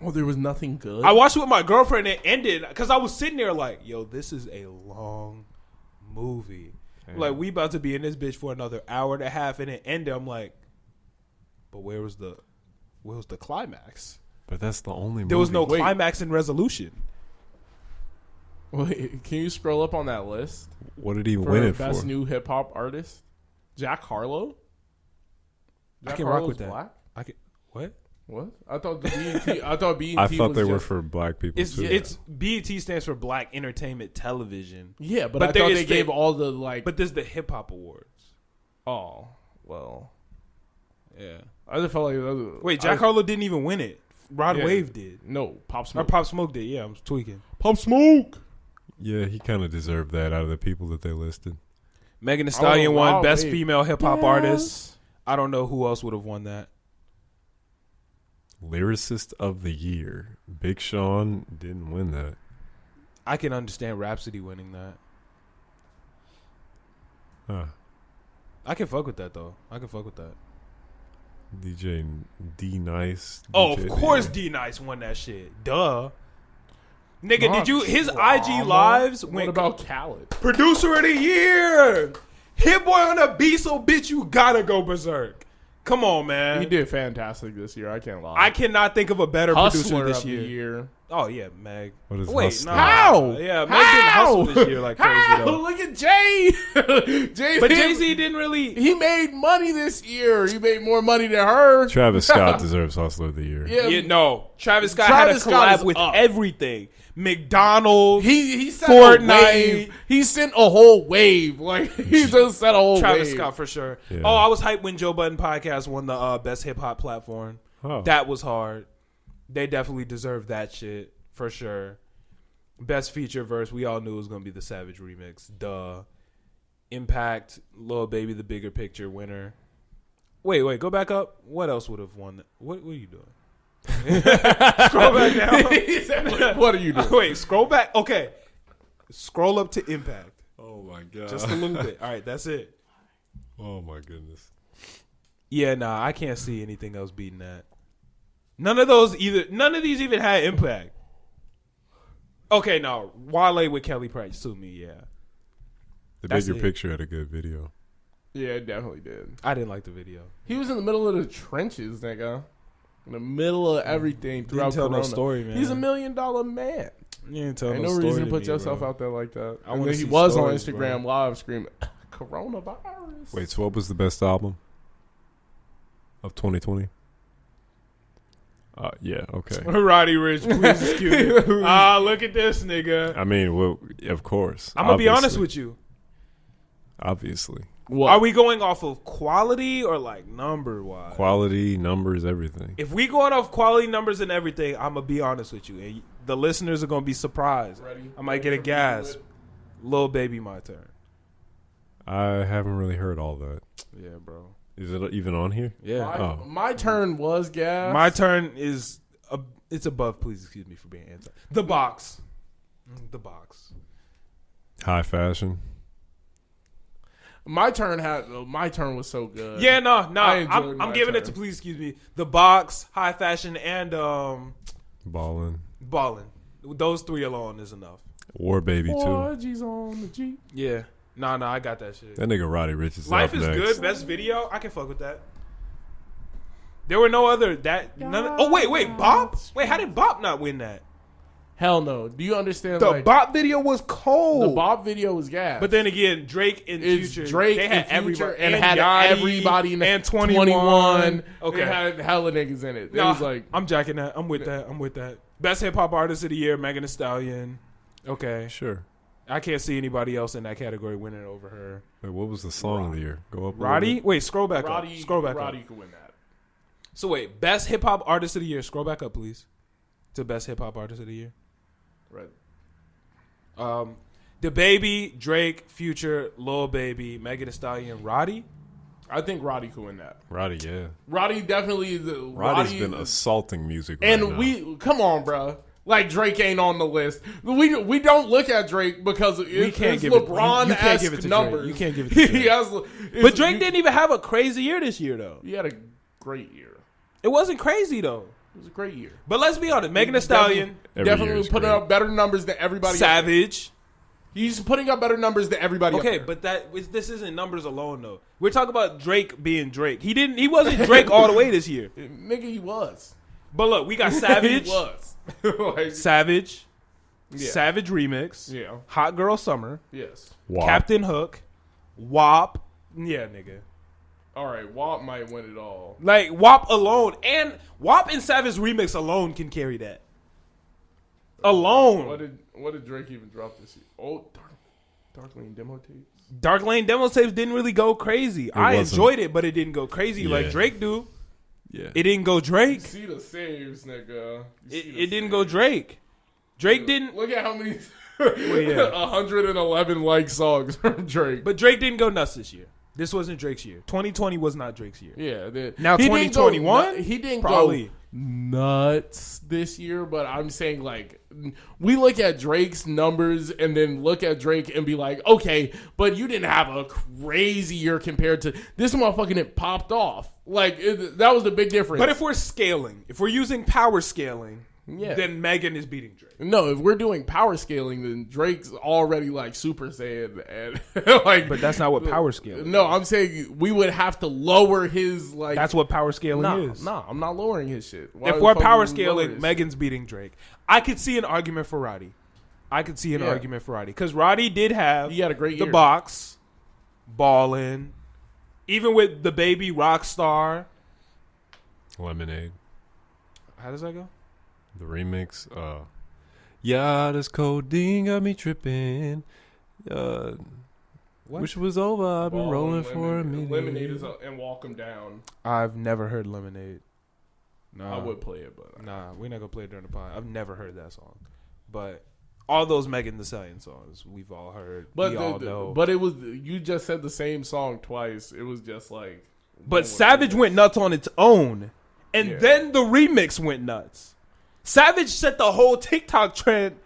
Oh, there was nothing good. I watched it with my girlfriend and it ended because I was sitting there like, yo, this is a long movie. Damn. Like, we about to be in this bitch for another hour and a half and it ended. I'm like, but where was the climax? But that's the only movie. There was no Wait. climax and resolution. Wait, can you scroll up on that list? What did he For win it best for? new hip hop artist? Jack Harlow? I Jack can rock Harlow's with that. Black? What? What? I thought the BET. I thought BET. I thought was they were just- for black people, too. It's BET stands for Black Entertainment Television. Yeah, but But I there thought is they the- gave all the like. But there's the Hip Hop Awards. Oh well. Yeah. I just felt like that was, Wait, Jack Harlow didn't even win it. Rod Yeah. Wave did. No, Pop Or Smoke. Pop Smoke did. Yeah, I'm tweaking. Pop Smoke. Yeah, he kind of deserved that out of the people that they listed. Megan Thee Stallion won Rod Best Wave. Female Hip Hop Artist. I don't know who else would have won that. Lyricist of the Year. Big Sean didn't win that. I can understand Rhapsody winning that. Huh. I can fuck with that though. I can fuck with that. DJ D Nice. Oh, DJ of course D. D Nice won that shit. Duh. Nigga, Not did you his drama. IG lives What went about Khaled? Producer of the Year. Hit Boy on the beat, so bitch you gotta go berserk. Come on, man. He did fantastic this year. I can't lie. I cannot think of a better producer Hustler this of year. the year. Oh yeah, Meg. What is Wait, Hustler? nah. How? Yeah, Meg How? didn't hustle this year like crazy How? though. Look at Jay. Jay But Jay-Z didn't really. He made money this year. He made more money than her. Travis Scott deserves Hustler of the Year. Yeah, Yeah, no. Travis Scott Travis had a Scott collab is with up. everything. McDonald's. he sent Fortnite. a wave. He sent a whole wave. Like he just sent a whole Travis wave. Scott for sure. Yeah. Oh, I was hyped when Joe Budden podcast won the best hip hop platform. Oh. That was hard. They definitely deserve that shit for sure. Best feature verse, we all knew it was gonna be the Savage remix. Duh. Impact, Lil Baby, the Bigger Picture winner. Wait, go back up. What else would have won that? What are you doing? Scroll back down. He said, what are you doing? Wait, scroll back. Okay. Scroll up to Impact. Oh my god. Just a little bit. All right, that's it. Oh my goodness. Yeah, nah, I can't see anything else beating that. None of these even had Impact. Okay, no. Wale with Kelly Price to me, yeah. The That's Bigger it. Picture had a good video. Yeah, it definitely did. I didn't like the video. He was in the middle of the trenches, nigga. In the middle of everything throughout Didn't tell Corona. no story, man. He's $1 million man. You didn't tell Ain't no no story reason to to put me, yourself bro. out there like that. I And wanna then he see was stories, on Instagram live screaming, coronavirus. Wait, so what was the best album of 2020? Yeah, okay. Roddy Rich, please excuse me. Look at this nigga. I mean, well, of course. I'm gonna be honest Obviously. with you. Obviously. What? Are we going off of quality or like number wise? Quality, numbers, everything. If we going off quality numbers and everything, I'm gonna be honest with you, and the listeners are gonna be surprised. Ready? I might get a gasp. Lil Baby, my turn. I haven't really heard all that. Yeah, bro. Is it even on here? Yeah. Oh. My turn was gas. My turn is it's above. Please excuse me for being anti. The box. The box. High fashion. My turn was so good. Yeah, no. I enjoyed I'm my giving it turn. to Please Excuse Me. The Box, High Fashion, and Ballin'. Those 3 alone is enough. War Baby, too. 4G's on the G. Yeah. No, I got that shit. That nigga Roddy Ricch is Life up is next. Good, best video. I can fuck with that. There were no other wait, Bop? Wait, how did Bop not win that? Hell no. Do you understand? The Bop video was cold. The Bob video was gas. But then again, Drake and it's Future. Drake they had and Future everybody and had Yachty everybody in and 21. Okay, they had hella niggas in it. It Nah, was like I'm jacking that. I'm with that. Best hip hop artist of the year, Megan Thee Stallion. Okay, Sure. I can't see anybody else in that category winning over her. Wait, what was the song of the year? Go up. a Roddy? little bit. Wait, scroll back Roddy. up. Scroll back Roddy up. could win that. So wait, best hip hop artist of the year. Scroll back up, please. To best hip hop artist of the year. Right. The Baby, Drake, Future, Lil Baby, Megan Thee Stallion, Roddy. I think Roddy could win that. Roddy, yeah. Roddy definitely. Roddy's been assaulting music right and now. we come on, bro. Like Drake ain't on the list. We don't look at Drake because We can't it's give it. LeBron You can't give it to numbers. Drake. You can't give it to Drake. He has, But Drake didn't even have a crazy year this year, though. He had a great year. It wasn't crazy, though. It was a great year. But let's be honest. Megan Thee Stallion, Every year Definitely is putting great. up better numbers than everybody else. Savage. He's putting up better numbers than everybody else. Okay, but this isn't numbers alone, though. We're talking about Drake being Drake. He wasn't Drake all the way this year. Nigga, he was. But look, we got Savage. He was. Like, Savage. Yeah. Savage Remix. Yeah. Hot Girl Summer. Yes. Wow. Captain Hook. WAP. Yeah, nigga. All right, Walt might win it all. Like, WAP alone. And WAP and Savage Remix alone can carry that. Alone. What did Drake even drop this year? Oh, Dark Lane demo tapes. Dark Lane demo tapes didn't really go crazy. I wasn't. enjoyed it, but it didn't go crazy like Yeah. Drake do. Yeah. It didn't go Drake. You see the saves, nigga. It didn't go Drake. Drake didn't. Look at how many. yeah. 111 like songs from Drake. But Drake didn't go nuts this year. This wasn't Drake's year. 2020 was not Drake's year. Yeah. Now he didn't go 2021? He didn't Probably. go nuts this year, but I'm saying like we look at Drake's numbers and then look at Drake and be like, okay, but you didn't have a crazy year compared to this motherfucking. It popped off. Like that was the big difference. But if we're scaling, if we're using power scaling, Yeah. then Megan is beating Drake. No, if we're doing power scaling, then Drake's already like Super Saiyan, and like. But that's not what power scaling No, I'm saying we would have to lower his like. That's what power scaling is. Nah, I'm not lowering his shit. Why If the we're fuck power would we lower scaling, his Megan's beating Drake. I could see an argument for Roddy. Because Roddy did have He had a great the year. box, Ballin', even with the Baby Rockstar. Lemonade. How does that go? The remix. Yeah, this codeine got me tripping. What? Wish it was over. I've been Ball rolling and for a minute. Lemonade is and Walk 'Em Down. I've never heard Lemonade. Nah, I would play it, but Nah, we're not gonna play it during the pod. I've never heard that song, but all those Megan Thee Stallion songs we've all heard. but we all know. but it was you just said the same song twice. It was just like. But Savage went nuts on its own, and Yeah. then the remix went nuts. Savage set the whole TikTok trend.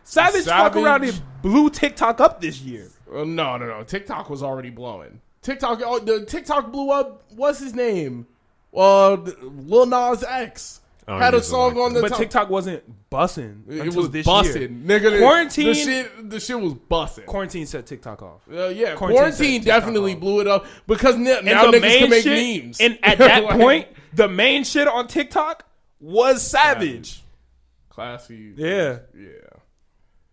Savage fuck around and blew TikTok up this year. No. TikTok was already blowing. The TikTok blew up. What's his name? Lil Nas X I don't had a use it song like on the But top. TikTok wasn't bussing It until was this busting, year. nigga. Quarantine- the shit was busting. Quarantine set TikTok off. Yeah, Quarantine quarantine set TikTok definitely off. blew it up because now And niggas the can main make shit, memes. and at that Like, point, the main shit on TikTok was Savage. classy. Yeah.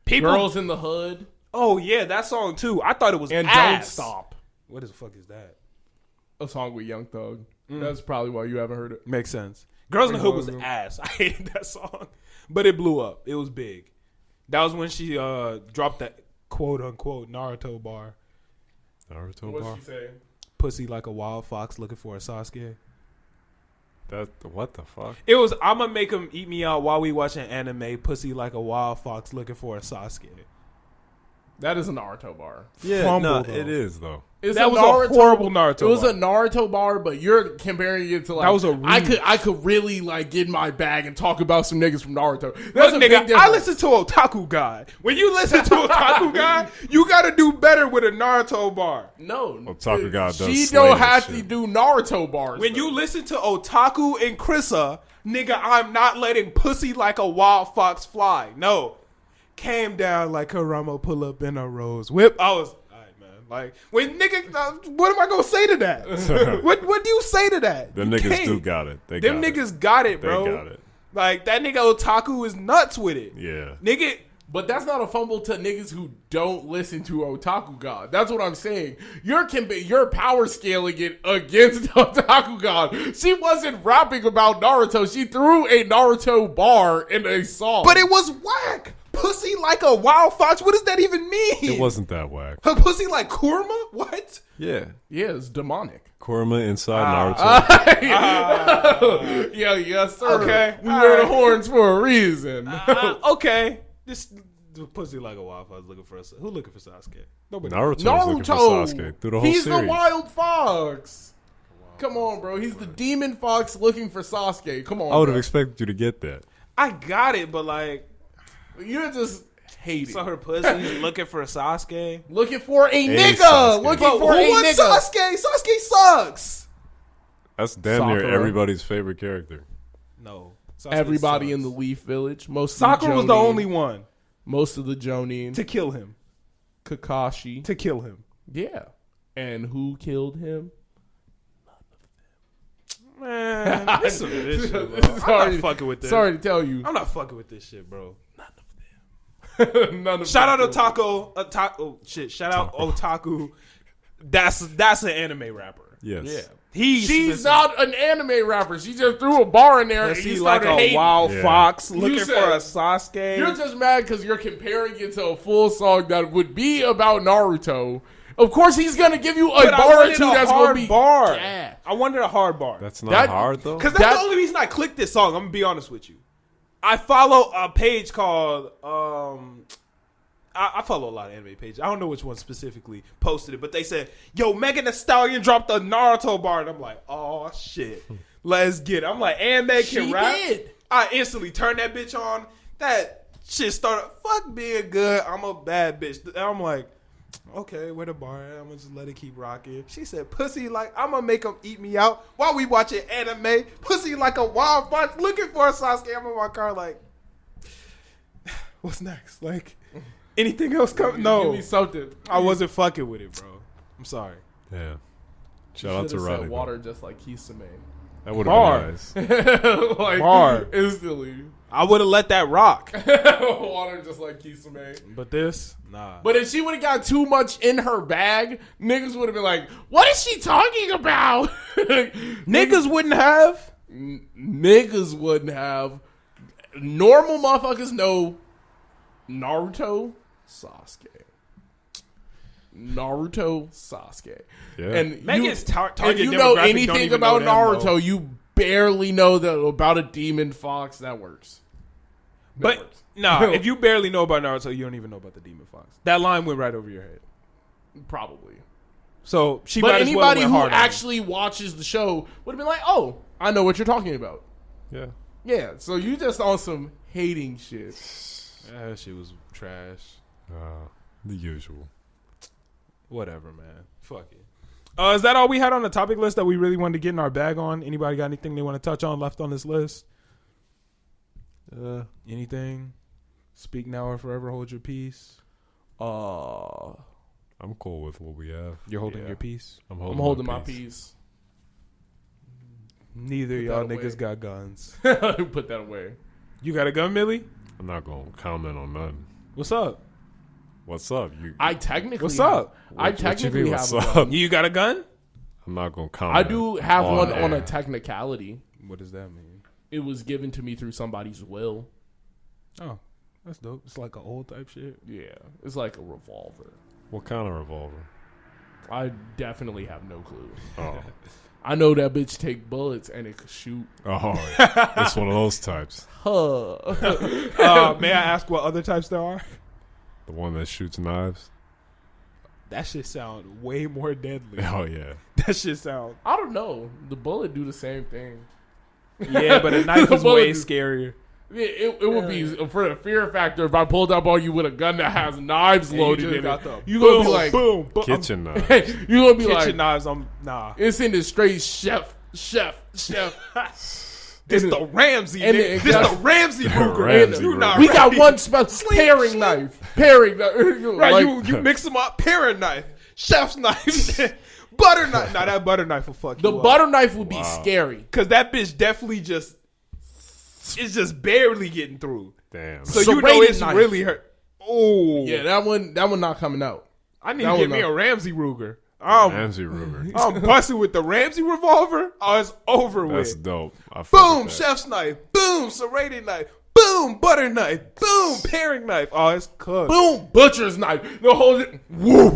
People. Girls in the Hood Oh yeah, that song too. I thought it was and ass. Don't Stop. What the fuck is that? A song with Young Thug. That's probably why you haven't heard it. Makes sense. Girls in the Hood was Girls in- ass. I hated that song, but it blew up. It was big. That was when she dropped that quote unquote Naruto bar. Naruto What's bar. she saying? Pussy like a wild fox looking for a Sasuke. What the fuck? It was I'ma make him eat me out while we watching anime. Pussy like a wild fox looking for a Sasuke. That is a Naruto bar. Yeah, Fumble, no, though. it is though. It's That was a horrible Naruto It was bar. a Naruto bar, but you're comparing it to like. That was a I could really like get in my bag and talk about some niggas from Naruto. That's Look, a big nigga, difference. I listen to Otaku Guy. When you listen to Otaku Guy, you got to do better with a Naruto bar. No, Otaku God does She slay don't that have shit. to do Naruto bars. When though. you listen to Otaku and Krissa, nigga, I'm not letting pussy like a wild fox fly. No. Came down like Karamo pull up in a rose whip. I was, all right, man. Like, when nigga, what am I going to say to that? what do you say to that? Them You niggas can't. do got it. They Them got niggas got it, They bro. got it. Like, that nigga Otaku is nuts with it. Yeah. Nigga, But that's not a fumble to niggas who don't listen to Otaku God. That's what I'm saying. You're power scaling it against Otaku God. She wasn't rapping about Naruto. She threw a Naruto bar in a song. but it was whack. Pussy like a wild fox. What does that even mean? It wasn't that whack. Her pussy like Kurma? What? Yeah. yeah, it's demonic. Kurama inside Naruto. Yeah, yes, sir. Okay. We wear the horns for a reason. Okay. This pussy like a wild fox looking for us. Who looking for Sasuke? Nobody. Naruto's looking for Sasuke through the whole He's series. the wild fox. Come on, bro. He's the demon fox looking for Sasuke. Come on, I would have bro. expected you to get that. I got it, but like, You're just hating. so her pussy looking for Sasuke. Looking for a nigga. Sasuke. Looking But for who a wants nigga. Sasuke? Sasuke sucks. That's damn near Sakura. everybody's favorite character. No. Sasuke Everybody sucks. in the Leaf Village. Most of Sakura was the Jonin, only one Most of the Jonin. to kill him. Kakashi. To kill him. Yeah. And who killed him? Man, this some this shit, bro. I'm Sorry. not fucking with this. Sorry to tell you. I'm not fucking with this shit, bro. None of Shout out them. Otaku. Oh shit! Shout out Otaku. That's an anime rapper. Yes. Yeah. She's not an anime rapper. She just threw a bar in there and Pussy you like started a hating. wild Yeah. fox You looking said- for a Sasuke. You're just mad because you're comparing it to a full song that would be about Naruto. Of course, he's gonna give you a But I bar or wanted two a that's hard gonna be bar. Yeah. I wanted a hard bar. That's not That- hard though. Because that's That- the only reason I clicked this song. I'm gonna be honest with you. I follow a page called I follow a lot of anime pages. I don't know which one specifically posted it, but they said, "Yo, Megan Thee Stallion dropped a Naruto bar," and I'm like, "Oh shit, let's get it." I'm like, "And Meg can She rap." did. I instantly turned that bitch on. That shit started. Fuck being good. I'm a bad bitch. And I'm like, okay, where the bar at? I'm gonna just let it keep rocking. She said, "Pussy like I'm gonna make him eat me out while we watching anime. Pussy like a wild fox looking for a Sasuke." I'm in my car like, what's next? Like, anything else come? Give No, me something. I wasn't fucking with it, bro. I'm sorry. Yeah. Shout Shout out to Rodney. water just like Kisame. That would Bar. have been nice. Like Bar. instantly. I would have let that rock, Water just like Kisame. but this, nah. But if she would have got too much in her bag, niggas would have been like, "What is she talking about?" Niggas wouldn't have. Niggas wouldn't have. Normal motherfuckers know Naruto, Sasuke. Naruto, Sasuke. Yeah. And Megan's if target you know demographic don't anything even about know them, Naruto, though. you barely know that about a demon fox. That works. That But works. nah, if you barely know about Naruto, you don't even know about the Demon Fox. That line went right over your head. Probably. So she But might as well anybody went who hard on it. actually watches the show would have been like, "Oh, I know what you're talking about." Yeah. Yeah, so you just on some hating shit. Yeah, that shit was trash. The usual. Whatever, man. Fuck it. Is that all we had on the topic list that we really wanted to get in our bag on? Anybody got anything they want to touch on left on this list? Anything? Speak now or forever hold your peace. I'm cool with what we have. You're holding Yeah. your peace. I'm holding my peace. Neither Put y'all that away. niggas got guns. Put that away. You got a gun, Millie? I'm not gonna comment on nothing. What's up? What's up? You? I technically. What's up? I What you technically mean, have what's a up? gun. You got a gun? I'm not gonna comment. I do have one on a air. technicality. What does that mean? It was given to me through somebody's will. Oh, that's dope. It's like an old type shit. Yeah, it's like a revolver. What kind of revolver? I definitely have no clue. Oh, I know that bitch take bullets and it could shoot. it's one of those types. Huh. May I ask what other types there are? The one that shoots knives. That shit sound way more deadly. Oh yeah. That shit sound. I don't know. The bullet do the same thing. Yeah, but a knife is way scarier. Yeah, it would be for the fear factor. If I pulled up on you with a gun that has knives loaded in it, you gonna be like, boom, boom. Kitchen knives. you gonna be Kitchen like, knives. Nah. it's in the straight chef. This the Ramsey. And Nigga. it This got- the Ramsey Ruger. Ramsey You Ruger. not We got ready. one special paring knife. Paring knife. Right, Like, you mix them up. Paring knife, chef's knife, butter knife. Nah, that butter knife will fuck the you up. butter knife would be scary. Cause that bitch definitely just it's just barely getting through. Damn. So you know Serrated it's knife. really hurt. Oh Yeah, that one not coming out. I need that to get one me not- a Ramsey Ruger. Ramsey Ruger. I'm busting with the Ramsey revolver. Oh, it's over That's with. dope. I fuck Boom, with that. chef's knife. Boom, serrated knife. Boom, butter knife. Boom, paring knife. Oh, it's cooked. Boom, butcher's knife. The whole woo.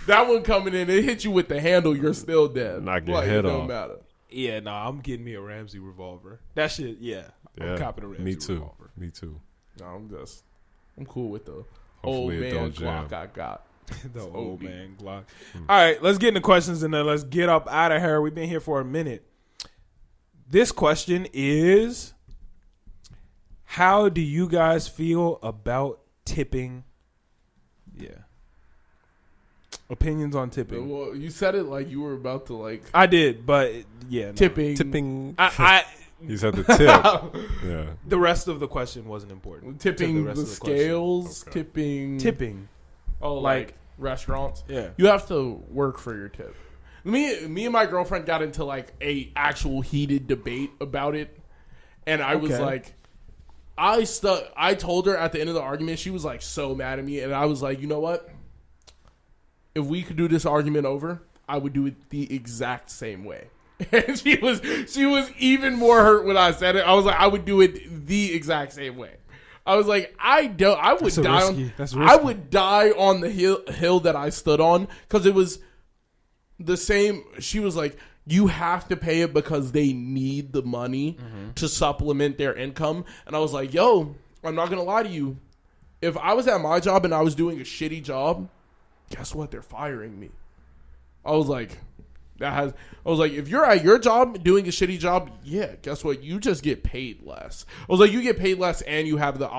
That one coming in, it hit you with the handle. You're still dead. Knock your Like, head it don't off. matter. Yeah, nah, I'm getting me a Ramsey revolver. That shit, yeah. Yeah. I'm copping a Ramsey Me too. revolver. Me too. No, I'm cool with the Hopefully old it man don't jam. Glock I got. The It's old OB. man Glock. All right, let's get into questions and then let's get up out of here. We've been here for a minute. This question is, how do you guys feel about tipping? Yeah. Opinions on tipping. Well, you said it like you were about to like I did, but yeah. No. tipping. Tipping. I He's at the tip. Yeah. the rest of the question wasn't important. Tipping To the, rest of question. scales, Okay. tipping. Tipping. Oh, like restaurants. Yeah. You have to work for your tip. Me and my girlfriend got into like a actual heated debate about it, and I was Okay. like, I told her at the end of the argument, she was like so mad at me, and I was like, you know what? If we could do this argument over, I would do it the exact same way. And she was even more hurt when I said it. I was like, I would do it the exact same way. I was like, I would That's die risky. on. That's I risky. would die on the hill that I stood on because it was the same. She was like, you have to pay it because they need the money to supplement their income. And I was like, yo, I'm not gonna lie to you. If I was at my job and I was doing a shitty job, guess what? They're firing me. I was like, if you're at your job doing a shitty job, yeah, guess what? You just get paid less. I was like, you get paid less and you have the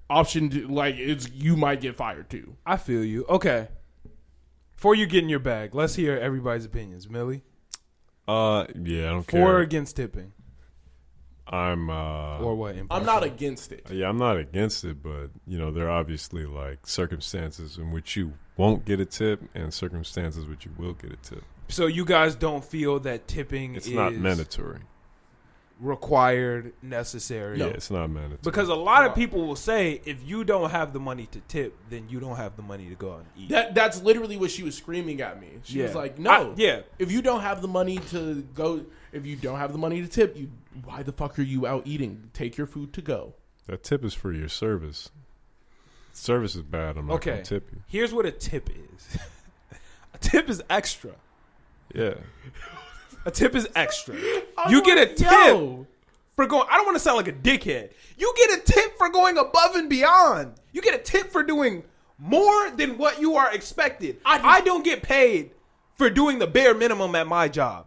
option to, like, you might get fired too. I feel you. Okay. Before you get in your bag, let's hear everybody's opinions. Millie? Yeah, I don't For or care. against tipping? I'm Or what? I'm not against it. yeah, I'm not against it, but you know, there are obviously like circumstances in which you won't get a tip and circumstances which you will get a tip. So you guys don't feel that tipping It's is not mandatory. required, necessary? Yeah, it's not mandatory. Because a lot of people will say if you don't have the money to tip, then you don't have the money to go out and eat. That's literally what she was screaming at me. She was Yeah. like, no. Yeah. If you don't have the money to go, if you don't have the money to tip, why the fuck are you out eating? Take your food to go. that tip is for your service. Service is bad. I'm not Okay. gonna tip you. Here's what a tip is. A tip is extra. Yeah. A tip is extra. You get a tip Yo. for going. I don't want to sound like a dickhead. You get a tip for going above and beyond. You get a tip for doing more than what you are expected. I don't get paid for doing the bare minimum at my job.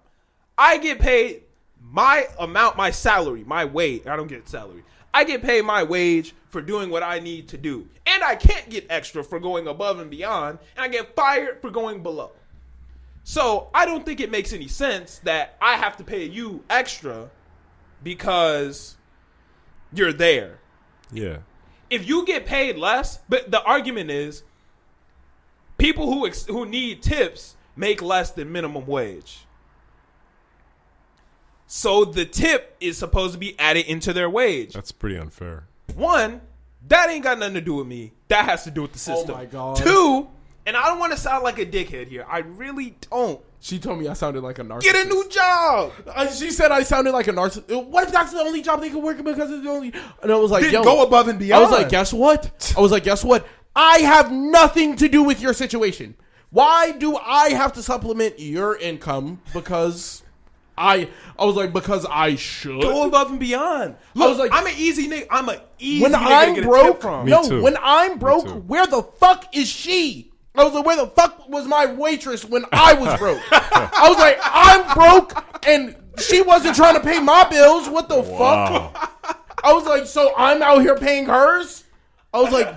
I get paid my amount, my salary, my wage. I don't get salary. I get paid my wage for doing what I need to do. And I can't get extra for going above and beyond. And I get fired for going below. So I don't think it makes any sense that I have to pay you extra because you're there. Yeah. If you get paid less, but the argument is people who need tips make less than minimum wage. So the tip is supposed to be added into their wage. That's pretty unfair. One, that ain't got nothing to do with me. That has to do with the system. my God. Two, and I don't want to sound like a dickhead here. I really don't. She told me I sounded like a narcissist. Get a new job. She said I sounded like a narcissist. What if that's the only job they could work in because it's the only... And I was like, Then yo. go above and I beyond. was like, guess what? I have nothing to do with your situation. Why do I have to supplement your income? Because I was like, because I should. Go above and beyond. Look, I was like, I'm an easy nigga. I'm an easy when nigga I'm to get a broke, tip from. Me no, too. when I'm broke, too. where the fuck is she? I was like, where the fuck was my waitress when I was broke? I was like, I'm broke, and she wasn't trying to pay my bills. What the fuck? I was like, so I'm out here paying hers? I was like,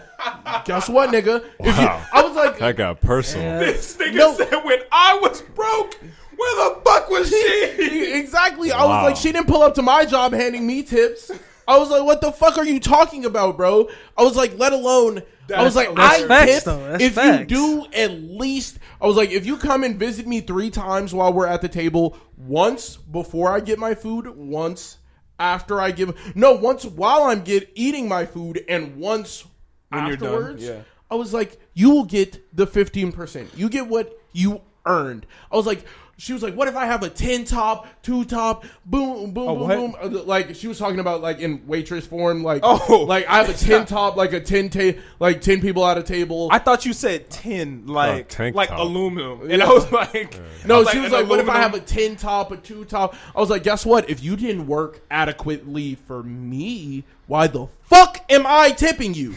guess what, nigga? Wow. I was like, That got personal. This nigga No. said when I was broke, where the fuck was she? exactly. I was Wow. like, she didn't pull up to my job handing me tips. I was like, what the fuck are you talking about, bro? I was like, let alone, I was like, That's I facts, tip though. That's if facts. you do at least, I was like, if you come and visit me 3 times while we're at the table, once before I get my food, once after I give, no, once while I'm eating my food, and once When you're done, afterwards, yeah. I was like, you will get the 15%. You get what you earned. I was like, she was like, what if I have a 10 top, 2 top, boom, boom, boom, what? boom. Like, she was talking about, like, in waitress form, like, Oh. like I have a 10 top, like a 10 like 10 people at a table. I thought you said tin, like tank like top. aluminum, and I was like, No, I she was like, an what if I aluminum- have a 10 top, a 2 top? I was like, guess what? If you didn't work adequately for me, why the fuck am I tipping you?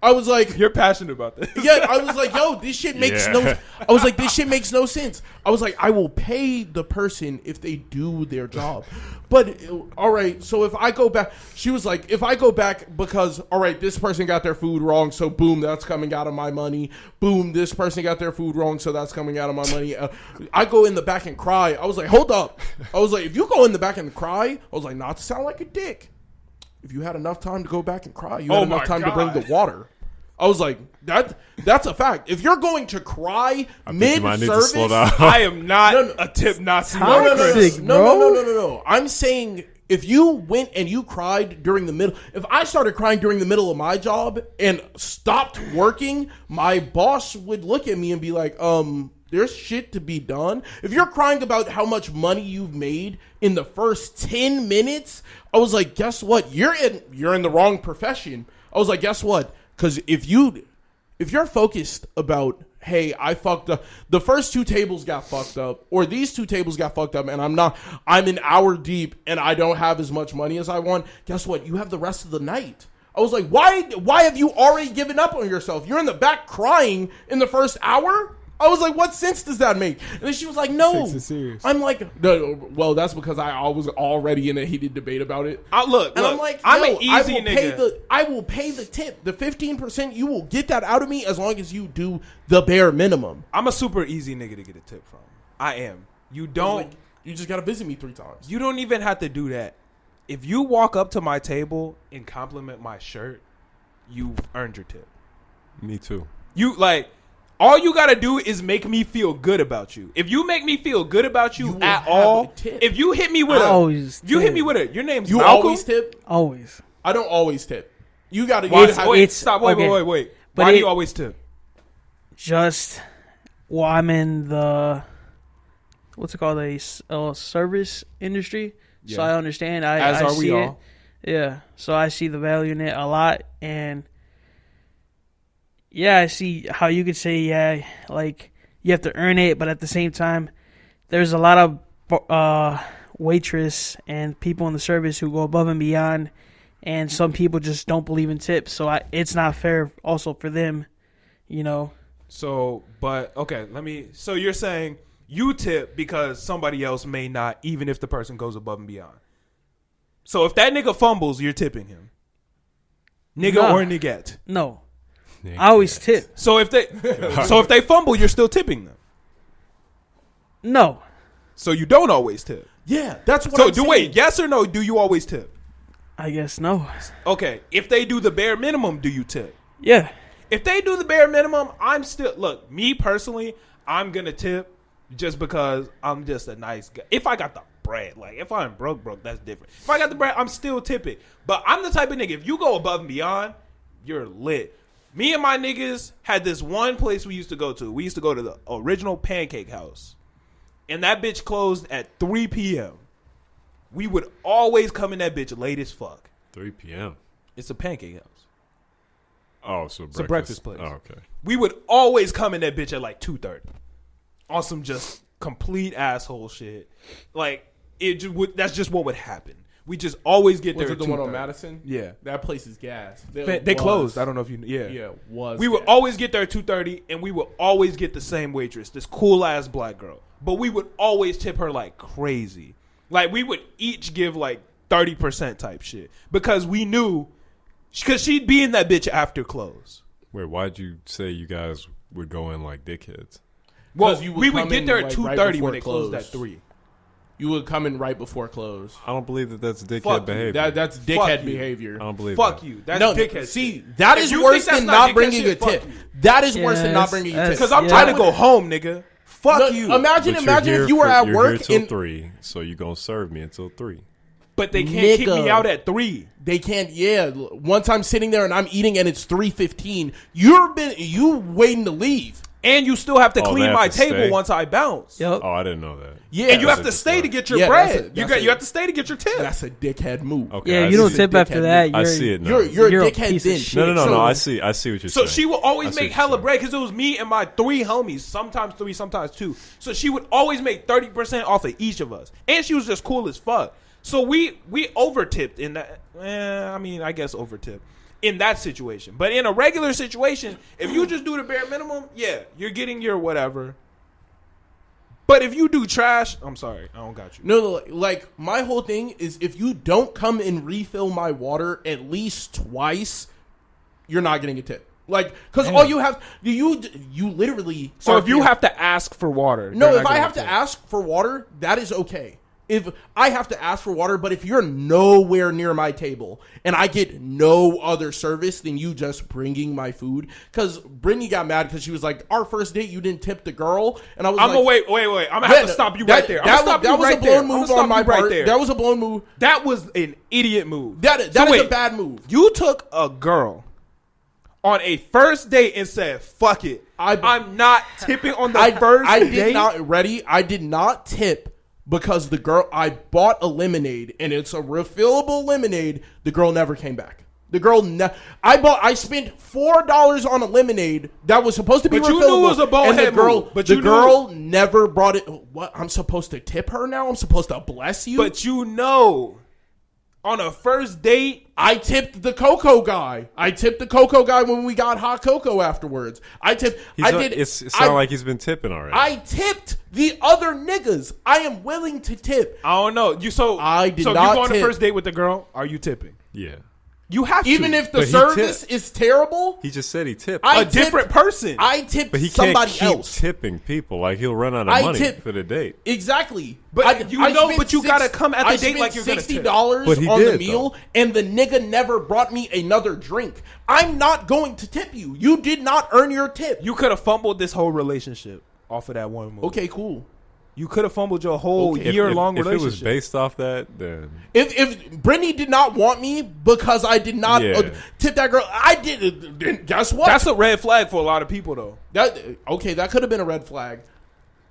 I was like, You're passionate about this. yeah, I was like, yo, this shit makes Yeah. I was like, this shit makes no sense. I was like, I will pay the person if they do their job. But, all right, so if I go back, she was like, if I go back because, all right, this person got their food wrong, so boom, that's coming out of my money. Boom, this person got their food wrong, so that's coming out of my money. I go in the back and cry. I was like, hold up. I was like, if you go in the back and cry, I was like, not to sound like a dick. If you had enough time to go back and cry, you had Oh my enough time to bring God. the water. I was like, that's a fact. If you're going to cry I think you might need to mid-service, slow down. I am not No, no. a tip Nazi. How- no, no, no, Toxic, no, no, bro. no, no, no. I'm saying if you went and you cried during the middle, if I started crying during the middle of my job and stopped working, my boss would look at me and be like, there's shit to be done. If you're crying about how much money you've made in the first 10 minutes, I was like, guess what? You're in the wrong profession. I was like, guess what? Because if you're focused about, hey, I fucked up, the first 2 tables got fucked up, or these 2 tables got fucked up, and I'm an hour deep and I don't have as much money as I want, guess what? You have the rest of the night. I was like, why have you already given up on yourself? You're in the back crying in the first hour? I was like, what sense does that make? And then she was like, no. Takes it serious. I'm like, no, well, that's because I was already in a heated debate about it. Look, And I'm like, I'm yo, an easy nigga. I will pay the tip. The 15%, you will get that out of me as long as you do the bare minimum. I'm a super easy nigga to get a tip from. I am. You don't. Like, you just got to visit me 3 times. You don't even have to do that. If you walk up to my table and compliment my shirt, you've earned your tip. Me too. You like. All you gotta do is make me feel good about you. If you make me feel good about you will at have all, a tip. if you hit me with your name's You Malcolm. always tip? Always. I don't always tip. You got to Wait, stop. Wait. But Why do it- you always tip? Just, well, I'm in the, what's it called, a service industry. So Yeah. I understand. As I are see we it. all. Yeah. So I see the value in it a lot. And yeah, I see how you could say, yeah, like you have to earn it. But at the same time, there's a lot of waitress and people in the service who go above and beyond. And some people just don't believe in tips. So it's not fair also for them, you know. So, but okay, so you're saying you tip because somebody else may not, even if the person goes above and beyond. So if that nigga fumbles, you're tipping him. Nigga Nah. or niggette. No. I always tip. So if they fumble, you're still tipping them. No. So you don't always tip. Yeah, that's what So I'm saying. wait, yes or no, do you always tip? I guess no. Okay, if they do the bare minimum, do you tip? Yeah. If they do the bare minimum, look, me personally, I'm going to tip just because I'm just a nice guy. If I got the bread, like if I'm broke, that's different. If I got the bread, I'm still tipping. But I'm the type of nigga, if you go above and beyond, you're lit. Me and my niggas had this one place we used to go to. We used to go to the original Pancake House. And that bitch closed at 3 p.m. We would always come in that bitch late as fuck. 3 p.m. It's a pancake house. Oh, so It's a breakfast place. Oh, okay. We would always come in that bitch at like 2:30 on some just complete asshole shit. Like that's just what would happen. We just always get there. Was it at the one on 2:30. Madison? Yeah. That place is gas. They closed. I don't know if you. Yeah. Yeah, was. We would gas. always get there at 2:30, and we would always get the same waitress, this cool ass black girl. But we would always tip her like crazy. Like we would each give like 30% type shit because we knew, because she'd be in that bitch after close. Wait, why'd you say you guys would go in like dickheads? Well, You we come would get in, there at like, 2:30 right before when it closed close. at 3. You would come in right before close. I don't believe that that's dickhead Fuck you. behavior. That's Fuck dickhead you. behavior. I don't believe Fuck that. you. That's No, dickhead. see, shit. that If is you worse think that's than not not dickhead bringing shit, a fuck tip. you. That is Yeah, worse than not bringing a that's- tip. Because I'm Yeah. trying to go home, nigga. Fuck No, you. Imagine But you're if here you were for- at you're work here till and 3, so you gonna serve me until 3. But they can't kick Nigga. me out at 3. they can't. Yeah, once I'm sitting there and I'm eating and it's 3:15, you waiting to leave. And you still have to Oh, clean they have my to table stay? once I bounce. Yep. Oh, I didn't know that. Yeah, And you that's have to stay to get your Yeah, bread. that's You have to stay to get your tip. That's a dickhead move. Okay, Yeah, I you don't see. tip after dickhead that. I You're, see it now. You're You're a a dickhead piece of then. shit. No. So- I see what you're saying. So she would always I see make what you're hella saying. bread because it was me and my 3 homies, sometimes 3, sometimes 2. So she would always make 30% off of each of us. And she was just cool as fuck. So we over-tipped in that. I guess over-tipped in that situation. But in a regular situation, if you just do the bare minimum, yeah, you're getting your whatever. But if you do trash, I'm sorry, I don't got you. No, like my whole thing is if you don't come and refill my water at least twice, you're not getting a tip. Like, because all you have, you literally. So are if you here- have to ask for water, no, you're if not I getting have a to tip. ask for water, that is okay. If I have to ask for water, but if you're nowhere near my table and I get no other service than you just bringing my food, because Brittany got mad because she was like, "Our first date, you didn't tip the girl," and I was I'm like, gonna wait. I'm gonna have to stop you right there. I'm gonna stop that you was right a there. blown I'm move gonna on my stop you right part. there. That was a blown move. That was an idiot move. That So is wait, a bad move. You took a girl on a first date and said, "Fuck it, I'm not tipping on the first I date." did not I did not tip because the girl, I bought a lemonade and it's a refillable lemonade. The girl never came back. The girl, I spent $4 on a lemonade that was supposed to be But you refillable. knew it was a bonehead and the girl, move. But the you knew- girl never brought it. What? I'm supposed to tip her now? I'm supposed to bless you? But you know, on a first date, I tipped the cocoa guy. I tipped the cocoa guy when we got hot cocoa afterwards. It sounds like he's been tipping already. I tipped the other niggas. I am willing to tip. I don't know. I did so if not you go on a tip. first date with the girl, are you tipping? yeah. You have to. Even if the But he service tipped. is terrible, He just said he tipped. I a different person. I tipped but he somebody can't keep else. tipping people. Like he'll run out of I money tip- for the date. Exactly. But I you know, spent but you gotta come at the I date spent like you're gonna tip. $60 But he on the did, meal, though. and the nigga never brought me another drink. I'm not going to tip you. You did not earn your tip. You could have fumbled this whole relationship off of that one move. Okay, cool. You could have fumbled your whole Okay. year-long If it relationship. was based off that, then If Brittany did not want me because I did not Yeah. tip that girl, I did. Guess what? That's a red flag for a lot of people, though. That could have been a red flag.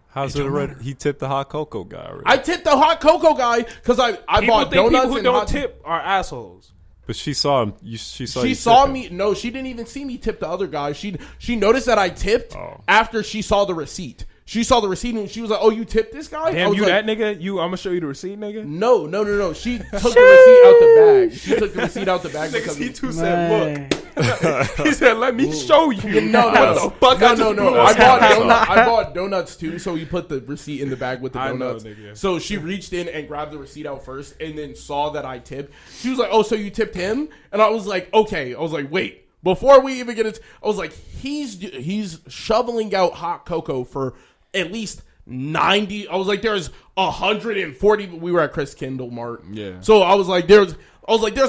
how's it red? He tipped the hot cocoa guy already. I tipped the hot cocoa guy because I People bought think donuts people who and don't hot tip are assholes. But she saw him. She saw. She you saw tipping. me. No, she didn't even see me tip the other guy. She noticed that I tipped Oh. after she saw the receipt. She saw the receipt and she was like, "Oh, you tipped this guy?" I Damn, was you like, that nigga? I'm gonna show you the receipt, nigga. No. She took the receipt out the bag. She took the receipt out the bag Nigga, because he too said, Man. look. He said, let me show you. No, What the fuck I just no. blew I up. bought donuts too, so he put the receipt in the bag with the I know, donuts. nigga. So she reached in and grabbed the receipt out first, and then saw that I tipped. She was like, "Oh, so you tipped him?" And I was like, "Okay." I was like, "Wait." Before we even get it, I was like, "He's shoveling out hot cocoa for at least 90." I was like, "There's 140." We were at Chris Kindle Mart, Yeah. So I was like, "There's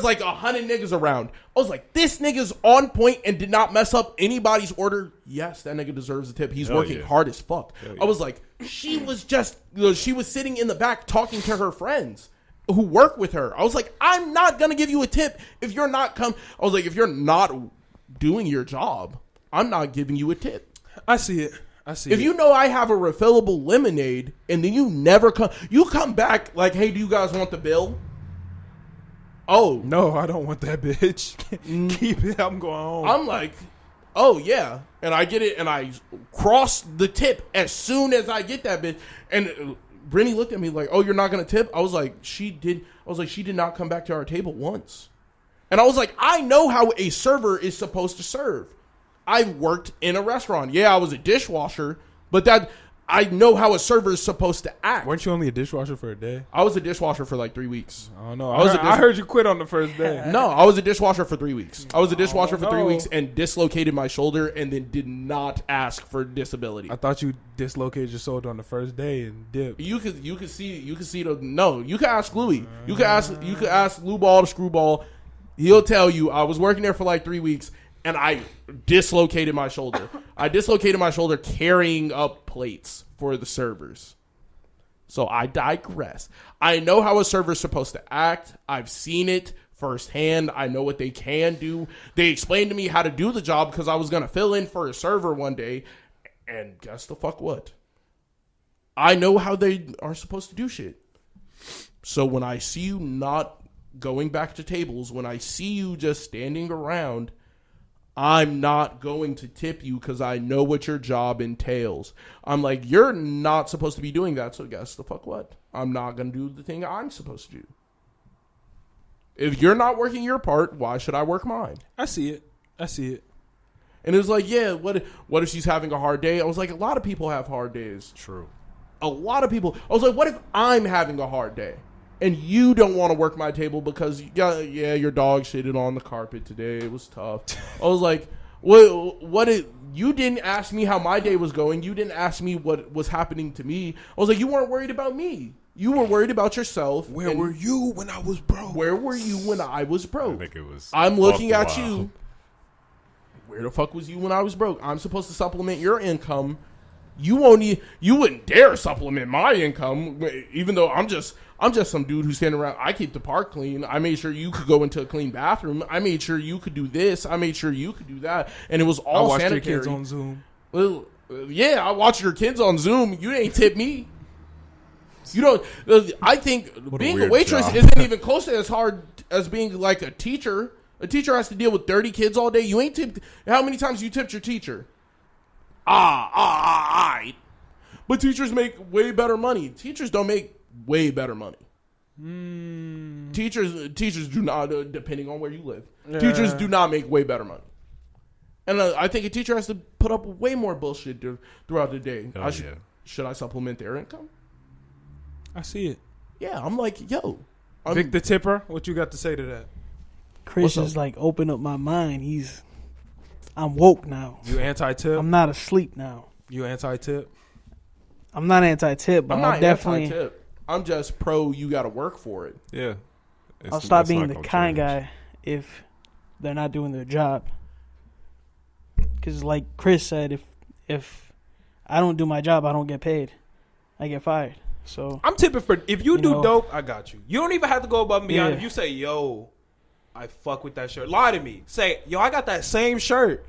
like 100 niggas around." I was like, "This nigga's on point and did not mess up anybody's order." Yes, that nigga deserves a tip. He's Hell working yeah. hard as fuck. yeah. I was like, she was sitting in the back talking to her friends who work with her. I was like, I'm not gonna give you a tip if you're not I was like, if you're not doing your job, I'm not giving you a tip. I see it. If you know I have a refillable lemonade and then you never come back like, "Hey, do you guys want the bill?" Oh, No, I don't want that bitch. Keep it. I'm going home. I'm like, "Oh yeah," and I get it, and I cross the tip as soon as I get that bitch. And Brittany looked at me like, "Oh, you're not gonna tip?" I was like, "She did." I was like, "She did not come back to our table once." And I was like, "I know how a server is supposed to serve. I worked in a restaurant. Yeah, I was a dishwasher, but that I know how a server is supposed to act." Weren't you only a dishwasher for a day? I was a dishwasher for like 3 weeks. I don't know. I I heard you quit on the first day. No, I was a dishwasher for 3 weeks. I was a dishwasher for 3 no. weeks and dislocated my shoulder and then did not ask for disability. I thought you dislocated your shoulder on the first day and dipped. You could see the no. You could ask Louis. You could ask Lou Ball to Screwball. He'll tell you I was working there for like 3 weeks and I dislocated my shoulder. I dislocated my shoulder carrying up plates for the servers. So I digress. I know how a server's supposed to act. I've seen it firsthand. I know what they can do. They explained to me how to do the job because I was going to fill in for a server one day. And guess the fuck what? I know how they are supposed to do shit. So when I see you not going back to tables, when I see you just standing around, I'm not going to tip you because I know what your job entails. I'm like, you're not supposed to be doing that, so guess the fuck what? I'm not going to do the thing I'm supposed to do. If you're not working your part, why should I work mine? I see it. And it was like, yeah, what if she's having a hard day? I was like, a lot of people have hard days. True. A lot of people. I was like, what if I'm having a hard day? And you don't want to work my table because, yeah, your dog shitted on the carpet today. It was tough. I was like, you didn't ask me how my day was going. You didn't ask me what was happening to me. I was like, you weren't worried about me. You were worried about yourself. Where were you when I was broke? Where were you when I was broke? I think it was. I'm looking at you. Where the fuck was you when I was broke? I'm supposed to supplement your income. You wouldn't dare supplement my income, even though I'm just some dude who's standing around. I keep the park clean. I made sure you could go into a clean bathroom. I made sure you could do this. I made sure you could do that, and it was all I sanitary. watched your kids on Zoom. Well, yeah, I watched your kids on Zoom. You ain't tip me. You don't. I think being a waitress job. isn't even close to as hard as being like a teacher. A teacher has to deal with 30 kids all day. You ain't tipped. How many times you tipped your teacher? But teachers make way better money. Teachers don't make way better money. Teachers do not, depending on where you live. Yeah. Teachers do not make way better money. And I think a teacher has to put up way more bullshit throughout the day. Should I supplement their income? I see it. Yeah, I'm like, yo. Vic the Tipper, what you got to say to that? Chris is like, open up my mind. I'm woke now. You anti-tip? I'm not asleep now. You anti-tip? I'm not anti-tip, but I'm not definitely anti-tip. I'm just pro. You got to work for it. Yeah. I'll stop being the kind guy if they're not doing their job. Because like Chris said, if I don't do my job, I don't get paid. I get fired. So I'm tipping for if you do dope, I got you. You don't even have to go above and beyond. If you say, yo, I fuck with that shirt, lie to me. Say, yo, I got that same shirt.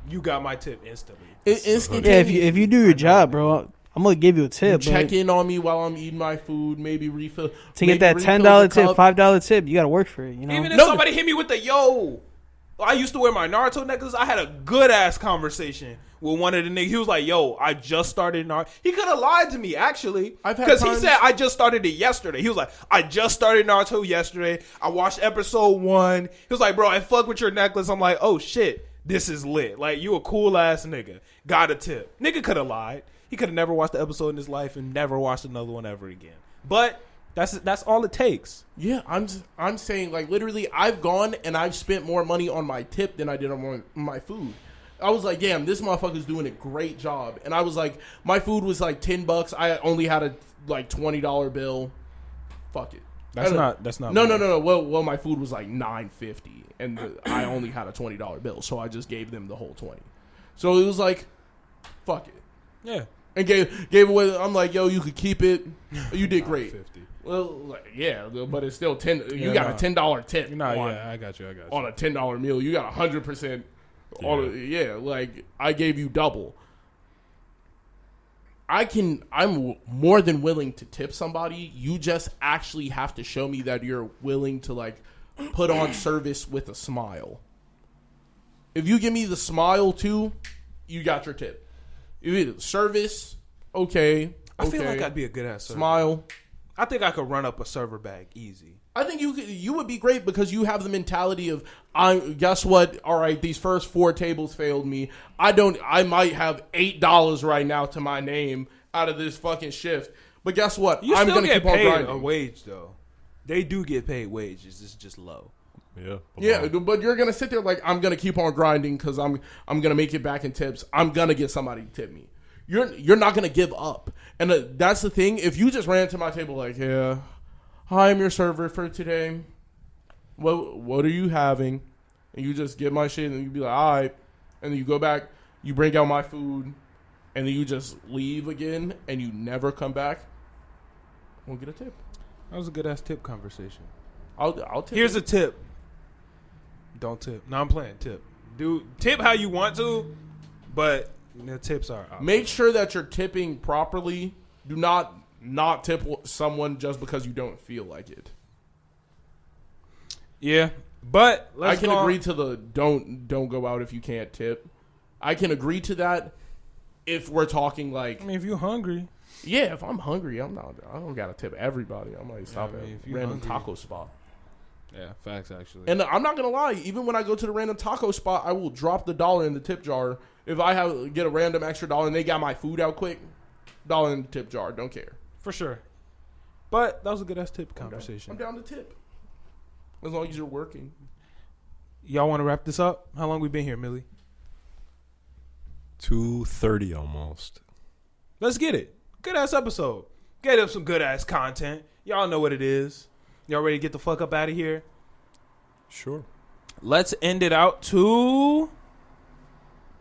You got my tip instantly. Yeah, if you do your job, bro, I'm gonna give you a tip. You check in on me while I'm eating my food. Maybe refill to get that $10 tip, $5 tip. You gotta work for it. You know, even if somebody hit me with the yo. I used to wear my Naruto necklace. I had a good ass conversation with one of the niggas. He was like, yo, I just started Naruto. He could have lied to me, actually. Because he said, I just started it yesterday. He was like, I just started Naruto yesterday. I watched episode 1. He was like, bro, I fuck with your necklace. I'm like, oh, shit. This is lit. Like, you a cool ass nigga. Got a tip. Nigga could have lied. He could have never watched the episode in his life and never watched another one ever again. But that's all it takes. Yeah, I'm saying, like, literally, I've gone and I've spent more money on my tip than I did on my food. I was like, damn, this motherfucker's doing a great job. And I was like, my food was like $10. I only had a like $20 bill. Fuck it. That's not. No. Well, my food was like $9.50, and I only had a $20 bill, so I just gave them the whole 20. So it was like, fuck it. Yeah. And gave away. I'm like, yo, you could keep it. You did great. Well, like, yeah, but it's still $10. You got a $10 tip. I got you. On a $10 meal, you got 100%. Like I gave you double. I'm more than willing to tip somebody. You just actually have to show me that you're willing to like put on service with a smile. If you give me the smile too, you got your tip. If it's service, okay. I feel okay. like I'd be a good ass server. Smile. I think I could run up a server bag easy. I think you would be great because you have the mentality of guess what? All right, these first 4 tables failed me. I might have $8 right now to my name out of this fucking shift. But guess what? You I'm still gonna get keep on paid grinding. a wage though. They do get paid wages. It's just low. Yeah. Yeah, but you're gonna sit there like I'm gonna keep on grinding because I'm gonna make it back in tips. I'm gonna get somebody to tip me. You're not gonna give up, and that's the thing. If you just ran to my table like, yeah, hi, I'm your server for today. What are you having? And you just get my shit, and you be like, all right, and then you go back, you bring out my food, and then you just leave again, and you never come back. We'll get a tip. That was a good ass tip conversation. I'll tip. Here's a tip. Don't tip. No, I'm playing. Tip. Tip how you want to, but the tips are optional. Make sure that you're tipping properly. Do not tip someone just because you don't feel like it. Yeah, but I can agree to the don't go out if you can't tip. I can agree to that if we're talking like, I mean, if you're hungry, yeah, if I'm hungry, I don't gotta tip everybody. I might stop I mean, at if a you're random hungry. taco spot. yeah, facts actually. And I'm not gonna lie, even when I go to the random taco spot, I will drop the $1 in the tip jar. If I get a random extra $1 and they got my food out quick, $1 in the tip jar. Don't care. For sure. But that was a good ass tip conversation. I'm down to tip. As long as you're working. Y'all want to wrap this up? How long we been here, Millie? 2:30 almost. Let's get it. Good ass episode. Get up some good ass content. Y'all know what it is. Y'all ready to get the fuck up out of here? Sure. Let's end it out to...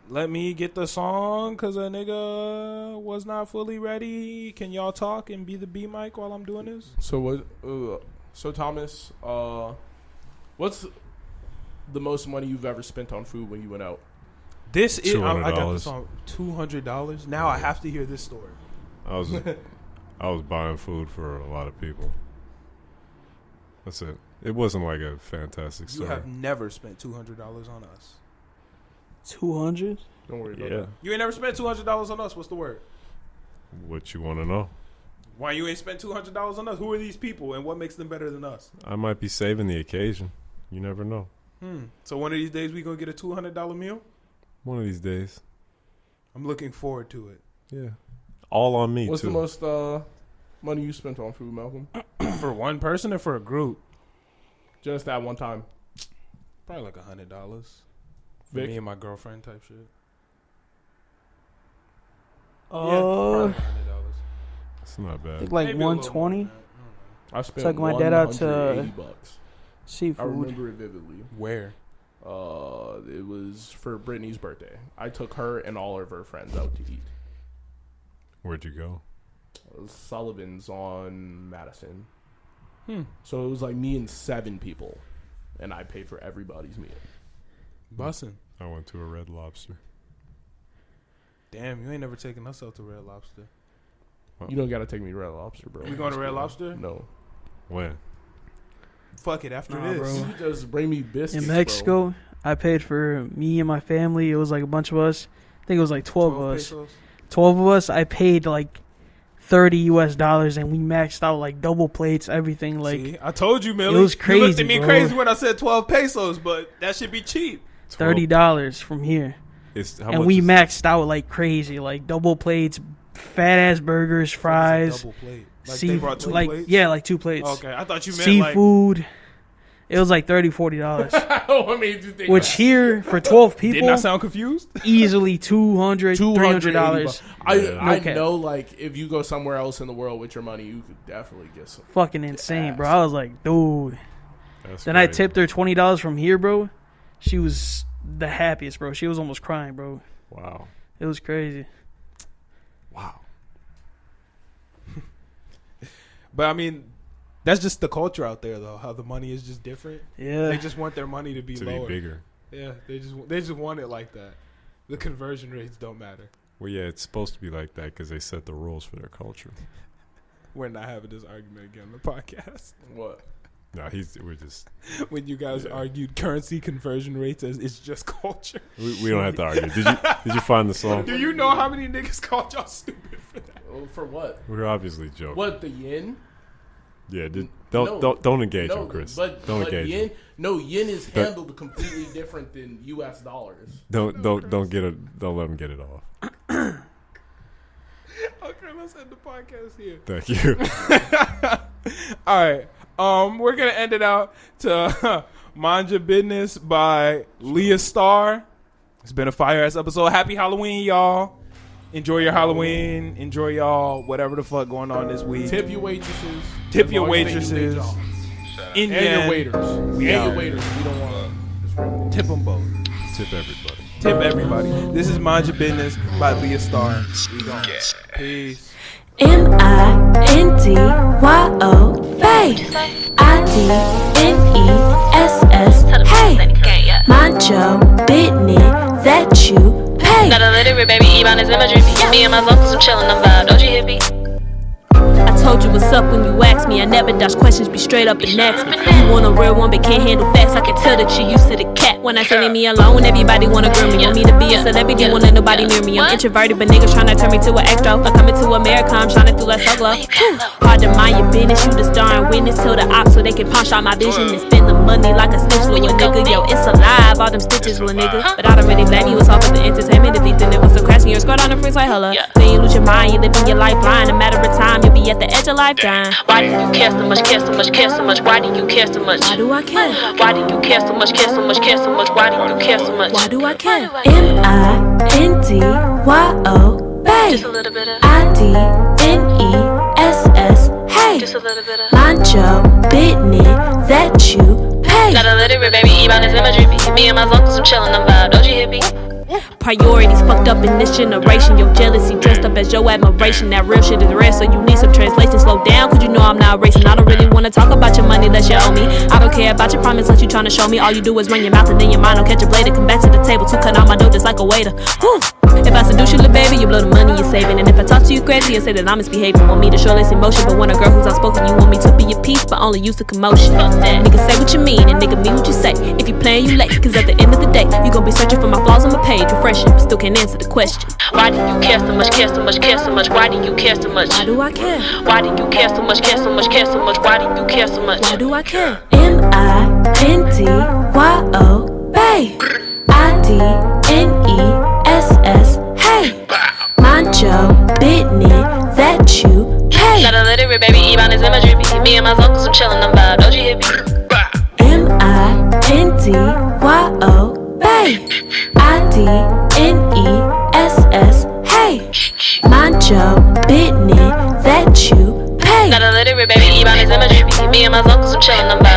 Let me get the song because a nigga was not fully ready. Can y'all talk and be the B mic while I'm doing this? So what? So Thomas, what's the most money you've ever spent on food when you went out? This is... I got $200. this on $200. Now I have to hear this story. I was buying food for a lot of people. That's it. It wasn't like a fantastic You story. have never spent $200 on us. 200. Don't worry about Yeah. that. You ain't never spent $200 on us. What's the word? What you want to know? Why you ain't spent $200 on us? Who are these people and what makes them better than us? I might be saving the occasion. You never know. So one of these days we gonna get a $200 meal? One of these days. I'm looking forward to it. Yeah. All on me, What's too. the most money you spent on food, Malcolm? For one person or for a group? Just that one time. Probably like $100. For Vic? me and my girlfriend type shit. Oh, probably $100. It's not I bad. think like Maybe a little more 120 than that. I spent Took my dad out to- $180. I seafood. remember it vividly. Where? It was for Brittany's birthday. I took her and all of her friends out to eat. Where'd you go? Sullivan's on Madison. So it was like me and 7 people, and I paid for everybody's meal. Bussin'. I went to a Red Lobster. Damn, you ain't never taken us out to Red Lobster. You don't gotta take me to Red Lobster, bro. We going to Red Lobster? No. When? Fuck it, after Nah, this. bro. You just bring me biscuits, In Mexico, I paid for me and my family. It was like a bunch of us. I think it was like 12 of us. Pesos? 12 of us. I paid like $30 and we maxed out like double plates, everything. Like, See, I told you, Millie. it was You looked crazy, at me bro. crazy when I said 12 pesos, but that should be cheap. $30 from here. It's, how And much we is- maxed out like crazy, like double plates, fat ass burgers, fries, Double plate. Like they seafood, brought 2 like plates? yeah, like 2 plates. Okay, I thought you meant like... Seafood. It was like $30-$40, What made you think which that? here for 12 Didn't I people sound confused? easily $200, $300. $280. I No cap. know, like, if you go somewhere else in the world with your money, you could definitely get some. Fucking insane, bro. I was like, dude. That's Then I crazy. tipped her $20 from here, bro. She was the happiest, bro. She was almost crying, bro. Wow. It was crazy. Wow. But I mean, that's just the culture out there, though. How the money is just different. Yeah. They just want their money to be To lower. be bigger. Yeah, they just want it like that. The conversion rates don't matter. Well, yeah, it's supposed to be like that because they set the rules for their culture. We're not having this argument again on the podcast. What? No, we're just, When you guys Yeah. argued currency conversion rates as it's just culture. we don't have to argue. Did you find the song? Do you know how many niggas called y'all stupid for that? For what? We're obviously joking. What, the yen? Yeah, don't engage him, Chris. Don't engage him. Yen is handled completely different than U.S. dollars. Don't let him get it off. Okay, let's end the podcast here. Thank you. All right. We're gonna end it out to Mind Your Business by Leah Starr. It's been a fire-ass episode. Happy Halloween, y'all. Enjoy your Halloween. Enjoy y'all whatever the fuck going on this week. Tip your waitresses. Tip your waitresses. And your waiters. We and out. your waiters. We don't want to discriminate. Tip them both. Tip everybody. Tip everybody. This is Mind Your Business by Leah Starr. We gone. Peace. MINDYO, babe. IDNESS, hey. Mind your business that you pay. Got a literary baby, Ebon is imagery. Me and my uncles, I'm chillin' them vibe. Don't you hippie? I told you what's up when you asked me. I never dodge questions, be straight up and ask me. You want a real one but can't handle facts. I can tell that you used to the cat. When I say leave me alone, everybody wanna groom me. Want me to be a celebrity, won't let nobody near me. I'm introverted, but niggas tryna turn me to an extra. I'm coming to America, I'm shining through like solo. Hard to mind your business, you the star and witness. Tell the ops so they can punch out my vision and spend the money like a snitch, little nigga. Yo, it's alive, all them stitches, little nigga. But I don't really blame you, it's all for the entertainment. If you think it was so crazy, you're squad on the freaks like hella. Then you lose your mind, you living your life blind. A matter of time, you'll be at the edge of lifetime. Why do you care so much, care so much, care so much? Why do you care so much? Why do I care? Why do you care so much, care so much, care so much? Why do you care so much? Why do I care? MINDYO, babe. Just a little bit of. IDNESS, hey. Just a little bit of. Mind your business that you pay. Got a literary baby, Ebon is imagery. Me and my uncles, I'm chillin' them vibe. Don't you hippie? Priorities fucked up in this generation. Your jealousy dressed up as your admiration. That real shit is rare, so you need some translation. Slow down, cause you know I'm not racing. I don't really wanna talk about your money unless you owe me. I don't care about your promise unless you tryna show me. All you do is run your mouth and then your mind don't catch a blade. Come back to the table to cut out my dough just like a waiter. Whew. If I seduce you, little baby, you blow the money you're saving. And if I talk to you crazy and say that I'm misbehaving, want me to show less emotion. But when a girl who's outspoken, you want me to be your piece, but only use the commotion. Nigga, say what you mean, and nigga, mean what you say. If you playing, you late, cause at the end of the day, you gon' be searching for my flaws on my page, refreshing, but still can't answer the question. Why do you care so much, care so much, care so much? Why do you care so much? Why do I care? Why do you care so much, care so much, care so much? Why do you care so much? Why do I care? MINDYO, babe. IDNESS, hey. Mind your business that you pay. Got a literary baby, Ebon is imagery. Me and my uncles, I'm chillin' them vibe. Don't you hippie? MINDYO, babe. IDNESS, hey. Mind your business that you pay. Got a literary baby, Ebon is imagery. Me and my uncles, I'm chillin' them vibe.